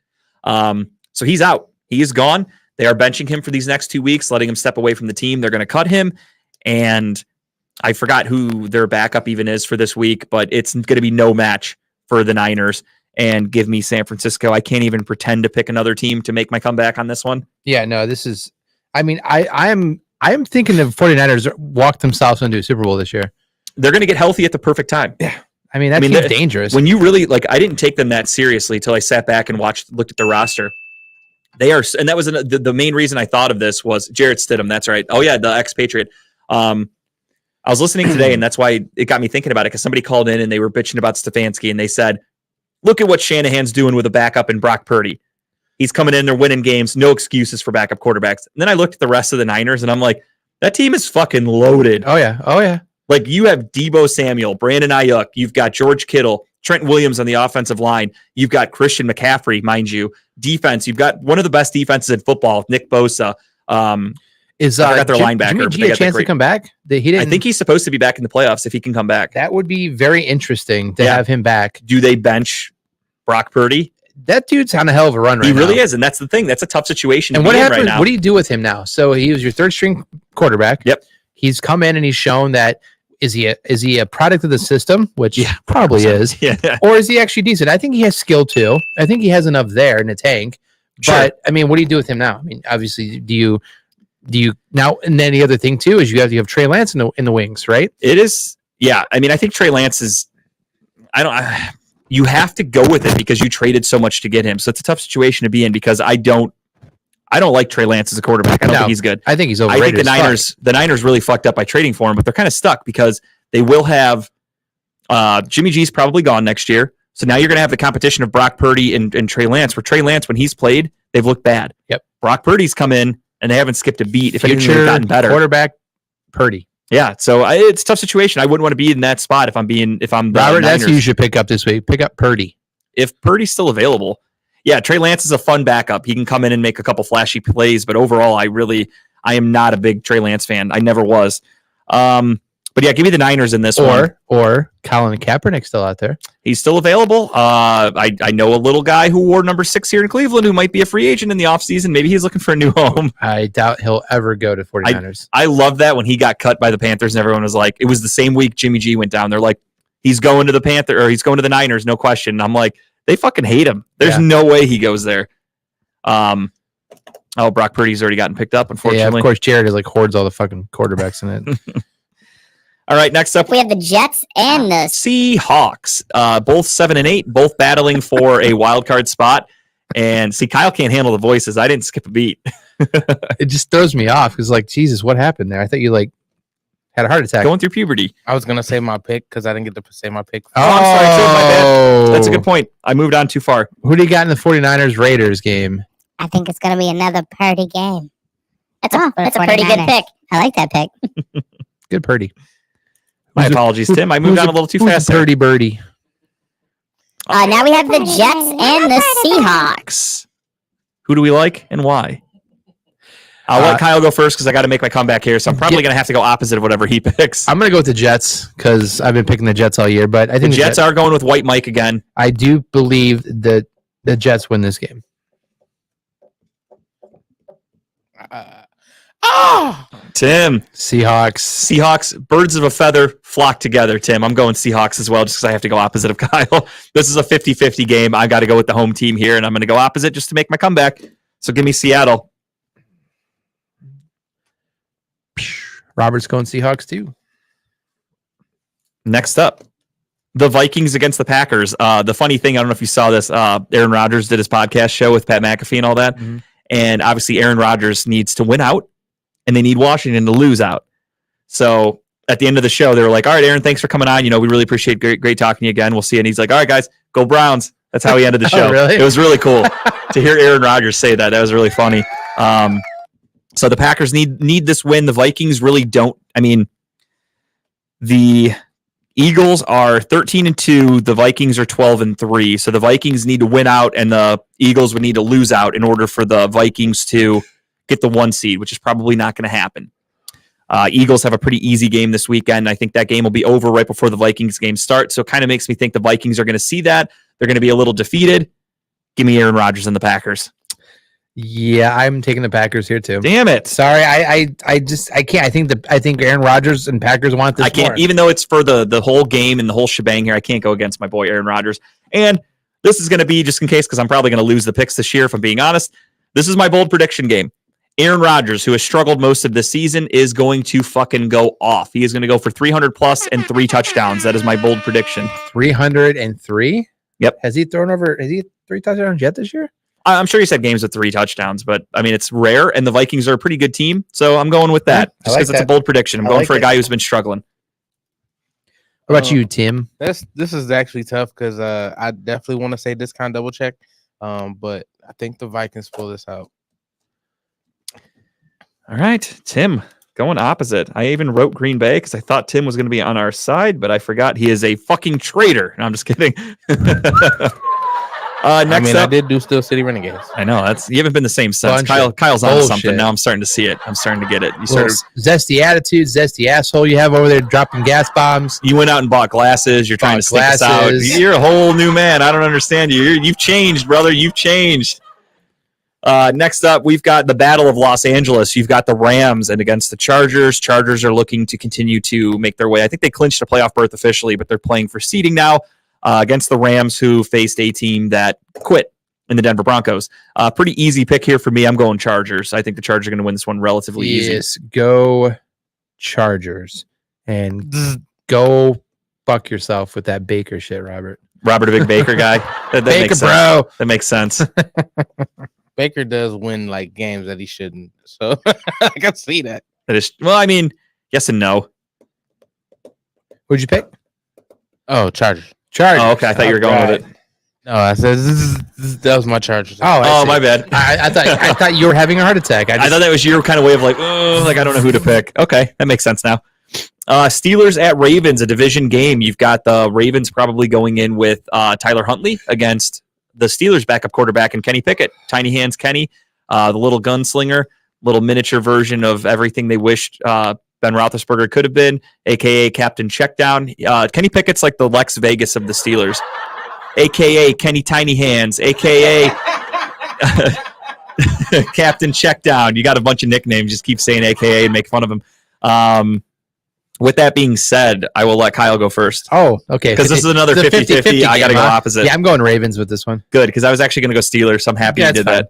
So he's out. He is gone. They are benching him for these next 2 weeks, letting him step away from the team. They're going to cut him, and I forgot who their backup even is for this week, but it's going to be no match for the Niners. And give me San Francisco. I can't even pretend to pick another team to make my comeback on this one. Yeah, no, this is. I mean, I am thinking the 49ers walked themselves into a Super Bowl this year. They're going to get healthy at the perfect time. Yeah, I mean, team's dangerous. When you really I didn't take them that seriously till I sat back and looked at the roster. They are, and that was the main reason I thought of this was Jarrett Stidham. That's right. Oh yeah, the ex-Patriot. I was listening today, and that's why it got me thinking about it because somebody called in and they were bitching about Stefanski, and they said, look at what Shanahan's doing with a backup in Brock Purdy. He's coming in, they're winning games, no excuses for backup quarterbacks. And then I looked at the rest of the Niners, and I'm like, that team is fucking loaded. Oh, yeah. Like, you have Deebo Samuel, Brandon Ayuk, you've got George Kittle, Trent Williams on the offensive line, you've got Christian McCaffrey, mind you. Defense, you've got one of the best defenses in football, Nick Bosa. Is got their linebacker? Jimmy G a chance to come back? He didn't. I think he's supposed to be back in the playoffs if he can come back. That would be very interesting to have him back. Do they bench Brock Purdy? That dude's on a hell of a run right now. He really is, and that's the thing. That's a tough situation. And what happens? Right now. What do you do with him now? So he was your third string quarterback. Yep. He's come in and he's shown that is he a product of the system, which probably is, or is he actually decent? I think he has skill too. I think he has enough there in the tank. Sure. But I mean, what do you do with him now? I mean, obviously, do you now? And then the other thing too is you have Trey Lance in the wings, right? It is. Yeah. I mean, I think Trey Lance is. You have to go with it because you traded so much to get him. So it's a tough situation to be in because I don't like Trey Lance as a quarterback. I don't think he's good. I think he's overrated. I think the Niners really fucked up by trading for him, but they're kind of stuck because they will have Jimmy G's probably gone next year. So now you're going to have the competition of Brock Purdy and Trey Lance. For Trey Lance, when he's played, they've looked bad. Yep. Brock Purdy's come in and they haven't skipped a beat. If anything, they've gotten better. Quarterback Purdy. Yeah, so it's a tough situation. I wouldn't want to be in that spot if I'm the Robert. Niners. That's who you should pick up this week. Pick up Purdy. If Purdy's still available. Yeah, Trey Lance is a fun backup. He can come in and make a couple flashy plays, but overall, I am not a big Trey Lance fan. I never was. But yeah, give me the Niners in this one. Or Colin Kaepernick still out there. He's still available. I know a little guy who wore number 6 here in Cleveland who might be a free agent in the offseason. Maybe he's looking for a new home. I doubt he'll ever go to 49ers. I love that when he got cut by the Panthers and everyone was like, it was the same week Jimmy G went down. They're like, he's going to the Niners, no question. And I'm like, they fucking hate him. There's no way he goes there. Brock Purdy's already gotten picked up, unfortunately. Yeah, of course, Jared is hoards all the fucking quarterbacks in it. All right, next up we have the Jets and the Seahawks. Both 7-8, both battling for a wild card spot. And see, Kyle can't handle the voices. I didn't skip a beat. It just throws me off because, Jesus, what happened there? I thought you had a heart attack. Going through puberty. I was gonna say my pick because I didn't get to say my pick. Oh, I'm sorry, too. My bad. That's a good point. I moved on too far. Who do you got in the 49ers Raiders game? I think it's going to be another Purdy game. That's a pretty good pick. I like that pick. Good Purdy. My apologies, Tim. I moved on a little too fast. Purdy birdie. Now we have the Jets and the Seahawks. Who do we like and why? I'll let Kyle go first because I got to make my comeback here. So I'm probably going to have to go opposite of whatever he picks. I'm going to go with the Jets because I've been picking the Jets all year. But I think the Jets are going with White Mike again. I do believe that the Jets win this game. Tim. Seahawks. Birds of a feather flock together, Tim. I'm going Seahawks as well just because I have to go opposite of Kyle. This is a 50-50 game. I got to go with the home team here, and I'm going to go opposite just to make my comeback. So give me Seattle. Robert's going Seahawks too. Next up, the Vikings against the Packers. The funny thing, I don't know if you saw this, Aaron Rodgers did his podcast show with Pat McAfee and all that. Mm-hmm. And obviously Aaron Rodgers needs to win out, and they need Washington to lose out. So at the end of the show, they were like, all right, Aaron, thanks for coming on. We really appreciate great talking to you again. We'll see you. And he's like, all right, guys, go Browns. That's how he ended the show. Oh, really? It was really cool to hear Aaron Rodgers say that. That was really funny. So the Packers need this win. The Vikings really don't. I mean, the Eagles are 13-2. The Vikings are 12-3. So the Vikings need to win out, and the Eagles would need to lose out in order for the Vikings to get the 1 seed, which is probably not going to happen. Eagles have a pretty easy game this weekend. I think that game will be over right before the Vikings game starts. So it kind of makes me think the Vikings are going to see that. They're going to be a little defeated. Give me Aaron Rodgers and the Packers. Yeah, I'm taking the Packers here too. Damn it. Sorry, I can't. I think Aaron Rodgers and Packers want this. I can't, more. even though it's for the whole game and the whole shebang here, I can't go against my boy Aaron Rodgers. And this is going to be, just in case, because I'm probably going to lose the picks this year, if I'm being honest, this is my bold prediction game. Aaron Rodgers, who has struggled most of this season, is going to fucking go off. He is going to go for 300 plus and 3 touchdowns. That is my bold prediction. 303. Yep. Has he thrown over? Has he 3 touchdowns yet this year? I'm sure he's had games with 3 touchdowns, but I mean, it's rare, and the Vikings are a pretty good team, so I'm going with that. I Just like because it's a that. bold prediction. I'm I going like for a it. guy who's been struggling. What about you, Tim? This is actually tough because I definitely want to say discount double check, but I think the Vikings pull this out. All right, Tim, going opposite. I even wrote Green Bay because I thought Tim was going to be on our side, but I forgot he is a fucking traitor. No, I'm just kidding. Next I up, did do Steel City Renegades. I know you haven't been the same since. Bunch of Kyle's on bullshit. something now. I'm starting to see it. I'm starting to get it. You Little started. zesty attitude, zesty asshole you have over there dropping gas bombs. You went out and bought glasses. You're trying to stick us out. glasses. You're a whole new man. I don't understand you. You've changed, brother. You've changed. Next up, we've got the Battle of Los Angeles. You've got the Rams and against the Chargers. Chargers are looking to continue to make their way. I think they clinched a playoff berth officially, but they're playing for seeding now against the Rams, who faced a team that quit in the Denver Broncos. Pretty easy pick here for me. I'm going Chargers. I think the Chargers are going to win this one relatively easy. Yes, go Chargers and go fuck yourself with that Baker shit, Robert. Robert, a big Baker guy. That Baker, makes sense. bro. That makes sense. Baker does win like games that he shouldn't, so I can see that. That is, well, I mean, yes and no. Who'd you pick? Oh, Chargers. Chargers. Oh, okay. I thought you were going with it. No, I said that was my Chargers. Oh, my bad. I thought you were having a heart attack. I thought that was your kind of way of like I don't know who to pick. Okay, that makes sense now. Steelers at Ravens, a division game. You've got the Ravens probably going in with Tyler Huntley against the Steelers' backup quarterback and Kenny Pickett. Tiny Hands Kenny, the little gunslinger, little miniature version of everything they wished Ben Roethlisberger could have been, a.k.a. Captain Checkdown. Kenny Pickett's like the Lex Vegas of the Steelers, a.k.a. Kenny Tiny Hands, a.k.a. Captain Checkdown. You got a bunch of nicknames. Just keep saying a.k.a. and make fun of him. With that being said, I will let Kyle go first. Oh, okay. Because this is another It's a 50-50. I got to go huh? opposite. Yeah, I'm going Ravens with this one. Good, because I was actually going to go Steelers, so I'm happy Yeah, you did that's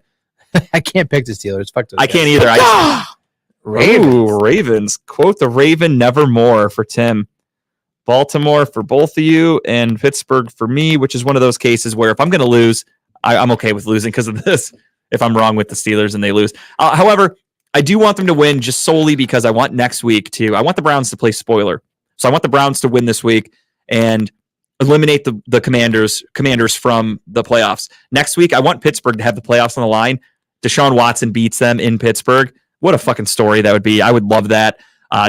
that. I can't pick the Steelers. Fuck those I guys. can't either. Ravens. Quote the Raven nevermore for Tim. Baltimore for both of you, and Pittsburgh for me, which is one of those cases where if I'm going to lose, I'm okay with losing because of this. If I'm wrong with the Steelers and they lose. However, I do want them to win just solely because I want next week I want the Browns to play spoiler. So I want the Browns to win this week and eliminate the Commanders from the playoffs. Next week, I want Pittsburgh to have the playoffs on the line. Deshaun Watson beats them in Pittsburgh. What a fucking story that would be. I would love that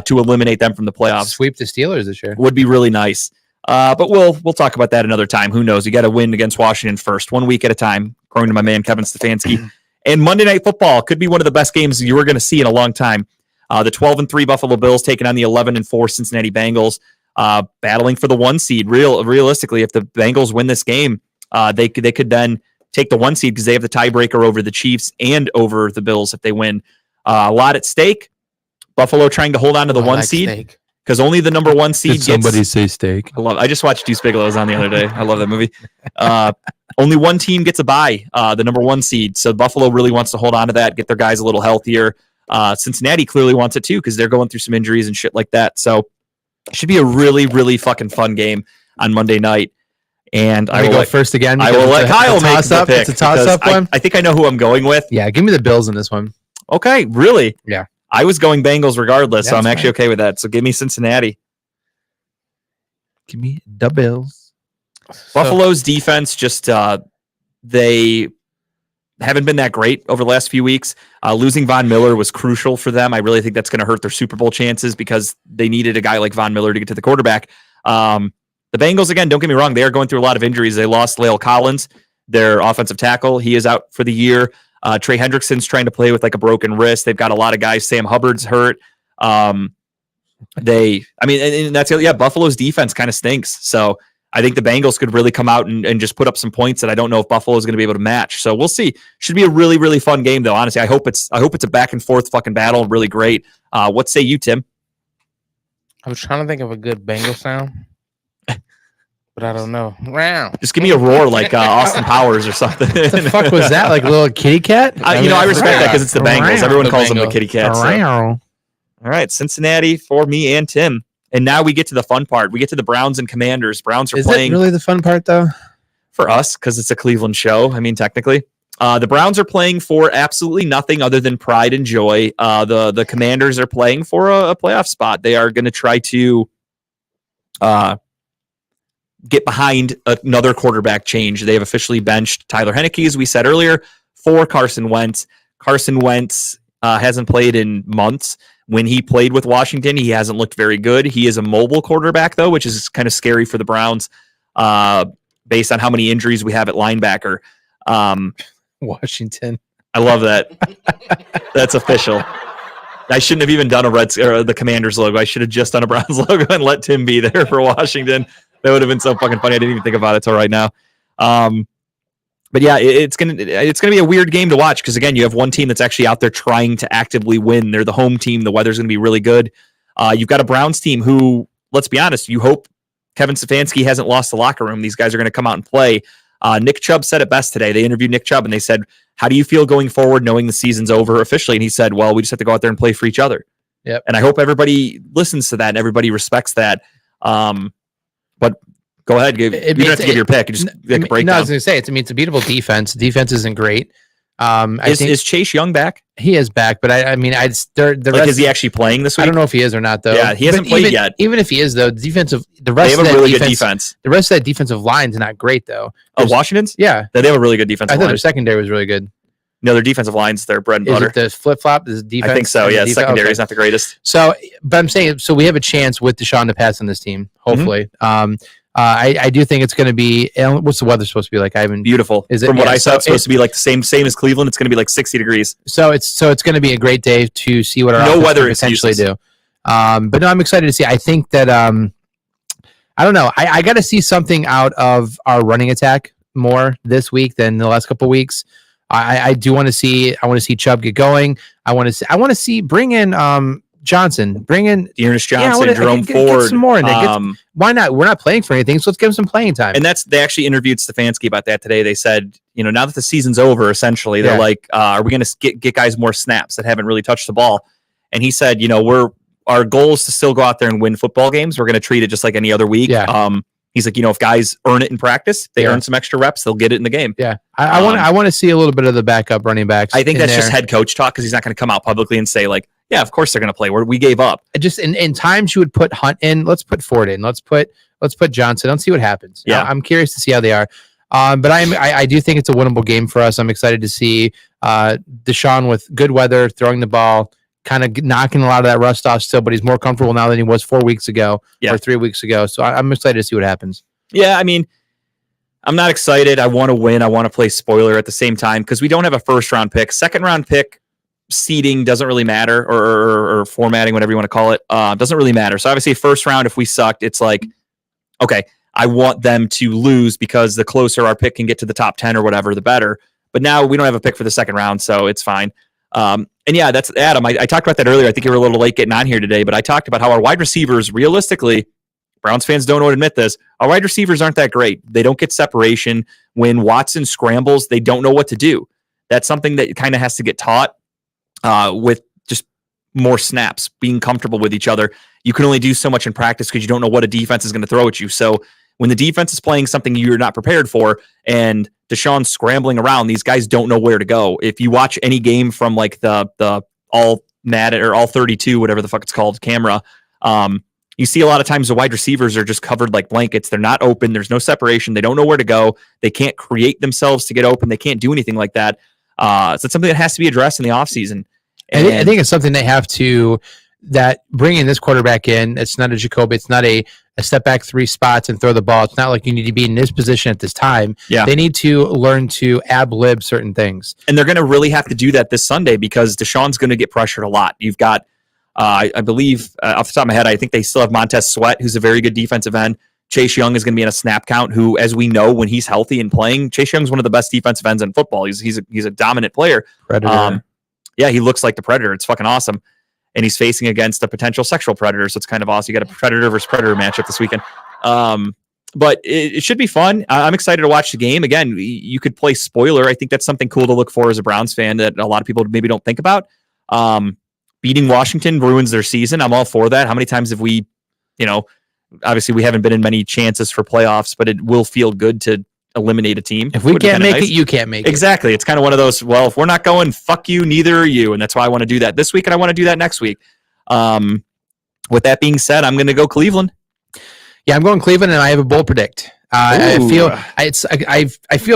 to eliminate them from the playoffs. Sweep the Steelers this year. Would be really nice. But we'll talk about that another time. Who knows? You got to win against Washington first, 1 week at a time, according to my man Kevin Stefanski. And Monday Night Football could be one of the best games you were going to see in a long time. The 12-3 Buffalo Bills taking on the 11-4 Cincinnati Bengals, battling for the 1 seed. Realistically, if the Bengals win this game, they could then take the 1 seed because they have the tiebreaker over the Chiefs and over the Bills if they win. A lot at stake. Buffalo trying to hold on to the 1 seed because only the number 1 seed gets. Say steak? I just watched Deuce Bigelow's on the other day. I love that movie. Only one team gets a bye, the number 1 seed. So Buffalo really wants to hold on to that, get their guys a little healthier. Cincinnati clearly wants it too because they're going through some injuries and shit like that. So it should be a really, really fucking fun game on Monday night. And I will go let, first again. I will let Kyle make the pick. It's a toss-up because one. I think I know who I'm going with. Yeah, give me the Bills in this one. Okay, really? Yeah. I was going Bengals regardless, so That's I'm actually okay with that. So give me Cincinnati. Give me the Bills. Buffalo's defense just they haven't been that great over the last few weeks. Losing Von Miller was crucial for them. I really think that's going to hurt their Super Bowl chances because they needed a guy like Von Miller to get to the quarterback. The Bengals, again, don't get me wrong, they are going through a lot of injuries. They lost La'el Collins, their offensive tackle. He is out for the year. Trey Hendrickson's trying to play with like a broken wrist. They've got a lot of guys. Sam Hubbard's hurt. And that's, Buffalo's defense kind of stinks. So I think the Bengals could really come out and just put up some points that I don't know if Buffalo is going to be able to match. So we'll see. Should be a really, really fun game, though. Honestly, I hope it's a back and forth fucking battle. Really great. What say you, Tim? I was trying to think of a good Bengal sound, but I don't know. Wow. Just give me a roar like Austin Powers or something. What the fuck was that? Like a little kitty cat? I respect that because it's the Bengals. Everyone calls them the kitty cat. So. Wow. All right, Cincinnati for me and Tim. And now we get to the fun part. We get to the Browns and Commanders. Browns are Is playing it really the fun part, though? for us because it's a Cleveland show. I mean, technically. The Browns are playing for absolutely nothing other than pride and joy. The Commanders are playing for a playoff spot. They are going to try to get behind another quarterback change. They have officially benched Tyler Heineke, as we said earlier, for Carson Wentz. Carson Wentz hasn't played in months. When he played with Washington, he hasn't looked very good. He is a mobile quarterback, though, which is kind of scary for the Browns based on how many injuries we have at linebacker. Washington. I love that. That's official. I shouldn't have even done the Commanders logo. I should have just done a Browns logo and let Tim be there for Washington. That would have been so fucking funny. I didn't even think about it till right now. But yeah, it's gonna be a weird game to watch because again, you have one team that's actually out there trying to actively win. They're the home team. The weather's gonna be really good. You've got a Browns team who, let's be honest, you hope Kevin Stefanski hasn't lost the locker room. These guys are gonna come out and play. Nick Chubb said it best today. They interviewed Nick Chubb and they said, "How do you feel going forward, knowing the season's over officially?" And he said, "Well, we just have to go out there and play for each other." Yep. And I hope everybody listens to that and everybody respects that. But go ahead, you don't have to give your pick. Just make a breakdown. No, I was going to say it's a beatable defense. Defense isn't great. Is Chase Young back? He is back, but Is he actually playing this week? I don't know if he is or not, though. Yeah, he hasn't played yet. Even if he is, though, they have a really good defense. The rest of that defensive line's not great, though. Oh, Washington's? Yeah, they have a really good defensive I thought line. their secondary was really good. No, their defensive line's their bread and Is butter. it the flip flop? Is defense? I think so. Yeah, secondary is not the greatest. So, but I'm saying, so we have a chance with Deshaun to pass on this team. Hopefully, I do think it's going to be. What's the weather supposed to be like? I haven't. Beautiful. Is it, From what yeah, I saw, so it's supposed to be like the same as Cleveland. It's going to be like 60 degrees. So it's going to be a great day to see what our No offense weather can potentially excuses. do. But no, I'm excited to see. I think that I don't know. I got to see something out of our running attack more this week than the last couple of weeks. I do want to see. I want to see Chubb get going. I want to see bring in Johnson, bring in Dearness Johnson, Jerome get Ford. some more in there. Why not? We're not playing for anything, so let's give him some playing time. And they actually interviewed Stefanski about that today. They said, now that the season's over, essentially, they're like, are we going to get guys more snaps that haven't really touched the ball? And he said, our goal is to still go out there and win football games. We're going to treat it just like any other week. Yeah. He's like, if guys earn it in practice, they earn some extra reps, they'll get it in the game. Yeah, I want to see a little bit of the backup running backs. I think that's just head coach talk because he's not going to come out publicly and say like, yeah, of course they're going to play. We gave up. Just in times you would put Hunt in. Let's put Ford in. Let's put Johnson. Let's see what happens. Yeah, I'm curious to see how they are. But I do think it's a winnable game for us. I'm excited to see Deshaun with good weather throwing the ball, kind of knocking a lot of that rust off still, but he's more comfortable now than he was 4 weeks ago or 3 weeks ago. So I'm excited to see what happens. Yeah, I mean, I'm not excited. I want to win. I want to play spoiler at the same time because we don't have a first-round pick. Second-round pick seeding doesn't really matter, or formatting, whatever you want to call it, doesn't really matter. So obviously, first round, if we sucked, it's like, okay, I want them to lose because the closer our pick can get to the top 10 or whatever, the better. But now we don't have a pick for the second round, so it's fine. And yeah, that's Adam. I talked about that earlier. I think you were a little late getting on here today, but I talked about how our wide receivers, realistically, Browns fans don't want to admit this, our wide receivers aren't that great. They don't get separation. When Watson scrambles, they don't know what to do. That's something that kind of has to get taught with just more snaps, being comfortable with each other. You can only do so much in practice because you don't know what a defense is going to throw at you. So when the defense is playing something you're not prepared for and Deshaun's scrambling around, these guys don't know where to go. If you watch any game from like the all Madden or all 32, whatever the fuck it's called, camera, You see a lot of times the wide receivers are just covered like blankets. They're not open. There's no separation. They don't know where to go. They can't create themselves to get open. They can't do anything like that. So it's something that has to be addressed in the offseason. I think it's something they have to, that bringing this quarterback in, it's not a Jacoby, it's not a step back 3 spots and throw the ball. It's not like you need to be in this position at this time. Yeah. They need to learn to ad-lib certain things. And they're going to really have to do that this Sunday because Deshaun's going to get pressured a lot. You've got, I believe, off the top of my head, I think they still have Montez Sweat, who's a very good defensive end. Chase Young is going to be in a snap count, who, as we know, when he's healthy and playing, Chase Young's one of the best defensive ends in football. He's a dominant player. Predator. Yeah, he looks like the Predator. It's fucking awesome. And he's facing against a potential sexual predator, so it's kind of awesome. You got a Predator versus Predator matchup this weekend. But it should be fun. I'm excited to watch the game. Again, you could play spoiler. I think that's something cool to look for as a Browns fan that a lot of people maybe don't think about. Beating Washington ruins their season. I'm all for that. How many times have we, obviously we haven't been in many chances for playoffs, but it will feel good to eliminate a team. If we can't make it, you can't make it. Exactly. It's kind of one of those, well, if we're not going, fuck you, neither are you. And that's why I want to do that this week, and I want to do that next week. With that being said, I'm going to go Cleveland. Yeah, I'm going Cleveland, and I have a bold predict. I feel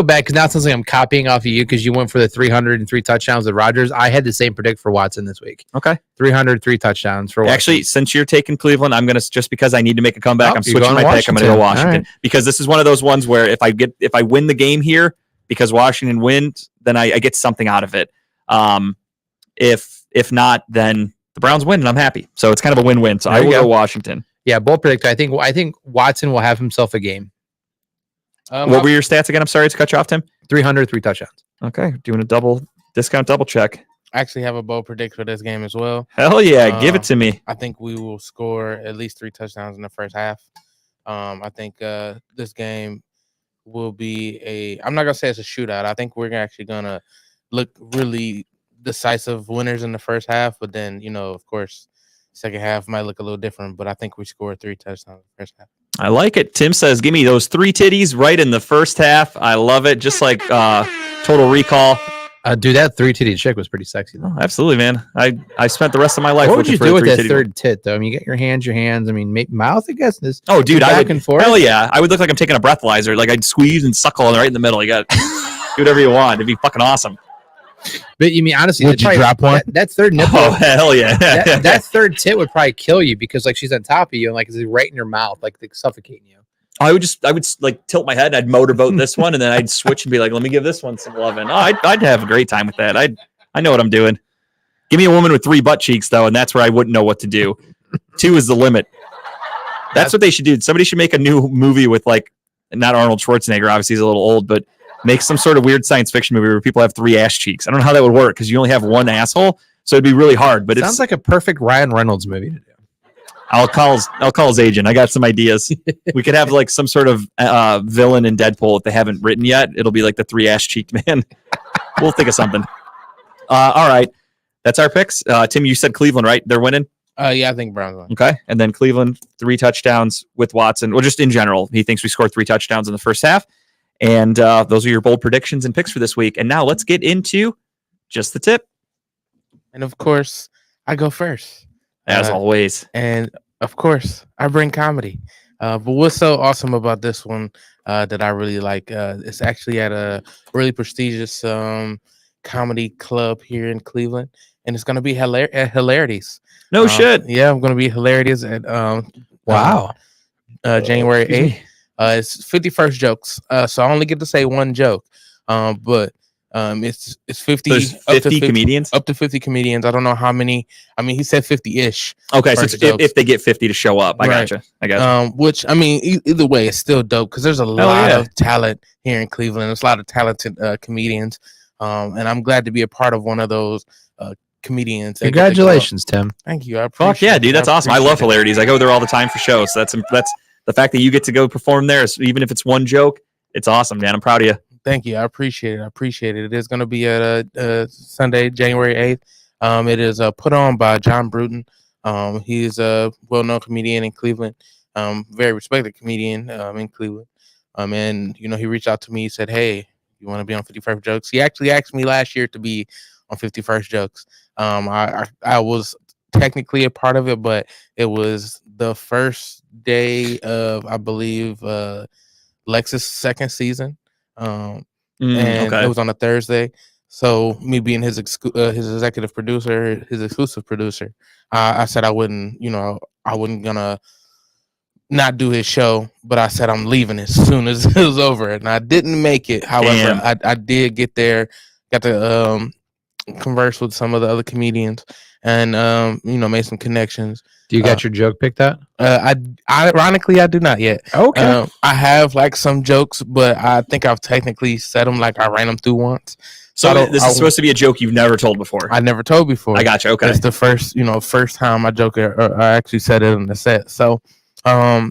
bad because now it sounds like I'm copying off of you because you went for the 303 touchdowns with Rodgers. I had the same predict for Watson this week. Okay. 303 touchdowns for Watson. Actually, since you're taking Cleveland, I'm going to, just because I need to make a comeback, I'm switching my pick. I'm going to go Washington. Right. Because this is one of those ones where if I win the game here because Washington wins, then I get something out of it. If not, then the Browns win and I'm happy. So it's kind of a win-win. So I will go Washington. Yeah, bold predict. I think Watson will have himself a game. What were your stats again? I'm sorry to cut you off, Tim. 303 touchdowns. Okay, doing a double check. I actually have a bold predict for this game as well. Hell yeah, give it to me. I think we will score at least 3 touchdowns in the first half. I think this game will be I'm not gonna say it's a shootout. I think we're actually gonna look really decisive winners in the first half, but then of course, second half might look a little different. But I think we score 3 touchdowns in the first half. I like it. Tim says, give me those 3 titties right in the first half. I love it. Just like Total Recall. Dude, that 3-titty chick was pretty sexy, though. Oh, absolutely, man. I spent the rest of my life What would looking you for do a with that 3-titty. third tit, though? I mean, you get your hands. I mean, mouth, I guess. This. Oh, dude, I back would. and forth. Hell yeah. I would look like I'm taking a breathalyzer. Like I'd squeeze and suckle right in the middle. You got do whatever you want. It'd be fucking awesome. But you mean, honestly, Would you drop one? That third nipple. Oh, hell yeah. that third tit would probably kill you because, like, she's on top of you and, like, it's right in your mouth, like, suffocating you. I would like tilt my head and I'd motorboat this one and then I'd switch and be like, let me give this one some loving. Oh, I'd have a great time with that. I know what I'm doing. Give me a woman with 3 butt cheeks though, and that's where I wouldn't know what to do. 2 is the limit. That's what they should do. Somebody should make a new movie with, like, not Arnold Schwarzenegger, obviously he's a little old, but make some sort of weird science fiction movie where people have 3 ass cheeks. I don't know how that would work because you only have 1 asshole, so it'd be really hard. But Sounds like a perfect Ryan Reynolds movie to do. I'll call his agent. I got some ideas. We could have like some sort of villain in Deadpool if they haven't written yet. It'll be like the 3 ass cheeked man. We'll think of something. All right, that's our picks. Tim, you said Cleveland, right? They're winning. Yeah, I think Browns win. Okay, and then Cleveland 3 touchdowns with Watson. Well, just in general, he thinks we score 3 touchdowns in the first half. And those are your bold predictions and picks for this week. And now let's get into just the tip. And of course, I go first. As always. And of course, I bring comedy. But what's so awesome about this one that I really like, it's actually at a really prestigious comedy club here in Cleveland. And it's going to be at Hilarities. No shit. Yeah, I'm going to be Hilarities at January 8th. It's 51st jokes. So I only get to say 1 joke. But it's 50, There's 50 comedians? Up to 50 comedians. I don't know how many. I mean, he said 50-ish. Okay, so first if jokes. they get 50 to show up, I Right. gotcha. I guess. Which, I mean, either way, it's still dope because there's a lot of talent here in Cleveland. There's a lot of talented comedians. And I'm glad to be a part of one of those comedians. that get to go up. Congratulations, Tim. Thank you. I Fuck appreciate yeah, it. dude. That's awesome. I love appreciate it. Hilarities. I go there all the time for shows. So that's the fact that you get to go perform there, even if it's 1 joke. It's awesome, man. I'm proud of you. Thank you. I appreciate it. It is going to be at Sunday, January 8th. It is put on by John Bruton. He's a well-known comedian in Cleveland, very respected comedian in Cleveland. And, he reached out to me. He said, hey, you want to be on 51st Jokes? He actually asked me last year to be on 51st Jokes. I was technically a part of it, but it was the first day of, I believe, Lex's second season. And it was on a Thursday. So me being his executive producer, his exclusive producer, I said I wouldn't gonna not do his show, but I said I'm leaving as soon as it was over, and I didn't make it. However, I did get there, got to converse with some of the other comedians, and made some connections. Do you got your joke picked out? Ironically, I do not yet. Okay. I have like some jokes, but I think I've technically said them, like I ran them through once. So this is supposed to be a joke you've never told before. I never told before. I got you. Okay. It's the first time I joke I actually said it in the set. So I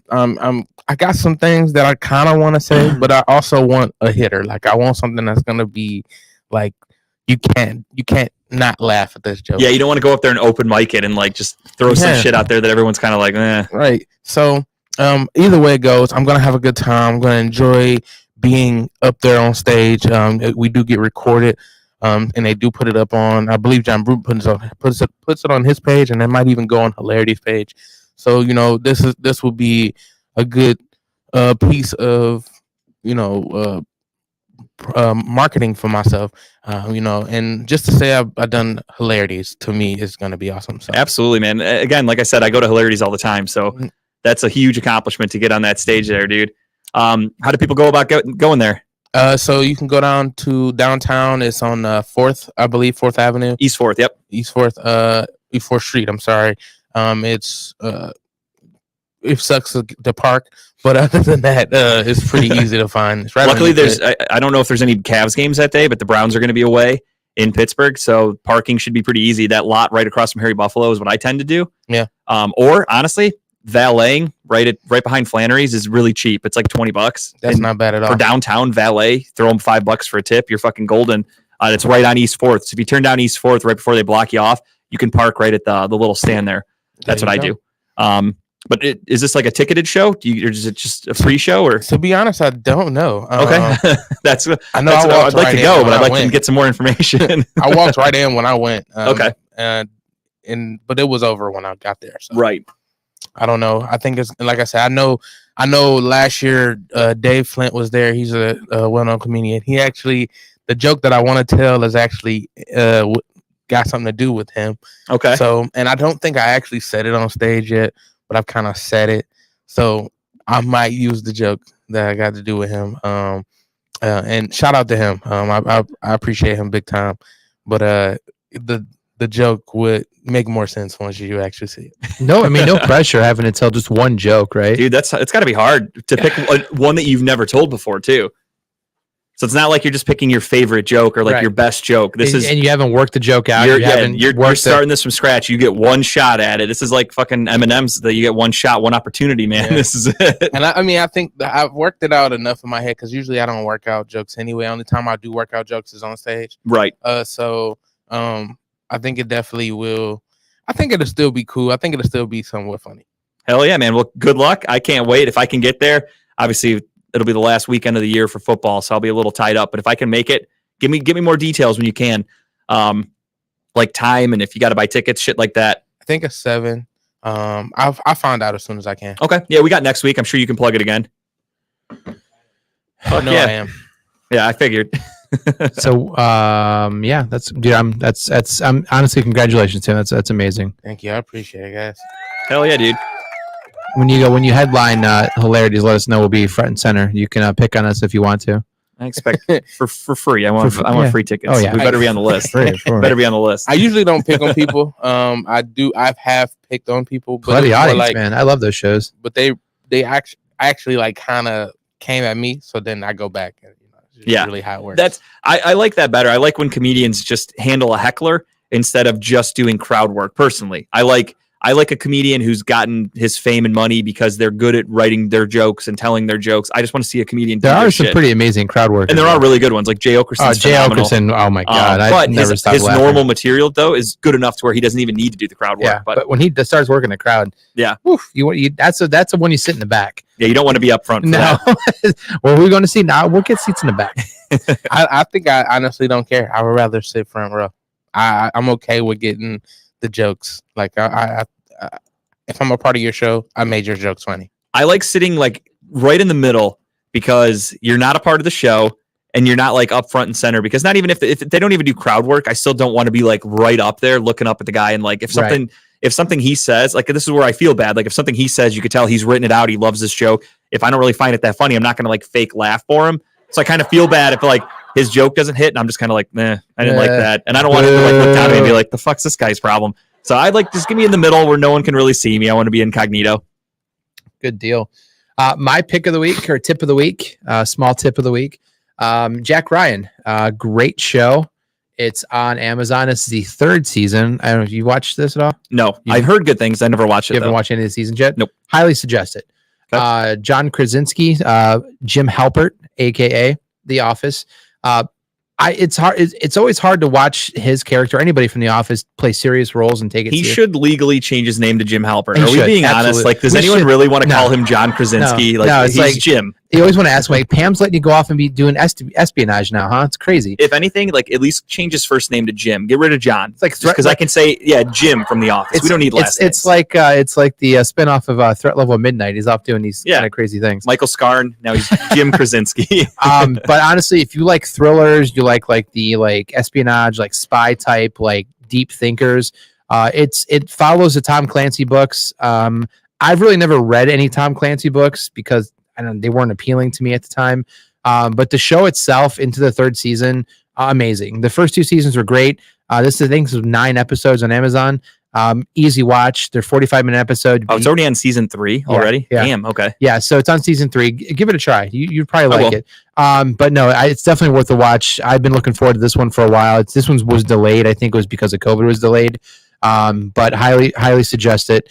got some things that I kind of want to say, but I also want a hitter. Like I want something that's gonna be like you can't not laugh at this joke. Yeah, you don't want to go up there and open mic it and like just throw some shit out there that everyone's kind of like, eh. Right. So either way it goes, I'm gonna have a good time. I'm gonna enjoy being up there on stage. We do get recorded, and they do put it up on, I believe John Brute puts it on his page, and it might even go on Hilarity's page. So this will be a good piece of marketing for myself. And just to say I've done Hilarities, to me is going to be awesome. So Absolutely, man. Again, like I said, I go to Hilarities all the time, so that's a huge accomplishment to get on that stage there, dude. How do people go about going there? So you can go down to downtown. It's on 4th, I believe, 4th Avenue. East 4th, yep. East 4th Street, I'm sorry. It sucks to park, but other than that, it's pretty easy to find. It's right. Luckily, I don't know if there's any Cavs games that day, but the Browns are going to be away in Pittsburgh, so parking should be pretty easy. That lot right across from Harry Buffalo is what I tend to do. Yeah. Or honestly, valeting right behind Flannery's is really cheap. It's like $20. That's not bad at all. For downtown valet, throw them $5 for a tip. You're fucking golden. It's right on East 4th. So if you turn down East 4th right before they block you off, you can park right at the little stand there. That's what I do. But is this like a ticketed show? Or is it just a free show? Or to be honest, I don't know. Okay, I know I'd like to go, but I'd like to get some more information. I walked right in when I went. Okay, but it was over when I got there. So. Right. I don't know. I think it's like I said. I know. Last year, Dave Flint was there. He's a well-known comedian. He actually, the joke that I want to tell is actually got something to do with him. Okay. So, and I don't think I actually said it on stage yet, but I've kind of said it. So I might use the joke that I got to do with him. And shout out to him. I appreciate him big time. But the joke would make more sense once you actually see it. No, I mean, no pressure having to tell just one joke, right? Dude, it's got to be hard to pick one that you've never told before, too. So it's not like you're just picking your favorite joke or like your best joke. And you haven't worked the joke out. You're starting this from scratch. You get one shot at it. This is like fucking M&M's that you get one shot, one opportunity, man. Yeah. This is it. And I think that I've worked it out enough in my head because usually I don't work out jokes anyway. Only time I do work out jokes is on stage. Right. So I think it definitely will. I think it'll still be cool. I think it'll still be somewhat funny. Hell yeah, man. Well, good luck. I can't wait. If I can get there, obviously it'll be the last weekend of the year for football, so I'll be a little tied up. But if I can make it, give me more details when you can, like time and if you got to buy tickets, shit like that. I think it's 7. I'll find out as soon as I can. Okay. Yeah, we got next week. I'm sure you can plug it again. Oh no, yeah. I am. Yeah, I figured. So yeah, I'm honestly, congratulations, Tim. That's amazing. Thank you. I appreciate it, guys. Hell yeah, dude. When you headline Hilarities, let us know. We'll be front and center. You can pick on us if you want to. I expect for free. I want free tickets. Oh yeah, we better be on the list. Better be on the list. I usually don't pick on people. I have picked on people. But the audience, man, I love those shows. But they actually like kind of came at me, so then I go back and yeah, really how it works. I like that better. I like when comedians just handle a heckler instead of just doing crowd work. Personally, I like a comedian who's gotten his fame and money because they're good at writing their jokes and telling their jokes. I just want to see a comedian. There are some pretty amazing crowd work, and there are really good ones like Jay Okerson. Jay Okerson, oh my god! But his normal material though is good enough to where he doesn't even need to do the crowd work. Yeah, but when he starts working the crowd, yeah, that's the one you sit in the back. Yeah, you don't want to be up front. No, well, we're going to see now. We'll get seats in the back. I think I honestly don't care. I would rather sit front row. I'm okay with getting the jokes. Like if I'm a part of your show, I made your jokes funny. I like sitting like right in the middle because you're not a part of the show and you're not like up front and center, because not even if they don't even do crowd work, I still don't want to be like right up there looking up at the guy. And like, if something he says, like, this is where I feel bad. Like if something he says, you could tell he's written it out. He loves this joke. If I don't really find it that funny, I'm not going to like fake laugh for him. So I kind of feel bad if like his joke doesn't hit and I'm just kind of like, I didn't like that. And I don't want him to like look down at me and be like, the fuck's this guy's problem? So I'd like, just give me in the middle where no one can really see me. I want to be incognito. Good deal. My pick of the week, or tip of the week, small tip of the week. Jack Ryan, great show. It's on Amazon. It's the 3rd season. I don't know if you watched this at all. No, I've heard good things. I never watched it. You haven't watched any of the seasons yet? Nope. Highly suggest it. John Krasinski, Jim Halpert, aka The Office. It's hard. It's always hard to watch his character, anybody from The Office, play serious roles and take it. He serious. should legally change his name to Jim Halpert. He Are we should, being honest? absolutely. Like, does We anyone should. really want to No. call him John Krasinski? No. Like, No, it's he's like- Jim. You always want to ask, like, Pam's letting you go off and be doing espionage now, huh? It's crazy. If anything, like, at least change his first name to Jim. Get rid of John. It's like Because I can say, Jim from The Office. We don't need last names. It's like the spinoff of Threat Level Midnight. He's off doing these kind of crazy things. Michael Scarn. Now he's Jim Krasinski. But honestly, if you like thrillers, you like the espionage, like spy type, like deep thinkers. It follows the Tom Clancy books. I've really never read any Tom Clancy books because they weren't appealing to me at the time. But the show itself, into the 3rd season, amazing. The first 2 seasons were great. This is 9 episodes on Amazon. Easy watch. They're 45-minute episodes. Oh, it's already on season 3 already? Yeah. Damn, okay. Yeah, so it's on season 3. Give it a try. You'd probably like will. it. But no, it's definitely worth a watch. I've been looking forward to this one for a while. This one was delayed. I think it was because of COVID was delayed. But highly suggest it.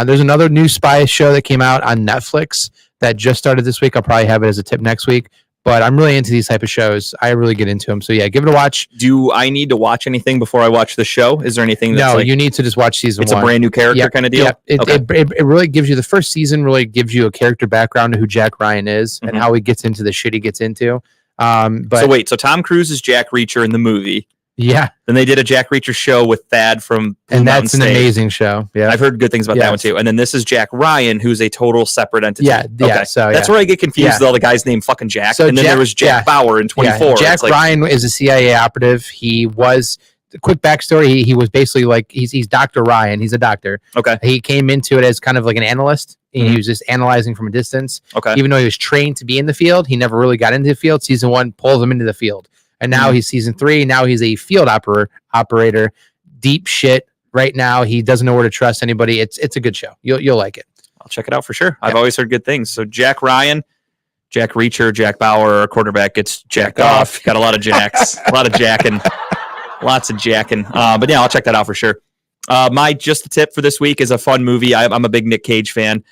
There's another new spy show that came out on Netflix that just started this week. I'll probably have it as a tip next week. But I'm really into these type of shows. I really get into them. So yeah, give it a watch. Do I need to watch anything before I watch the show? Is there anything that's No, you need to just watch season 1. It's a brand new character kind of deal? Yeah, it really gives you, the first season really gives you a character background of who Jack Ryan is and how he gets into the shit he gets into. But so Tom Cruise is Jack Reacher in the movie. Yeah. Then they did a Jack Reacher show with Thad from Blue And Mountain that's an State. amazing show. Yeah. I've heard good things about that one too. And then this is Jack Ryan, who's a total separate entity. Yeah, yeah, so, that's yeah. where I get confused Yeah. with all the guys named fucking Jack. So and then there was Jack Bauer in 24. Yeah. Jack It's like, Ryan is a CIA operative. He was, quick backstory, he was basically like, he's Dr. Ryan. He's a doctor. Okay. He came into it as kind of like an analyst. And he was just analyzing from a distance. Okay. Even though he was trained to be in the field, he never really got into the field. Season 1 pulled him into the field. And now he's season 3. Now he's a field operator. Deep shit right now. He doesn't know where to trust anybody. It's a good show. You'll like it. I'll check it out for sure. I've always heard good things. So Jack Ryan, Jack Reacher, Jack Bauer, our quarterback gets jacked off. Got a lot of jacks, a lot of jacking, lots of jacking. But yeah, I'll check that out for sure. My just the tip for this week is a fun movie. I'm a big Nick Cage fan.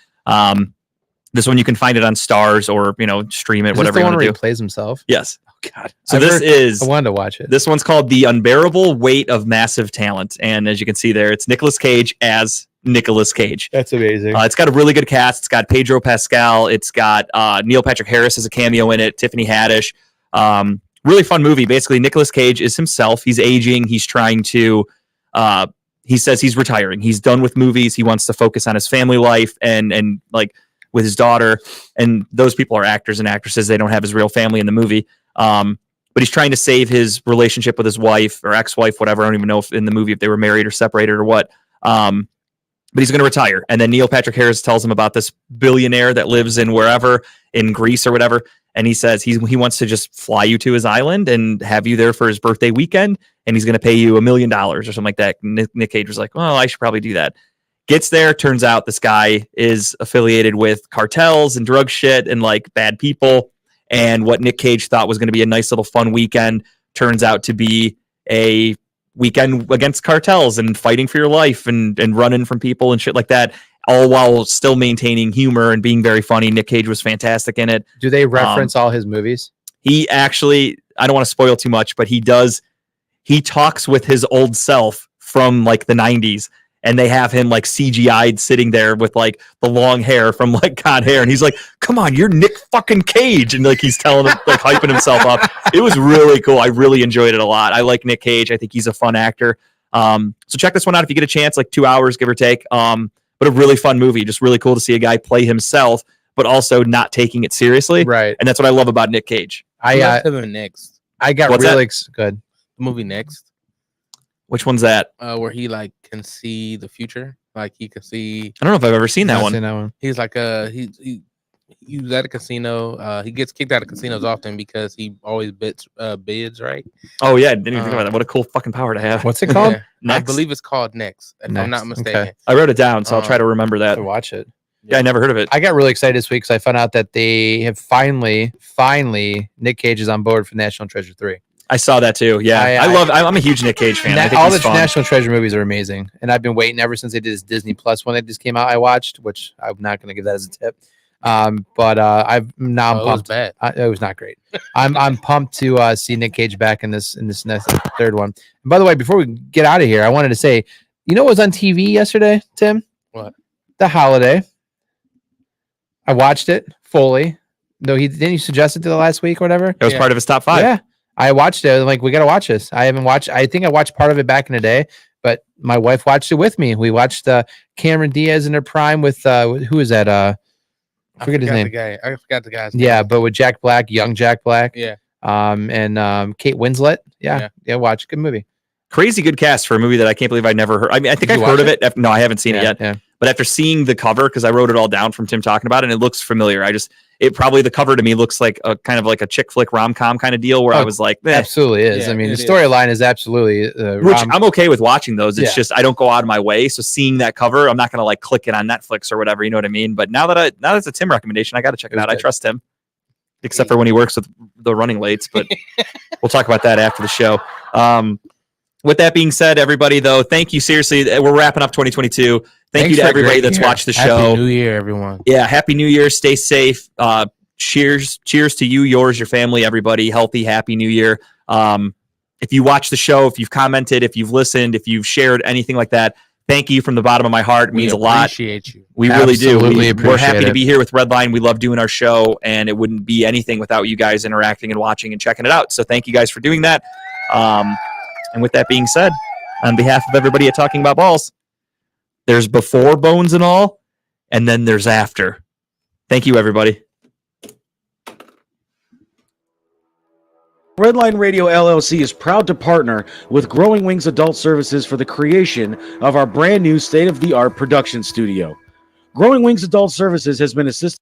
This one you can find it on Stars or stream it, Is whatever this the you one want where to he do. plays himself? Yes. Oh God. So I wanted to watch it. This one's called The Unbearable Weight of Massive Talent, and as you can see there, it's Nicolas Cage as Nicolas Cage. That's amazing. It's got a really good cast. It's got Pedro Pascal. It's got Neil Patrick Harris as a cameo in it. Tiffany Haddish. Really fun movie. Basically, Nicolas Cage is himself. He's aging. He's trying to. He says he's retiring. He's done with movies. He wants to focus on his family life and like with his daughter. And those people are actors and actresses. They don't have his real family in the movie. But he's trying to save his relationship with his wife or ex-wife, whatever. I don't even know if in the movie if they were married or separated or what. But he's going to retire. And then Neil Patrick Harris tells him about this billionaire that lives in wherever, in Greece or whatever. And he says he wants to just fly you to his island and have you there for his birthday weekend. And he's going to pay you $1 million or something like that. Nick Cage was like, well, I should probably do that. Gets there. Turns out this guy is affiliated with cartels and drug shit and like bad people. And what Nick Cage thought was going to be a nice little fun weekend turns out to be a weekend against cartels and fighting for your life and running from people and shit like that, all while still maintaining humor and being very funny. Nick Cage was fantastic in it. Do they reference all his movies? He actually, I don't want to spoil too much, but he talks with his old self from like the 90s. And they have him like CGI'd sitting there with like the long hair from like Con Hair. And he's like, come on, you're Nick fucking Cage. And like, he's telling him, like hyping himself up. It was really cool. I really enjoyed it a lot. I like Nick Cage. I think he's a fun actor. So check this one out if you get a chance, like 2 hours, give or take. but a really fun movie. Just really cool to see a guy play himself, but also not taking it seriously. Right. And that's what I love about Nick Cage. I Next, got What's really that? good. the movie Next, Which one's that? where he like can see the future, like he can see. I don't know if I've ever seen that Not one. seen that one. He's like he was at a casino. He gets kicked out of casinos often because he always bids right. Oh yeah, I didn't even think about that. What a cool fucking power to have. What's it called? Yeah. I Next? believe it's called Next, if I'm not Next, mistaken. okay. I wrote it down, so I'll try to remember that. To watch it. Yeah, I never heard of it. I got really excited this week because I found out that they have finally, Nick Cage is on board for National Treasure 3. I saw that too. Yeah, I'm a huge Nick Cage fan. I think All he's the fun. National Treasure movies are amazing, and I've been waiting ever since they did this Disney Plus one that just came out. I watched, which I'm not going to give that as a tip. But I'm It was pumped. bad. It was not great. I'm pumped to see Nick Cage back in this next third one. And by the way, before we get out of here, I wanted to say, you know what was on TV yesterday, Tim? What? The Holiday. I watched it fully. Though he didn't you suggest it to the last week or whatever. It was part of his top 5. Yeah, I watched it. Like, we got to watch this. I haven't watched. I think I watched part of it back in the day, but my wife watched it with me. We watched Cameron Diaz in her prime with who is that? I forget his name. I forgot the guy's name. Yeah, but with Jack Black, young Jack Black. Yeah. And Kate Winslet. Yeah. Watch. Good movie. Crazy good cast for a movie that I can't believe I never heard. I mean, I think Did I've you heard watch of it. No, I haven't seen it yet. Yeah. But after seeing the cover, because I wrote it all down from Tim talking about it, and it looks familiar. The cover to me looks like a kind of like a chick flick rom-com kind of deal where I was like, Absolutely is. Yeah, I mean, the it is. storyline is absolutely which I'm okay with watching those. It's Yeah. just I don't go out of my way. So seeing that cover, I'm not going to like click it on Netflix or whatever. You know what I mean? But now that it's a Tim recommendation, I got to check it It was out. I good. trust him, except for when he works with the running lates. But we'll talk about that after the show. With that being said, everybody, though, thank you. Seriously, we're wrapping up 2022. Thank you to for a everybody great that's year. watched the Happy show. New Year, everyone. Yeah, happy New Year. Stay safe. Cheers to you, yours, your family, everybody. Healthy, happy New Year. If you watch the show, if you've commented, if you've listened, if you've shared anything like that, thank you from the bottom of my heart. It means a lot. Appreciate you. We really do. Absolutely We're happy appreciate to it. be here with Redline. We love doing our show, and it wouldn't be anything without you guys interacting and watching and checking it out. So thank you guys for doing that. And with that being said, on behalf of everybody at Talking About Balls, there's before Bones and All, and then there's after. Thank you, everybody. Redline Radio LLC is proud to partner with Growing Wings Adult Services for the creation of our brand new state-of-the-art production studio. Growing Wings Adult Services has been assisting